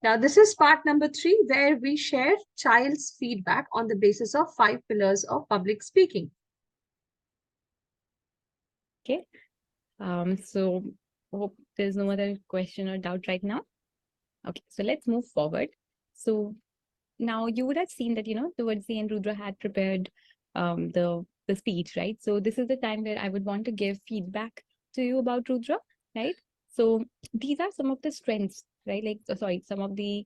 Now, this is part number 3, where we share child's feedback on the basis of 5 pillars of public speaking. Okay. So hope there's no other question or doubt right now. Okay, so let's move forward. So now you would have seen that, towards the end, Rudra had prepared the speech, right? So this is the time where I would want to give feedback to you about Rudra, right? So these are some of the strengths, right? Like, sorry, some of the,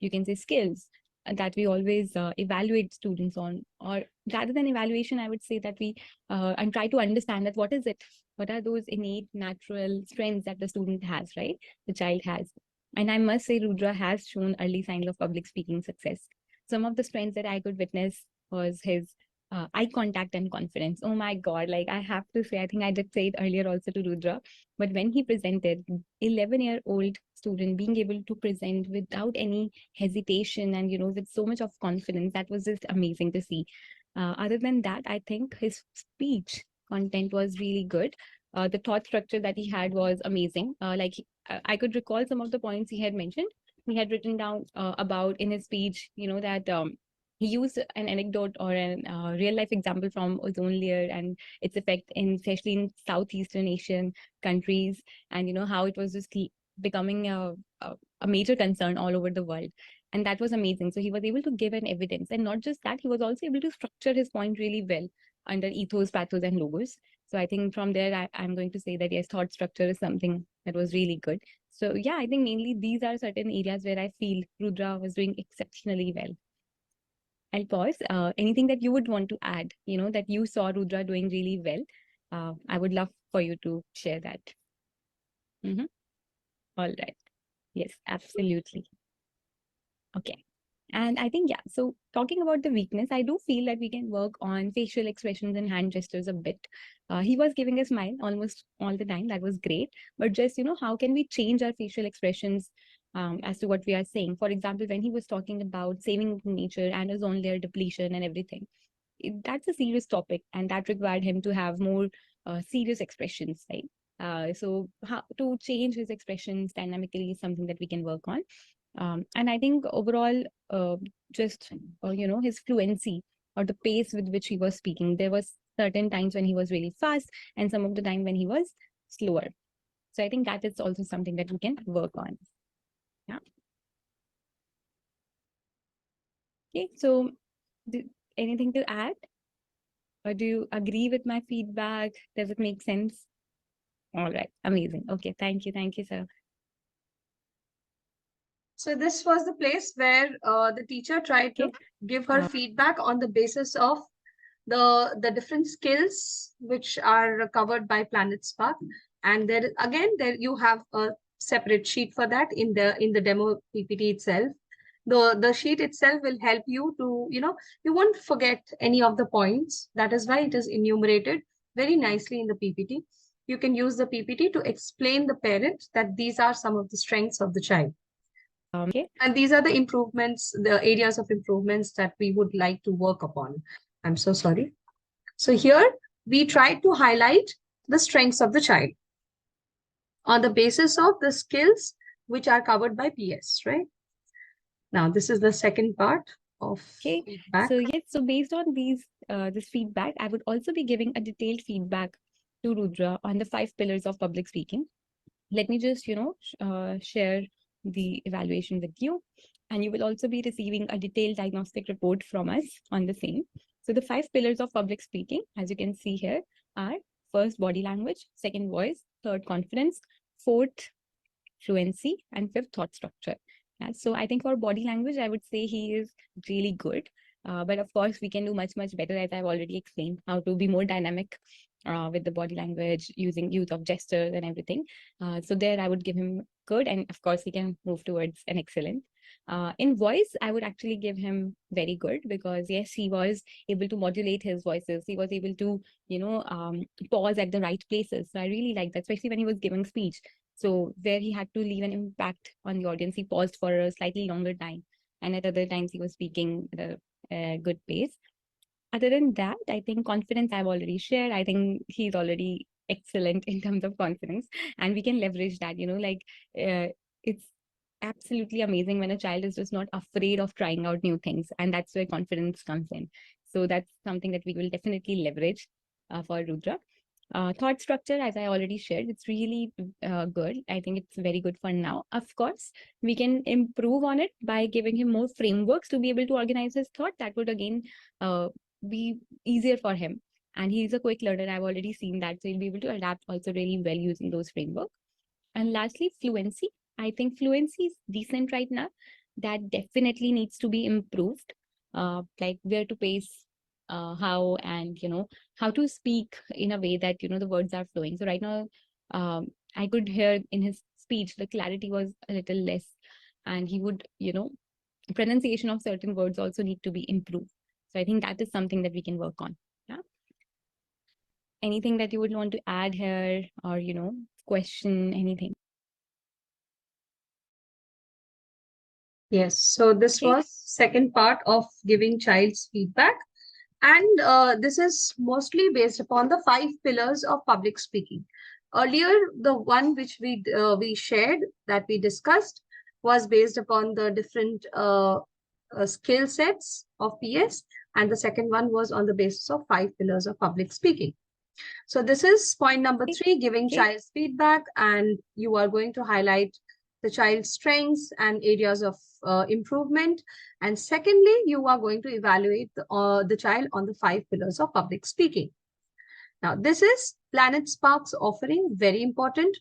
you can say, skills that we always evaluate students on, or rather than evaluation, I would say that we and try to understand that what is it? What are those innate natural strengths that the student has, right? The child has. And I must say, Rudra has shown early signs of public speaking success. Some of the strengths that I could witness was his eye contact and confidence. Oh my God, like I have to say, I think I did say it earlier also to Rudra, but when he presented, 11-year-old student being able to present without any hesitation and, with so much of confidence, that was just amazing to see. Other than that, I think his speech content was really good. The thought structure that he had was amazing. I could recall some of the points he had mentioned. He had written down about in his speech, that he used an anecdote or a real life example from ozone layer and its effect especially in Southeastern Asian countries, and how it was just becoming a major concern all over the world. And that was amazing. So he was able to give an evidence, and not just that, he was also able to structure his point really well under ethos, pathos, and logos. So I think from there, I'm going to say that yes, thought structure is something that was really good. So yeah, I think mainly these are certain areas where I feel Rudra was doing exceptionally well. I'll pause. Anything that you would want to add, that you saw Rudra doing really well, I would love for you to share that. All right. Yes, absolutely. Okay. And I think, yeah, so talking about the weakness, I do feel that we can work on facial expressions and hand gestures a bit. He was giving a smile almost all the time. That was great. But just, how can we change our facial expressions as to what we are saying? For example, when he was talking about saving nature and ozone layer depletion and everything, that's a serious topic, and that required him to have more serious expressions, right? So how to change his expressions dynamically is something that we can work on. And I think overall, just, his fluency or the pace with which he was speaking. There was certain times when he was really fast and some of the time when he was slower. So I think that is also something that we can work on. Yeah. Okay, so anything to add? Or do you agree with my feedback? Does it make sense? All right, amazing. Okay, thank you, sir. So this was the place where the teacher tried to give her feedback on the basis of the different skills which are covered by Planet Spark. And there again, there you have a separate sheet for that in the demo PPT itself. The sheet itself will help you to, you won't forget any of the points. That is why it is enumerated very nicely in the PPT. You can use the PPT to explain the parent that these are some of the strengths of the child. Okay. And these are the improvements, the areas of improvements that we would like to work upon. I'm so sorry. So here we try to highlight the strengths of the child on the basis of the skills which are covered by PS, right? Now, this is the second part of feedback. So yes, so based on this feedback, I would also be giving a detailed feedback to Rudra on the 5 pillars of public speaking. Let me just, share the evaluation with you. And you will also be receiving a detailed diagnostic report from us on the same. So the 5 pillars of public speaking, as you can see here, are first, body language, second, voice, third, confidence, fourth, fluency, and fifth, thought structure. Yeah, so I think for body language, I would say he is really good. But of course, we can do much, much better, as I've already explained, how to be more dynamic with the body language, using use of gestures and everything. So there I would give him good, and of course, he can move towards an excellent. In voice, I would actually give him very good, because yes, he was able to modulate his voices. He was able to, pause at the right places. So I really like that, especially when he was giving speech. So where he had to leave an impact on the audience, he paused for a slightly longer time. And at other times, he was speaking at a good pace. Other than that, I think confidence I've already shared. I think he's already excellent in terms of confidence. And we can leverage that, it's absolutely amazing when a child is just not afraid of trying out new things. And that's where confidence comes in. So that's something that we will definitely leverage for Rudra. Thought structure, as I already shared, it's really good. I think it's very good for now. Of course, we can improve on it by giving him more frameworks to be able to organize his thought. That would again be easier for him. And he's a quick learner. I've already seen that. So he'll be able to adapt also really well using those frameworks. And lastly, fluency. I think fluency is decent right now. That definitely needs to be improved. Like where to pace, how, and how to speak in a way that the words are flowing. So right now, I could hear in his speech the clarity was a little less, and he would pronunciation of certain words also need to be improved. So I think that is something that we can work on. Yeah. Anything that you would want to add here, or question anything? Yes, so this was second part of giving child's feedback. And this is mostly based upon the 5 pillars of public speaking. Earlier, the one which we shared, that we discussed, was based upon the different skill sets of PS, and the second one was on the basis of 5 pillars of public speaking. So this is point number 3, giving child's feedback, and you are going to highlight the child's strengths and areas of improvement. And secondly, you are going to evaluate the child on the 5 pillars of public speaking. Now, this is Planet Spark's offering, very important.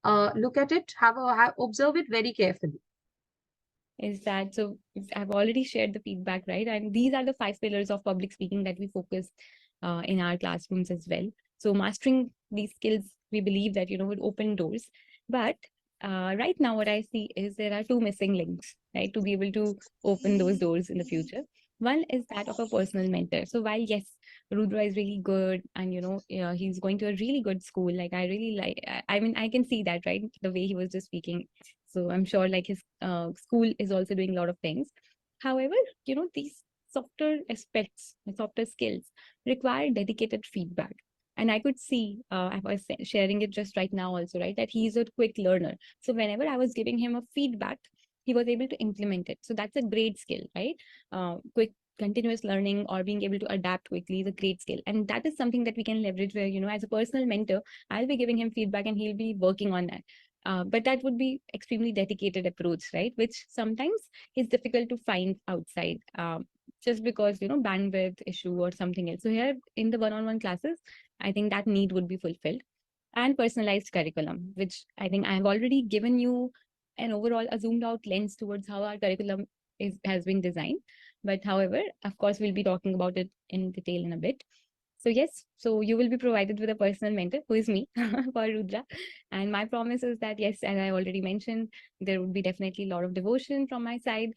Look at it, observe it very carefully. Is that so? I've already shared the feedback, right? And these are the 5 pillars of public speaking that we focus in our classrooms as well. So mastering these skills, we believe that would open doors. But right now, what I see is there are 2 missing links, right, to be able to open those doors in the future. One is that of a personal mentor. So while yes, Rudra is really good, and he's going to a really good school. Like I really like. I mean, I can see that, right? The way he was just speaking. So I'm sure like his school is also doing a lot of things. However, these softer aspects, softer skills require dedicated feedback. And I could see, I was sharing it just right now also, right, that he's a quick learner. So whenever I was giving him a feedback, he was able to implement it. So that's a great skill, right? Quick continuous learning or being able to adapt quickly is a great skill. And that is something that we can leverage where, as a personal mentor, I'll be giving him feedback and he'll be working on that. But that would be extremely dedicated approach, right? Which sometimes is difficult to find outside, just because, bandwidth issue or something else. So here in the one-on-one classes, I think that need would be fulfilled. And personalized curriculum, which I think I have already given you an overall a zoomed out lens towards how our curriculum has been designed. But however, of course, we'll be talking about it in detail in a bit. So yes, so you will be provided with a personal mentor, who is me, for Rudra. And my promise is that, yes, as I already mentioned, there would be definitely a lot of devotion from my side.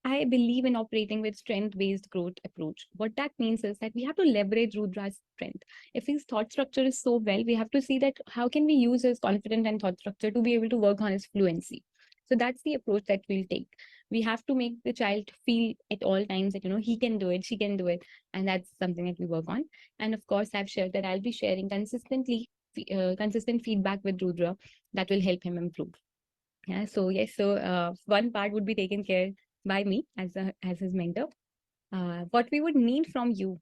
I believe in operating with strength-based growth approach. What that means is that we have to leverage Rudra's strength. If his thought structure is so well, we have to see that how can we use his confidence and thought structure to be able to work on his fluency. So that's the approach that we'll take. We have to make the child feel at all times that, he can do it, she can do it. And that's something that we work on. And of course, I've shared that I'll be sharing consistent feedback with Rudra that will help him improve. Yeah, so yes, so one part would be taken care by me as his mentor. What we would need from you,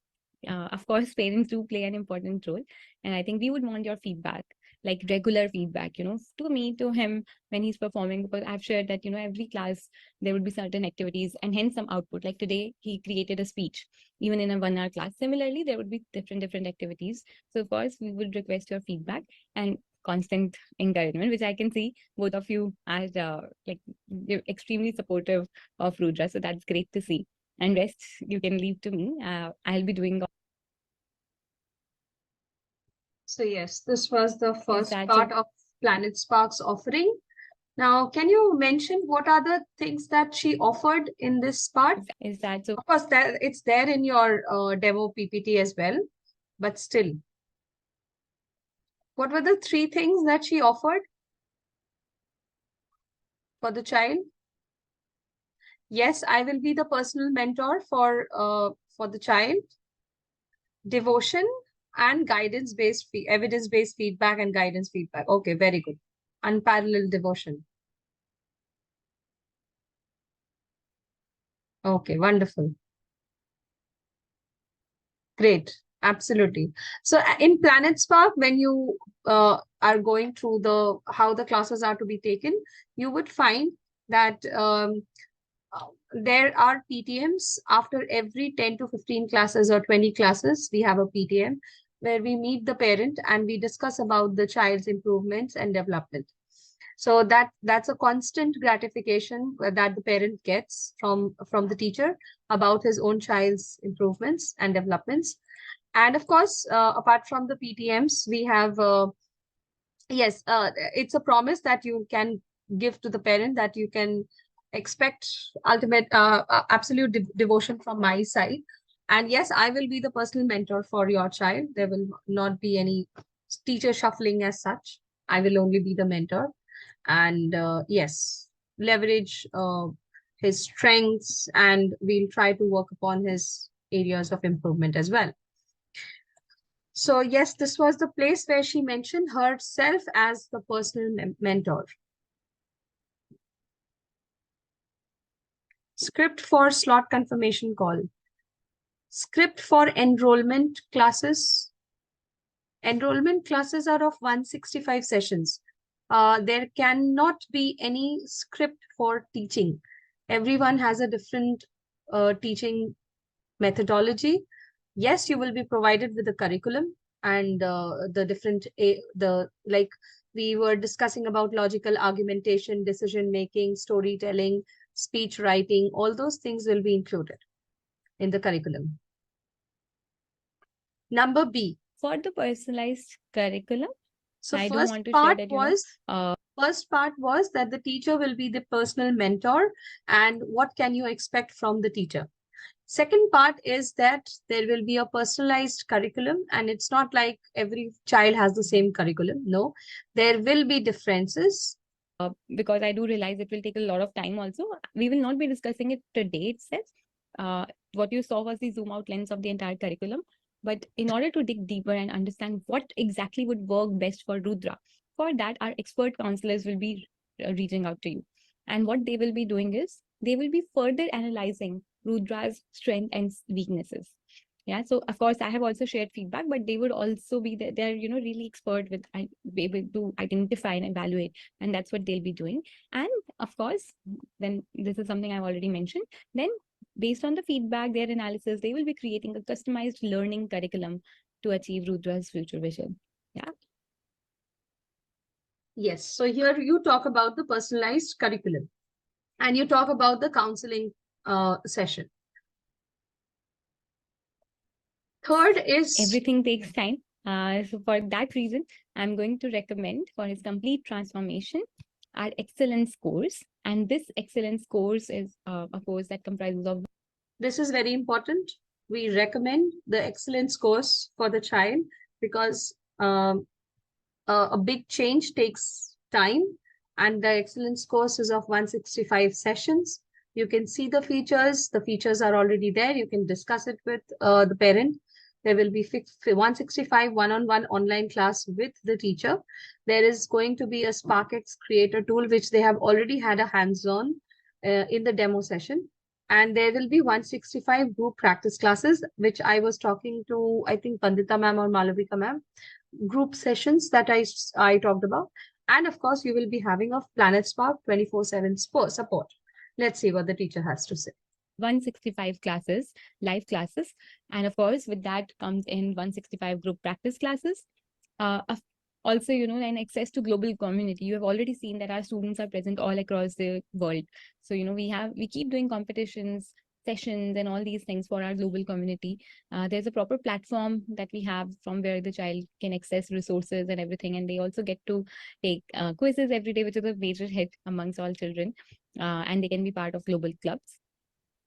of course, parents do play an important role, and I think we would want your feedback, like regular feedback, to me, to him when he's performing, because I've shared that, every class there would be certain activities and hence some output. Like today, he created a speech, even in a 1 hour class. Similarly, there would be different activities. So of course, we would request your feedback and constant encouragement, which I can see both of you are like you're extremely supportive of Rudra. So that's great to see. And rest you can leave to me. I'll be doing. So yes, this was the first that part of Planet Spark's offering. Now, can you mention what are the things that she offered in this part? Is that so? Of course, that it's there in your demo PPT as well, but still. What were the 3 things that she offered for the child? Yes, I will be the personal mentor for the child. Devotion and evidence-based feedback and guidance feedback. Okay, very good. Unparalleled devotion. Okay, wonderful. Great. Absolutely. So in Planet Spark, when you are going through how the classes are to be taken, you would find that there are PTMs after every 10 to 15 classes or 20 classes. We have a PTM where we meet the parent and we discuss about the child's improvements and development. So that's a constant gratification that the parent gets from the teacher about his own child's improvements and developments. And of course, apart from the PTMs, we have yes, it's a promise that you can give to the parent that you can expect absolute devotion from my side. And yes, I will be the personal mentor for your child. There will not be any teacher shuffling as such. I will only be the mentor. And yes, leverage his strengths, and we'll try to work upon his areas of improvement as well. So yes, this was the place where she mentioned herself as the personal mentor. Script for slot confirmation call. Script for enrollment classes. Enrollment classes are of 165 sessions. There cannot be any script for teaching. Everyone has a different teaching methodology. Yes, you will be provided with a curriculum and like we were discussing about logical argumentation, decision making, storytelling, speech writing, all those things will be included in the curriculum. Number B. For the personalized curriculum, so I do first want to part share that, was first part was that the teacher will be the personal mentor, and what can you expect from the teacher? Second part is that there will be a personalized curriculum, and it's not like every child has the same curriculum. No, there will be differences. Because I do realize it will take a lot of time also. We will not be discussing it today itself. What you saw was the zoom out lens of the entire curriculum. But in order to dig deeper and understand what exactly would work best for Rudra, for that, our expert counselors will be reaching out to you. And what they will be doing is, they will be further analyzing Rudra's strength and weaknesses. Yeah, so of course I have also shared feedback, but they would also be there. They're really expert with be able to identify and evaluate, and that's what they'll be doing. And of course, then this is something I've already mentioned. Then based on the feedback, their analysis, they will be creating a customized learning curriculum to achieve Rudra's future vision. Yeah. Yes. So here you talk about the personalized curriculum and you talk about the counseling session. Third is everything takes time. So for that reason, I'm going to recommend for his complete transformation our excellence course. And this excellence course is a course that comprises of. This is very important. We recommend the excellence course for the child because a big change takes time, and the excellence course is of 165 sessions. You can see the features. The features are already there. You can discuss it with the parent. There will be 165 one-on-one online class with the teacher. There is going to be a SparkX creator tool, which they have already had a hands-on in the demo session. And there will be 165 group practice classes, which I was talking to, I think, Pandita ma'am or Malavika ma'am, group sessions that I talked about. And of course, you will be having a Planet Spark 24/7 support. Let's see what the teacher has to say. 165 classes, live classes. And of course, with that comes in 165 group practice classes. Also, and access to global community. You have already seen that our students are present all across the world. So, we keep doing competitions, sessions, and all these things for our global community. There's a proper platform that we have from where the child can access resources and everything. And they also get to take quizzes every day, which is a major hit amongst all children. And they can be part of global clubs.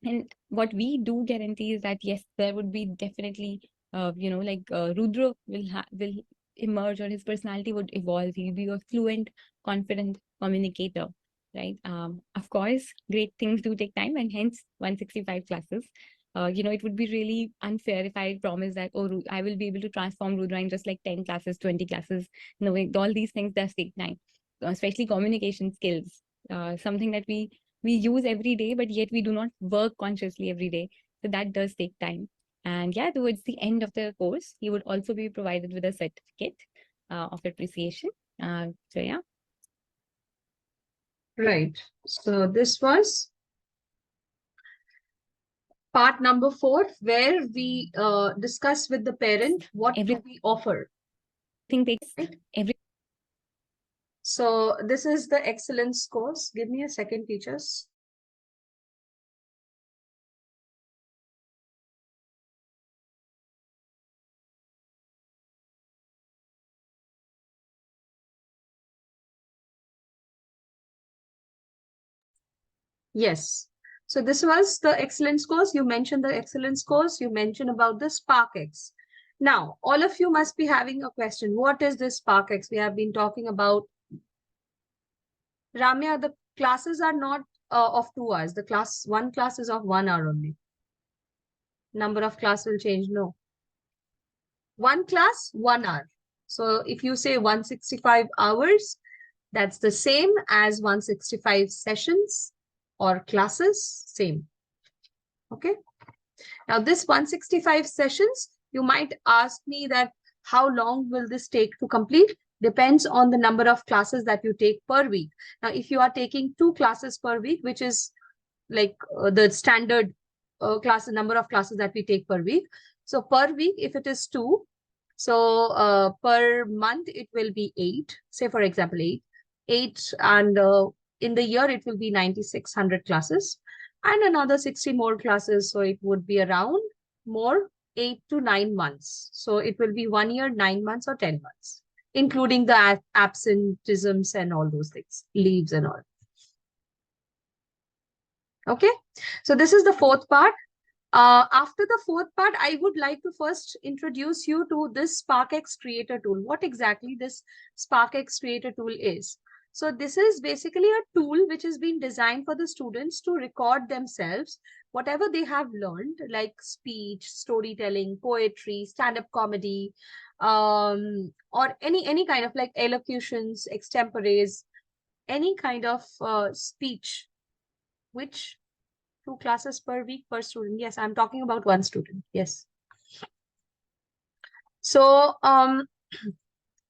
And what we do guarantee is that, yes, there would be definitely, Rudra will emerge, or his personality would evolve. He'll be a fluent, confident communicator, right? Of course, great things do take time, and hence 165 classes. It would be really unfair if I promise that, oh, I will be able to transform Rudra in just like 10 classes, 20 classes. No, all these things does take time, especially communication skills, something that we use every day, but yet we do not work consciously every day. So that does take time. And yeah, towards the end of the course, he would also be provided with a certificate of appreciation. So yeah. Right. So this was part number 4, where we discuss with the parent what do we offer. So this is the excellence course. Give me a second, teachers. Yes. So this was the excellence course. You mentioned the excellence course. You mentioned about the SparkX. Now, all of you must be having a question. What is this SparkX? We have been talking about. Ramya, the classes are not of 2 hours. One class is of 1 hour only. Number of class will change. No. One class, 1 hour. So if you say 165 hours, that's the same as 165 sessions or classes, same. Okay. Now this 165 sessions, you might ask me that how long will this take to complete? Depends on the number of classes that you take per week. Now, if you are taking 2 classes per week, which is like the standard number of classes that we take per week. So per week, if it is 2, so per month, it will be 8. Say, for example, 8. And in the year, it will be 9,600 classes. And another 60 more classes. So it would be around more 8 to 9 months. So it will be 1 year, 9 months or 10 months, including the absenteeisms and all those things, leaves and all. Okay. So this is the 4th part. After the 4th part, I would like to first introduce you to this SparkX Creator tool. What exactly this SparkX Creator tool is. So this is basically a tool which has been designed for the students to record themselves, whatever they have learned, like speech, storytelling, poetry, stand-up comedy, or any kind of like elocutions, extemporaries, any kind of speech, which 2 classes per week per student. Yes, I'm talking about 1 student. Yes. So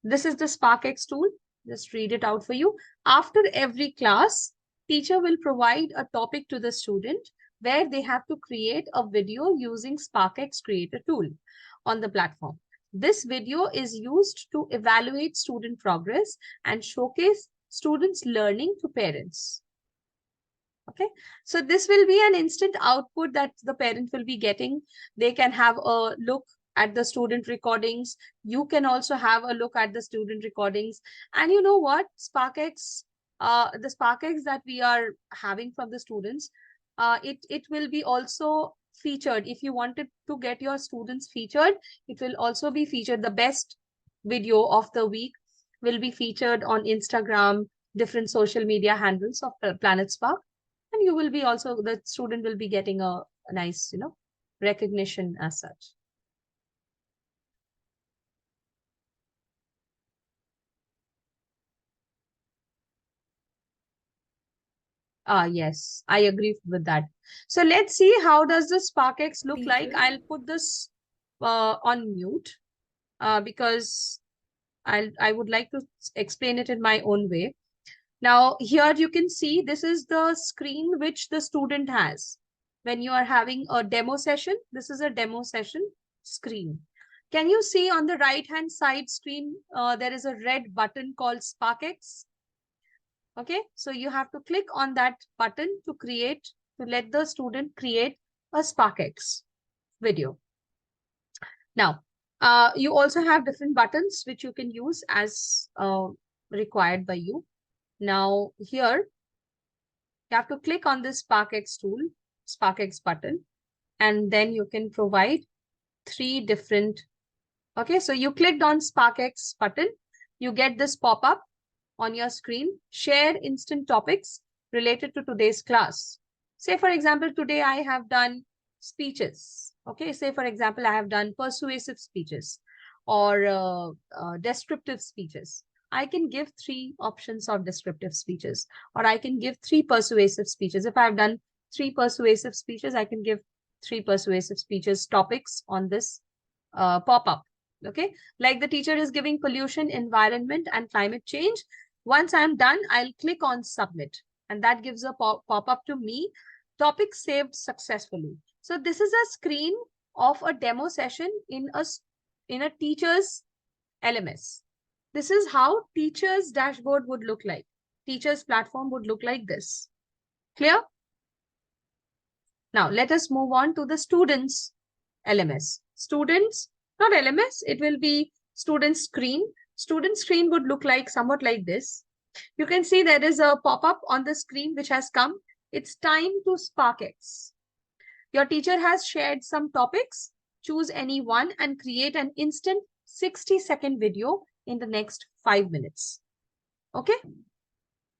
this is the SparkX tool. Just read it out for you. After every class, teacher will provide a topic to the student where they have to create a video using SparkX Creator tool on the platform. This video is used to evaluate student progress and showcase students' learning to parents. Okay, so this will be an instant output that the parent will be getting. They can have a look at the student recordings. You can also have a look at the student recordings. And you know what? SparkX, the SparkX that we are having from the students, it will be also featured. If you wanted to get your students featured, it will also be featured. The best video of the week will be featured on Instagram, different social media handles of Planet Spark. And you will be also, the student will be getting a nice, recognition as such. Yes, I agree with that. So let's see how does the SparkX look like. I'll put this on mute because I would like to explain it in my own way. Now, here you can see this is the screen which the student has. When you are having a demo session, this is a demo session screen. Can you see on the right-hand side screen, there is a red button called SparkX? Okay, so you have to click on that button to let the student create a SparkX video. Now, you also have different buttons which you can use as required by you. Now, here, you have to click on this SparkX tool, SparkX button, and then you can provide 3 different. Okay, so you clicked on SparkX button, you get this pop-up on your screen, share instant topics related to today's class. Say, for example, today I have done speeches. Okay, say, for example, I have done persuasive speeches or descriptive speeches. I can give 3 options of descriptive speeches, or I can give 3 persuasive speeches. If I've done 3 persuasive speeches, I can give 3 persuasive speeches topics on this pop-up. Okay, like the teacher is giving pollution, environment, and climate change. Once I'm done, I'll click on submit, and that gives a pop-up to me. Topic saved successfully. So this is a screen of a demo session in a teacher's LMS. This is how teacher's dashboard would look like. Teacher's platform would look like this. Clear? Now, let us move on to the students' LMS. Students, not LMS, it will be student screen. Student screen would look like somewhat like this. You can see there is a pop-up on the screen which has come. It's time to SparkX. Your teacher has shared some topics. Choose any one and create an instant 60-second video in the next 5 minutes. Okay.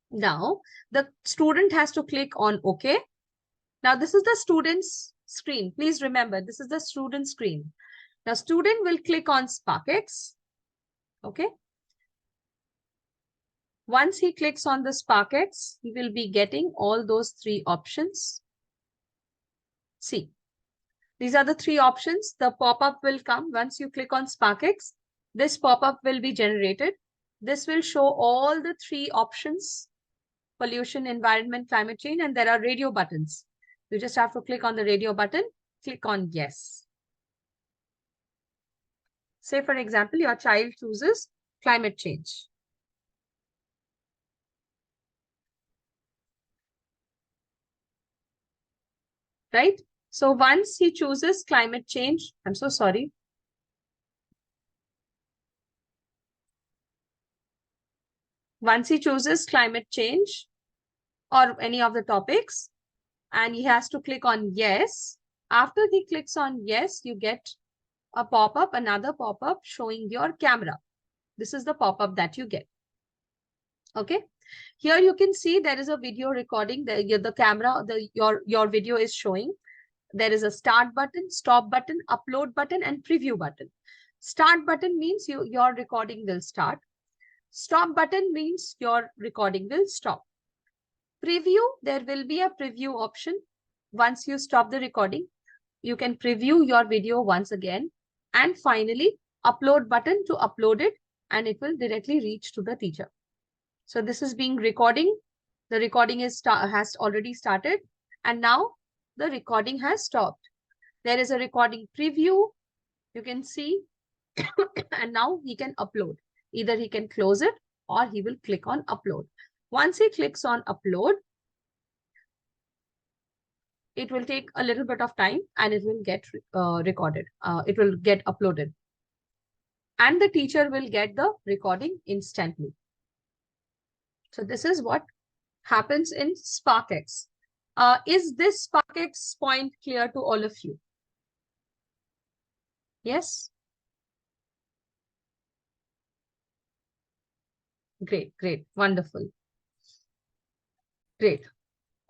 Now, the student has to click on OK. Now, this is the student's screen. Please remember, this is the student screen. Now, student will click on SparkX. Okay. Once he clicks on the SparkX, he will be getting all those 3 options. See, these are the 3 options. The pop-up will come once you click on SparkX. This pop-up will be generated. This will show all the 3 options: pollution, environment, climate change, and there are radio buttons. You just have to click on the radio button, click on yes. Say, for example, your child chooses climate change. Right? So once he chooses climate change, I'm so sorry. Once he chooses climate change or any of the topics, and he has to click on yes. After he clicks on yes, you get a pop-up, another pop-up showing your camera. This is the pop-up that you get. Okay. Here you can see there is a video recording. The camera, your video is showing. There is a start button, stop button, upload button, and preview button. Start button means your recording will start. Stop button means your recording will stop. Preview, there will be a preview option. once you stop the recording, you can preview your video once again, and finally upload button to upload it, and it will directly reach to the teacher. So this is being recording. The recording has already started, and now the recording has stopped. There is a recording preview, you can see, and now he can upload. Either he can close it or he will click on upload. Once he clicks on upload, it will take a little bit of time and it will get recorded. It will get uploaded. And the teacher will get the recording instantly. So this is what happens in SparkX. Is this SparkX point clear to all of you? Yes? Great, great, wonderful. Great.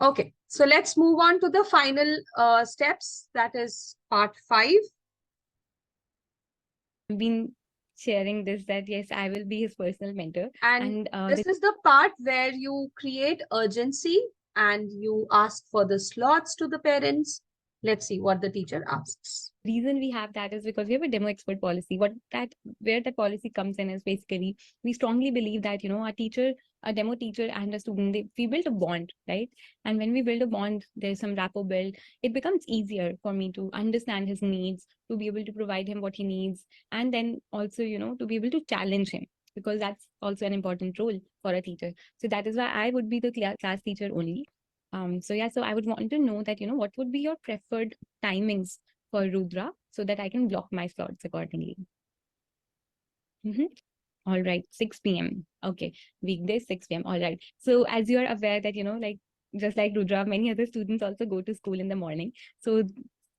Okay, so let's move on to the final steps. That is part 5. I've been sharing this that yes, I will be his personal mentor. And this is the part where you create urgency and you ask for the slots to the parents. Let's see what the teacher asks. Reason we have that is because we have a demo expert policy. Where that policy comes in is basically we strongly believe that our teacher, a demo teacher and a student, we build a bond, right? And when we build a bond, there's some rapport built. It becomes easier for me to understand his needs, to be able to provide him what he needs, and then also to be able to challenge him, because that's also an important role for a teacher. So that is why I would be the class teacher only. So I would want to know that what would be your preferred timings for Rudra, so that I can block my slots accordingly. All right, 6 p.m. Okay, weekdays 6 p.m. All right. So as you are aware that just like Rudra, many other students also go to school in the morning. So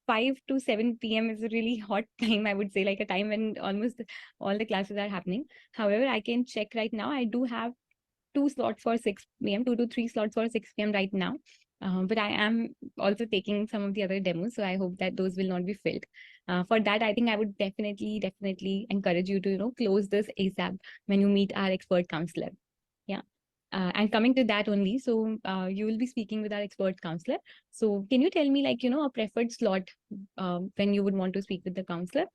5 to 7 p.m. is a really hot time, I would say, like a time when almost all the classes are happening. However, I can check right now. I do have 2 slots for 6 p.m., 2 to 3 slots for 6 p.m. right now. But I am also taking some of the other demos, so I hope that those will not be filled. For that, I think I would definitely encourage you to close this ASAP when you meet our expert counselor. Yeah. And coming to that only, so you will be speaking with our expert counselor. So can you tell me a preferred slot when you would want to speak with the counselor?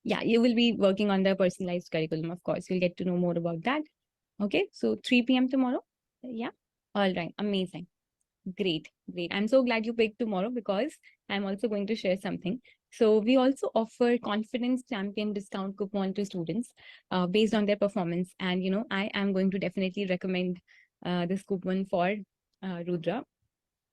Yeah, you will be working on the personalized curriculum, of course. You'll get to know more about that. Okay, so 3 p.m. tomorrow. Yeah. All right. Amazing. Great. I'm so glad you picked tomorrow because I'm also going to share something. So we also offer confidence champion discount coupon to students based on their performance. And, I am going to definitely recommend this coupon for Rudra.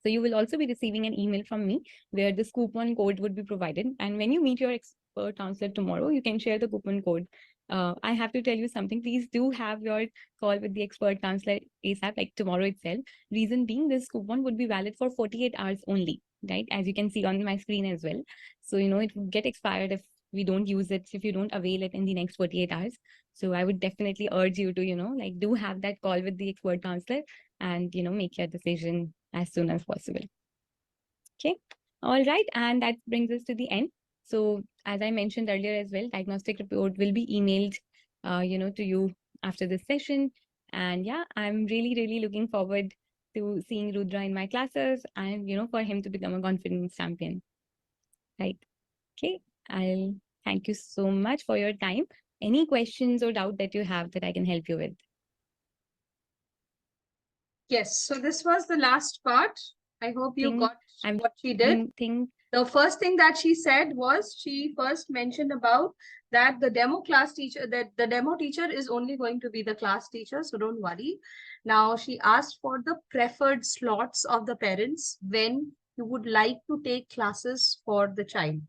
So you will also be receiving an email from me where this coupon code would be provided. And when you meet your expert counselor tomorrow, you can share the coupon code. I have to tell you something. Please do have your call with the expert counselor ASAP, like tomorrow itself. Reason being, this coupon would be valid for 48 hours only, right? As you can see on my screen as well. So, it would get expired if we don't use it, if you don't avail it in the next 48 hours. So I would definitely urge you to, do have that call with the expert counselor and, make your decision as soon as possible. Okay. All right. And that brings us to the end. So as I mentioned earlier as well, diagnostic report will be emailed, to you after this session. And yeah, I'm really looking forward to seeing Rudra in my classes and, for him to become a confidence champion. Right. Okay. I'll thank you so much for your time. Any questions or doubt that you have that I can help you with? Yes, so this was the last part. I hope you got what she did. The first thing that she said was she first mentioned about that the demo teacher is only going to be the class teacher, so don't worry. Now she asked for the preferred slots of the parents when you would like to take classes for the child.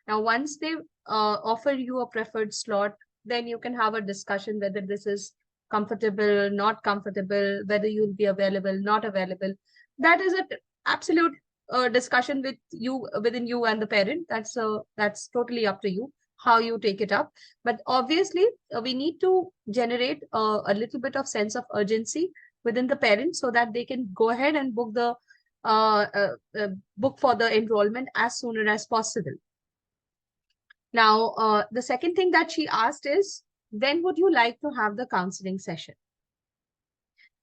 Now, once they offer you a preferred slot, then you can have a discussion whether this is comfortable, not comfortable, whether you'll be available, not available. That is an absolute discussion within you and the parent. That's totally up to you how you take it up. But obviously, we need to generate a little bit of sense of urgency within the parents so that they can go ahead and book for the enrollment as soon as possible. Now, the second thing that she asked is, when would you like to have the counseling session?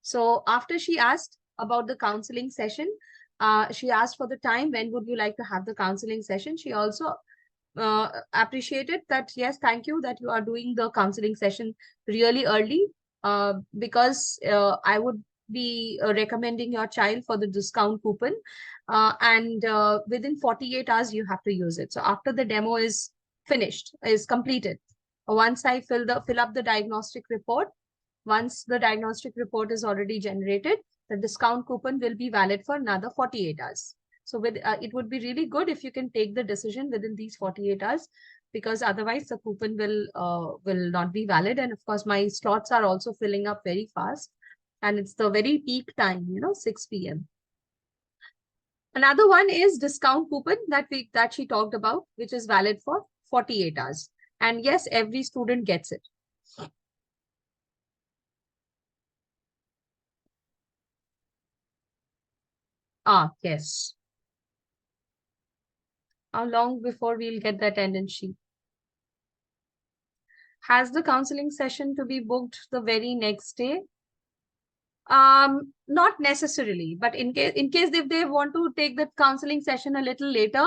So after she asked about the counseling session, She asked for the time, when would you like to have the counseling session? She also appreciated that, yes, thank you that you are doing the counseling session really early, because I would be recommending your child for the discount coupon, and within 48 hours you have to use it. So after the demo is finished, is completed, once I fill up the diagnostic report, once the diagnostic report is already generated, the discount coupon will be valid for another 48 hours. So it would be really good if you can take the decision within these 48 hours, because otherwise the coupon will not be valid. And of course, my slots are also filling up very fast, and it's the very peak time, 6 p.m. Another one is discount coupon that she talked about, which is valid for 48 hours. And yes, every student gets it. Yes. How long before we'll get the attendance sheet? Has the counseling session to be booked the very next day? Not necessarily, but in case if they want to take the counseling session a little later,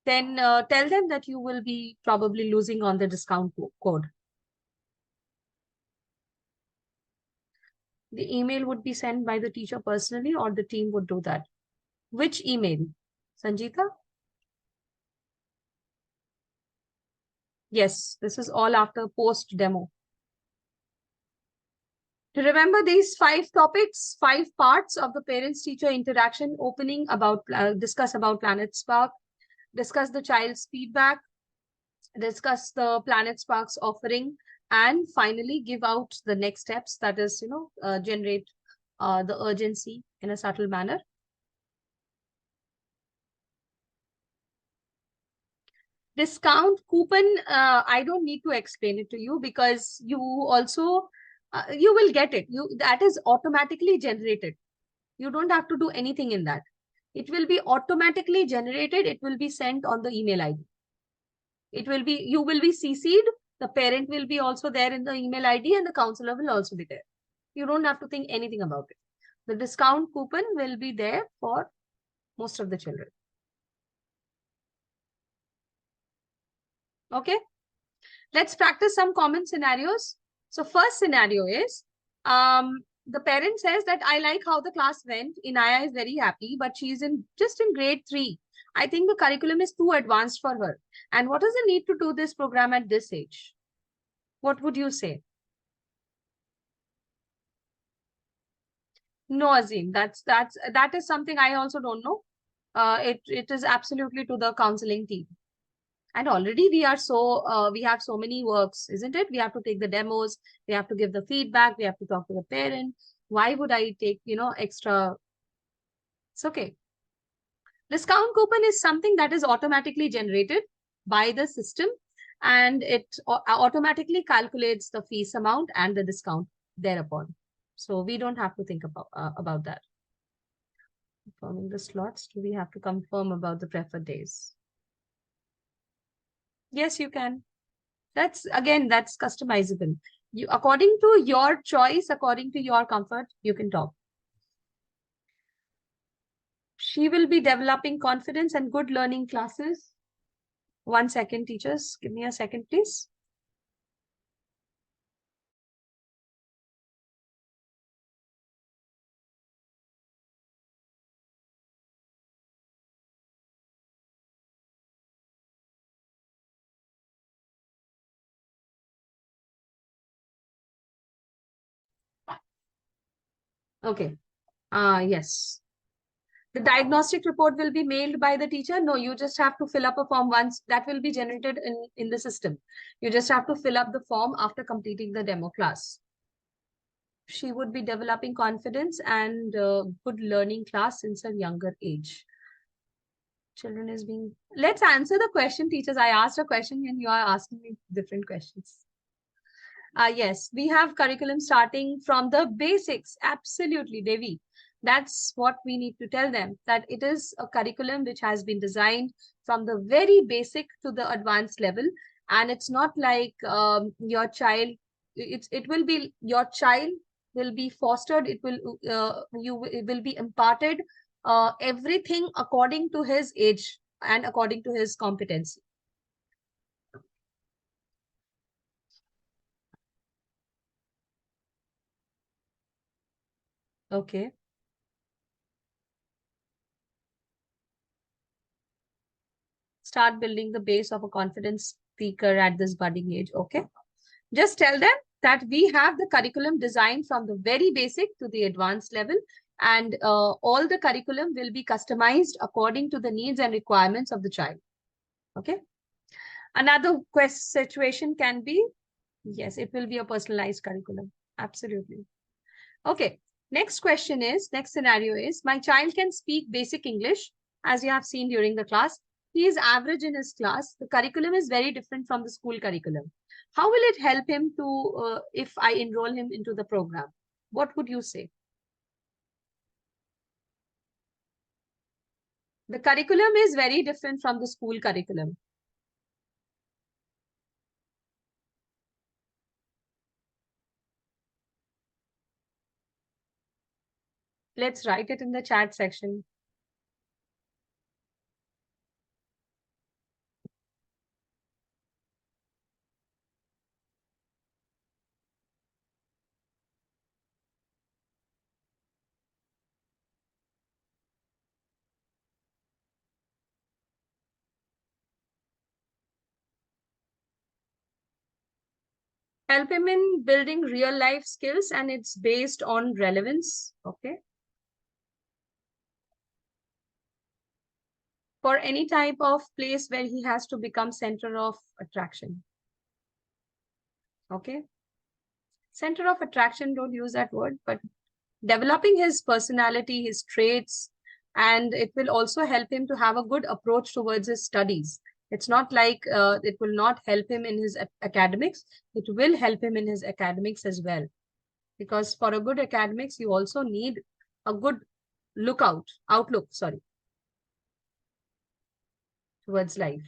then tell them that you will be probably losing on the discount code. The email would be sent by the teacher personally, or the team would do that. Which email? Sanjita? Yes, this is all after post demo. To remember these 5 topics, 5 parts of the parents-teacher interaction: opening, discuss about Planet Spark, discuss the child's feedback, discuss the Planet Spark's offering, and finally give out the next steps, that is, generate the urgency in a subtle manner. Discount coupon, I don't need to explain it to you, because you also, you will get it. That is automatically generated. You don't have to do anything in that. It will be automatically generated. It will be sent on the email ID. You will be CC'd. The parent will be also there in the email ID, and the counselor will also be there. You don't have to think anything about it. The discount coupon will be there for most of the children. Okay. Let's practice some common scenarios. So first scenario is, the parent says that I like how the class went. Inaya is very happy, but she's just in grade 3. I think the curriculum is too advanced for her. And what is the need to do this program at this age? What would you say? No, Azim, that is something I also don't know. It is absolutely to the counseling team. And already we have so many works, isn't it? We have to take the demos, we have to give the feedback, we have to talk to the parent. Why would I take, extra? It's okay. Discount coupon is something that is automatically generated by the system, and it automatically calculates the fees amount and the discount thereupon. So we don't have to think about that. Confirming the slots, do we have to confirm about the preferred days? Yes, you can. That's customizable. According to your choice, according to your comfort, you can talk. She will be developing confidence and good learning classes. 1 second, teachers. Give me a second, please. Okay. Yes. The diagnostic report will be mailed by the teacher. No, you just have to fill up a form once. That will be generated in the system. You just have to fill up the form after completing the demo class. She would be developing confidence and good learning class since a younger age. Children is being... Let's answer the question, teachers. I asked a question and you are asking me different questions. Yes, we have curriculum starting from the basics. Absolutely, Devi. That's what we need to tell them, that it is a curriculum which has been designed from the very basic to the advanced level. And it's not like your child, your child will be fostered. It will be imparted everything according to his age and according to his competency. Okay. Start building the base of a confident speaker at this budding age. Okay. Just tell them that we have the curriculum designed from the very basic to the advanced level, and all the curriculum will be customized according to the needs and requirements of the child. Okay. Another situation can be, yes, it will be a personalized curriculum. Absolutely. Okay. Next question is, next scenario is, my child can speak basic English, as you have seen during the class. He is average in his class. The curriculum is very different from the school curriculum. How will it help him to, if I enroll him into the program? What would you say? The curriculum is very different from the school curriculum. Let's write it in the chat section. Help him in building real life skills, and it's based on relevance. Okay. For any type of place where he has to become center of attraction. Okay. Center of attraction, don't use that word, but developing his personality, his traits, and it will also help him to have a good approach towards his studies. It's not like it will not help him in his academics. It will help him in his academics as well. Because for a good academics, you also need a good outlook, towards life.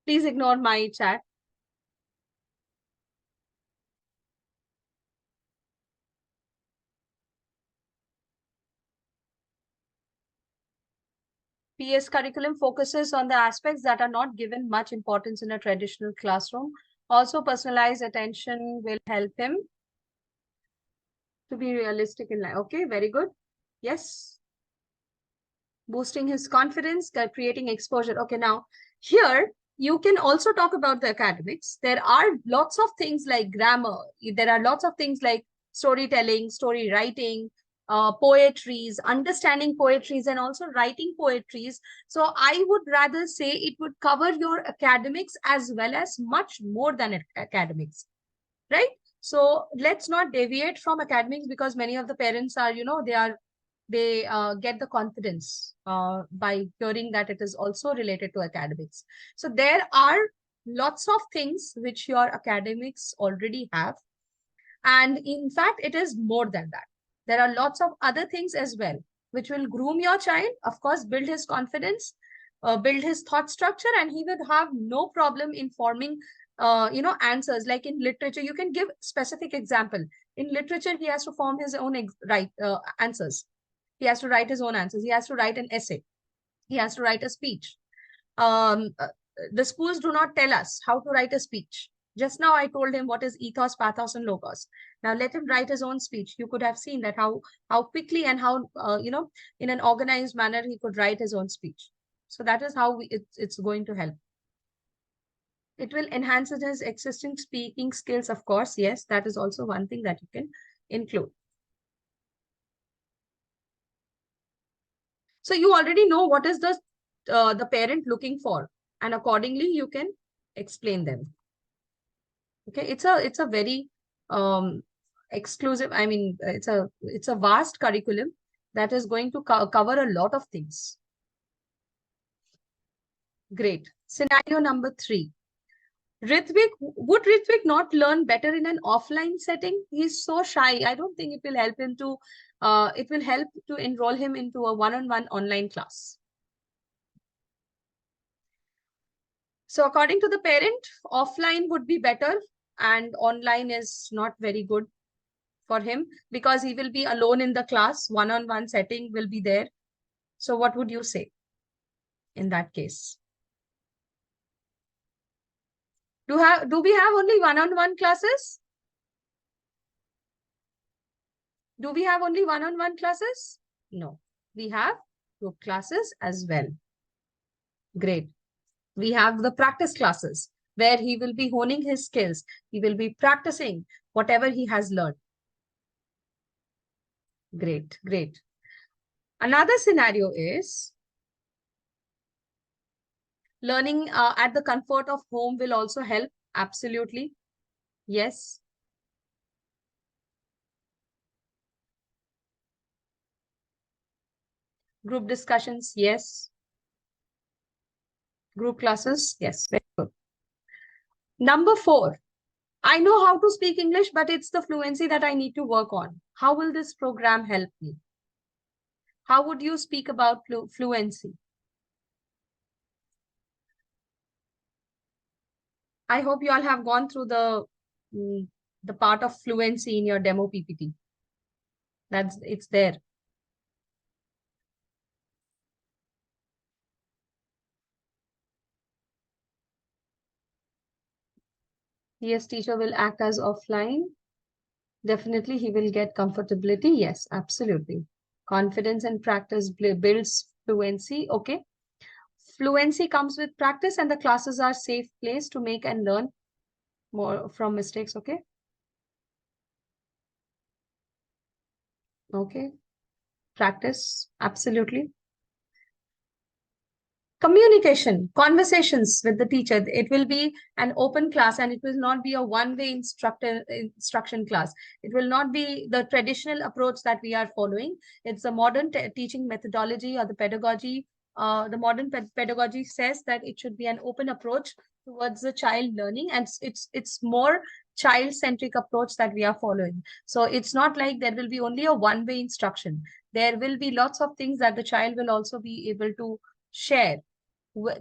Please ignore my chat. PS curriculum focuses on the aspects that are not given much importance in a traditional classroom. Also, personalized attention will help him to be realistic in life. Okay, very good. Yes. Boosting his confidence, creating exposure. Okay, now here you can also talk about the academics. There are lots of things like grammar. There are lots of things like storytelling, story writing, poetries, understanding poetries, and also writing poetries. So I would rather say it would cover your academics as well as much more than academics, right? So let's not deviate from academics, because many of the parents are, they get the confidence by hearing that it is also related to academics. So there are lots of things which your academics already have. And in fact, it is more than that. There are lots of other things as well, which will groom your child, of course, build his confidence, build his thought structure, and he would have no problem in forming answers. Like in literature, you can give specific example. In literature, he has to form his own answers. He has to write his own answers. He has to write an essay. He has to write a speech. The schools do not tell us how to write a speech. Just now I told him what is ethos, pathos, and logos. Now let him write his own speech. You could have seen that how quickly and how in an organized manner he could write his own speech. So that is how it's going to help. It will enhance his existing speaking skills, of course. Yes, that is also one thing that you can include. So you already know what is the parent looking for, and accordingly you can explain them. Okay, it's a very exclusive. I mean, it's a vast curriculum that is going to cover a lot of things. Great. Scenario number 3. Would Ritvik not learn better in an offline setting? He's so shy. I don't think it will help him to, it will help to enroll him into a one-on-one online class. So according to the parent, offline would be better and online is not very good for him because he will be alone in the class. One-on-one setting will be there. So what would you say in that case? Do we have only one-on-one classes? Do we have only one-on-one classes? No, we have group classes as well. Great. We have the practice classes where he will be honing his skills. He will be practicing whatever he has learned. Great, great. Another scenario is learning at the comfort of home will also help. Absolutely. Yes. Group discussions, yes. Group classes, yes. Very good. Number 4, I know how to speak English, but it's the fluency that I need to work on. How will this program help me? How would you speak about fluency? I hope you all have gone through the part of fluency in your demo PPT. It's there. Yes, teacher will act as offline. Definitely, he will get comfortability. Yes, absolutely. Confidence and practice builds fluency. Okay. Fluency comes with practice and the classes are safe place to make and learn more from mistakes. Okay. Okay. Practice. Absolutely. Communication, conversations with the teacher. It will be an open class and it will not be a one-way instruction class. It will not be the traditional approach that we are following. It's a modern teaching methodology or the pedagogy. The modern pedagogy says that it should be an open approach towards the child learning, and it's more child-centric approach that we are following. So it's not like there will be only a one-way instruction. There will be lots of things that the child will also be able to share.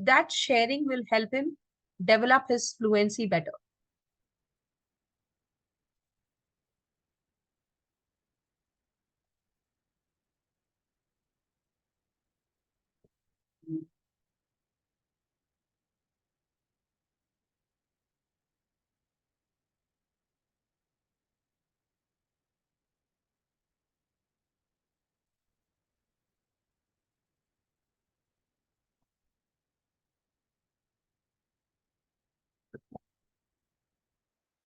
That sharing will help him develop his fluency better.